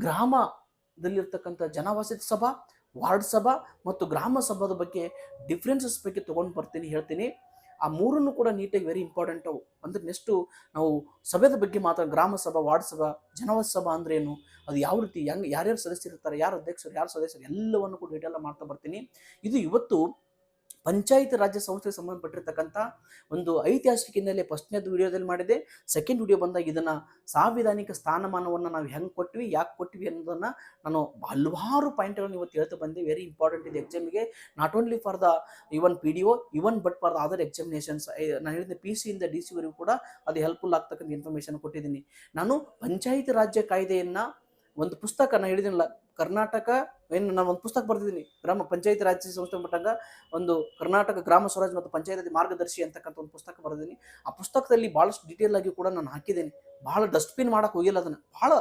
ಗ್ರಾಮದಲ್ಲಿರ್ತಕ್ಕಂಥ ಜನವಸತಿ ಸಭಾ, ವಾರ್ಡ್ ಸಭಾ ಮತ್ತು ಗ್ರಾಮ ಸಭಾದ ಬಗ್ಗೆ ಡಿಫ್ರೆನ್ಸಸ್ ಬಗ್ಗೆ ತೊಗೊಂಡು ಬರ್ತೀನಿ, ಹೇಳ್ತೀನಿ. ಆ 3 ಕೂಡ ನೀಟಾಗಿ ವೆರಿ ಇಂಪಾರ್ಟೆಂಟ್ ಅವು. ಅಂದರೆ ನೆಕ್ಸ್ಟು ನಾವು ಸಭೆದ ಬಗ್ಗೆ ಮಾತ್ರ, ಗ್ರಾಮ ಸಭಾ, ವಾರ್ಡ್ ಸಭಾ, ಜನವಸತಿ ಸಭಾ ಅಂದ್ರೆ ಏನು, ಅದು ಯಾವ ರೀತಿ, ಯಾರ್ಯಾರು ಸದಸ್ಯರು ಇರ್ತಾರೆ, ಯಾರು ಅಧ್ಯಕ್ಷರು, ಯಾರು ಸದಸ್ಯರು, ಎಲ್ಲವನ್ನು ಕೂಡ ಡೀಟೇಲ್ ಮಾಡ್ತಾ ಬರ್ತೀನಿ. ಇದು ಇವತ್ತು ಪಂಚಾಯತ್ ರಾಜ್ಯ ಸಂಸ್ಥೆಗೆ ಸಂಬಂಧಪಟ್ಟಿರ್ತಕ್ಕಂಥ ಒಂದು ಐತಿಹಾಸಿಕ ಹಿನ್ನೆಲೆ ಫಸ್ಟ್ನೇದು ವಿಡಿಯೋದಲ್ಲಿ ಮಾಡಿದೆ. ಸೆಕೆಂಡ್ ವಿಡಿಯೋ ಬಂದಾಗ ಇದನ್ನು ಸಾಂವಿಧಾನಿಕ ಸ್ಥಾನಮಾನವನ್ನು ನಾವು ಹೆಂಗೆ ಕೊಟ್ವಿ, ಯಾಕೆ ಕೊಟ್ವಿ ಅನ್ನೋದನ್ನು ನಾನು ಹಲವಾರು ಪಾಯಿಂಟ್ಗಳನ್ನು ಇವತ್ತು ಹೇಳ್ತಾ ಬಂದೆ. ವೆರಿ ಇಂಪಾರ್ಟೆಂಟ್ ಇದೆ ಎಕ್ಸಾಮಿಗೆ, not only for the even PDO, even but for the other examinations. ನಾನು ಹೇಳಿದ PC ಇಂದ DC ವರೆಗೂ ಕೂಡ ಅದು ಹೆಲ್ಪ್ಫುಲ್ ಆಗ್ತಕ್ಕಂಥ ಇನ್ಫಾರ್ಮೇಷನ್ ಕೊಟ್ಟಿದ್ದೀನಿ. ನಾನು ಪಂಚಾಯತ್ ರಾಜ್ಯ ಕಾಯ್ದೆಯನ್ನು ಒಂದು ಪುಸ್ತಕ, ನಾನು ಹೇಳಿದಿನಲ್ಲ, ಕರ್ನಾಟಕ ನಾನು ಒಂದು ಪುಸ್ತಕ ಬರ್ತಿದ್ದೀನಿ, ಗ್ರಾಮ ಪಂಚಾಯತ್ ರಾಜ್ಯ ಸಂಸ್ಥೆ ಮಟ್ಟಂಗ ಒಂದು ಕರ್ನಾಟಕ ಗ್ರಾಮ ಸ್ವರಾಜ್ ಮತ್ತು ಪಂಚಾಯತ್ ಮಾರ್ಗದರ್ಶಿ ಅಂತಕ್ಕಂಥ ಒಂದು ಪುಸ್ತಕ ಬರೆದಿದ್ದೀನಿ. ಆ ಪುಸ್ತಕದಲ್ಲಿ ಭಾಳಷ್ಟು ಡೀಟೇಲ್ ಆಗಿ ಕೂಡ ನಾನು ಹಾಕಿದ್ದೇನೆ. ಭಾಳ ಡಸ್ಟ್ಬಿನ್ ಮಾಡಕ್ಕೆ ಹೋಗಿಲ್ಲ ಅದನ್ನು. ಭಾಳ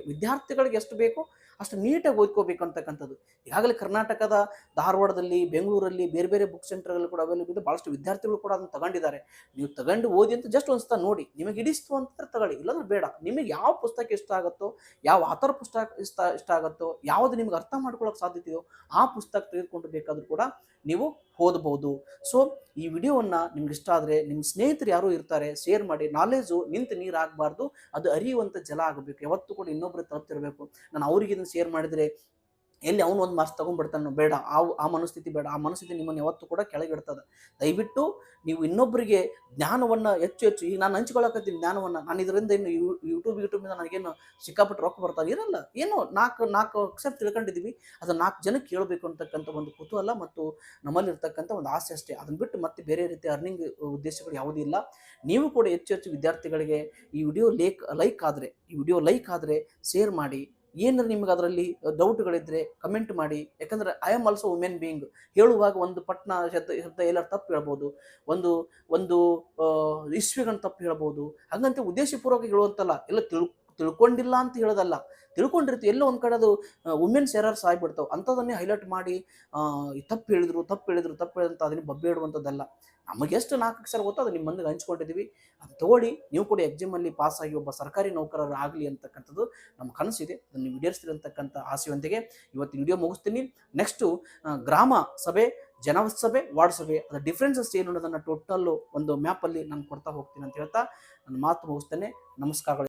ವಿದ್ಯಾರ್ಥಿಗಳಿಗೆ ಎಷ್ಟು ಬೇಕೋ ಅಷ್ಟು ನೀಟಾಗಿ ಓದ್ಕೋಬೇಕು ಅಂತಕ್ಕಂಥದ್ದು. ಈಗಾಗಲೇ ಕರ್ನಾಟಕದ ಧಾರವಾಡದಲ್ಲಿ, ಬೆಂಗಳೂರಲ್ಲಿ ಬೇರೆ ಬೇರೆ ಬುಕ್ ಸೆಂಟರ್ಗಳು ಕೂಡ ಅವೈಲೇಬಲ್ ಇದೆ. ಭಾಳಷ್ಟು ವಿದ್ಯಾರ್ಥಿಗಳು ಕೂಡ ಅದನ್ನು ತಗೊಂಡಿದ್ದಾರೆ. ನೀವು ತಗೊಂಡು ಓದಿ ಅಂತ ಜಸ್ಟ್ ಒಂದು ಸಲ ನೋಡಿ, ನಿಮಗೆ ಹಿಡಿಸ್ತು ಅಂತ ತಗೊಳ್ಳಿ, ಇಲ್ಲಾಂದ್ರೆ ಬೇಡ. ನಿಮಗೆ ಯಾವ ಪುಸ್ತಕ ಇಷ್ಟ ಆಗುತ್ತೋ, ಯಾವ ಆಥರ್ ಪುಸ್ತಕ ಇಷ್ಟ ಆಗುತ್ತೋ, ಯಾವುದು ನಿಮ್ಗೆ ಅರ್ಥ ಮಾಡ್ಕೊಳ್ಳೋಕೆ ಸಾಧ್ಯತೆಯೋ ಆ ಪುಸ್ತಕ ತೆಗೆದುಕೊಂಡು ಬೇಕಾದರೂ ಕೂಡ ನೀವು ಓದಬಹುದು. ಸೊ ಈ ವಿಡಿಯೋವನ್ನು ನಿಮ್ಗೆ ಇಷ್ಟ ಆದರೆ ನಿಮ್ಮ ಸ್ನೇಹಿತರು ಯಾರು ಇರ್ತಾರೆ ಶೇರ್ ಮಾಡಿ. ನಾಲೆಜು ನಿಂತು ನೀರಾಗಬಾರ್ದು, ಅದು ಅರಿಯುವಂಥ ಜಲ ಆಗಬೇಕು. ಯಾವತ್ತೂ ಕೂಡ ಇನ್ನೊಬ್ಬರು ತಲುಪ್ತಿರಬೇಕು. ನಾನು ಅವ್ರಿಗೆ ಇದನ್ನು ಶೇರ್ ಮಾಡಿದರೆ ಎಲ್ಲಿ ಅವನು ಒಂದು ಮಾರ್ಕ್ಸ್ ತೊಗೊಂಡ್ಬಿಡ್ತಾನೋ, ಬೇಡ. ಆ ಮನಸ್ಥಿತಿ ಬೇಡ. ಆ ಮನಸ್ಥಿತಿ ನಿಮ್ಮನ್ನು ಯಾವತ್ತೂ ಕೂಡ ಕೆಳಗಿಡ್ತದೆ. ದಯವಿಟ್ಟು ನೀವು ಇನ್ನೊಬ್ಬರಿಗೆ ಜ್ಞಾನವನ್ನು ಹೆಚ್ಚು ಈಗ ನಾನು ಹಂಚ್ಕೊಳ್ಳೋಕತ್ತೀನಿ ಜ್ಞಾನವನ್ನು. ನಾನು ಇದರಿಂದ ಇನ್ನು ಯೂಟ್ಯೂಬಿಂದ ನನಗೇನು ಸಿಕ್ಕಾಪಟ್ಟು ರೊಕ್ಕ ಬರ್ತಾವೆ ಇರಲ್ಲ. ಏನೋ ನಾಲ್ಕು ಅಕ್ಷರ ತಿಳ್ಕೊಂಡಿದ್ದೀವಿ, ಅದನ್ನು 4 ಜನಕ್ಕೆ ಕೇಳಬೇಕು ಅಂತಕ್ಕಂಥ ಒಂದು ಕುತೂಹಲ ಮತ್ತು ನಮ್ಮಲ್ಲಿರ್ತಕ್ಕಂಥ ಒಂದು ಆಸೆ ಅಷ್ಟೇ. ಅದನ್ನು ಬಿಟ್ಟು ಮತ್ತೆ ಬೇರೆ ರೀತಿ ಅರ್ನಿಂಗ್ ಉದ್ದೇಶಗಳು ಯಾವುದೂ ಇಲ್ಲ. ನೀವು ಕೂಡ ಹೆಚ್ಚು ವಿದ್ಯಾರ್ಥಿಗಳಿಗೆ ಈ ವಿಡಿಯೋ ಲೈಕ್ ಆದರೆ ಶೇರ್ ಮಾಡಿ. ಏನಾದ್ರು ನಿಮ್ಗೆ ಅದರಲ್ಲಿ ಡೌಟ್ಗಳಿದ್ರೆ ಕಮೆಂಟ್ ಮಾಡಿ. ಯಾಕಂದರೆ I am also women being. ಹೇಳುವಾಗ ಒಂದು ಪಟ್ನ ಶಬ್ದ ಎಲ್ಲರೂ ತಪ್ಪು ಹೇಳ್ಬೋದು, ಒಂದು ಇಸ್ವಿಗಳನ್ನು ತಪ್ಪು ಹೇಳ್ಬೋದು. ಹಾಗಂತ ಉದ್ದೇಶಪೂರ್ವಕ ಹೇಳುವಂತಲ್ಲ, ಎಲ್ಲ ತಿಳ್ಕೊಂಡಿಲ್ಲ ಅಂತ ಹೇಳೋದಲ್ಲ. ತಿಳ್ಕೊಂಡಿರ್ತೀವಿ, ಎಲ್ಲೋ ಒಂದು ಕಡೆ ಅದು ವುಮೆನ್ಸ್ ಎರರ್ಸ್ ಆಗಿಬಿಡ್ತಾವೆ. ಅಂಥದನ್ನೇ ಹೈಲೈಟ್ ಮಾಡಿ ತಪ್ಪು ಹೇಳಿದ್ರು ಅಂತ ಅದನ್ನು ಬಬ್ಬೆ ಇಡುವಂಥದ್ದಲ್ಲ. ನಮಗೆ ಎಷ್ಟು 4 ಅಕ್ಷರ ಗೊತ್ತೋ ಅದು ನಿಮ್ಮ ಮಂದಿಗೆ ಹಂಚ್ಕೊಂಡಿದ್ದೀವಿ. ಅದು ತಗೊಳ್ಳಿ. ನೀವು ಕೂಡ ಎಕ್ಸಾಮಲ್ಲಿ ಪಾಸಾಗಿ ಒಬ್ಬ ಸರ್ಕಾರಿ ನೌಕರರು ಆಗಲಿ ಅಂತಕ್ಕಂಥದ್ದು ನಮ್ಮ ಕನಸಿದೆ. ಅದನ್ನು ನೀವು ಈಡೇರಿಸ್ತಿರಂತಕ್ಕಂಥ ಆಸೆಯೊಂದಿಗೆ ಇವತ್ತಿನ ವಿಡಿಯೋ ಮುಗಿಸ್ತೀನಿ. ನೆಕ್ಸ್ಟು ಗ್ರಾಮ ಸಭೆ, ಜನವಸತಿ ಸಭೆ, ವಾರ್ಡ್ ಸಭೆ, ಅದರ ಡಿಫ್ರೆನ್ಸಸ್ ಏನು ಅನ್ನೋದನ್ನು ಟೋಟಲ್ಲು ಒಂದು ಮ್ಯಾಪಲ್ಲಿ ನಾನು ಕೊಡ್ತಾ ಹೋಗ್ತೀನಿ ಅಂತ ಹೇಳ್ತಾ ನನ್ನ ಮಾತು ಮುಗಿಸ್ತೇನೆ. ನಮಸ್ಕಾರಗಳು.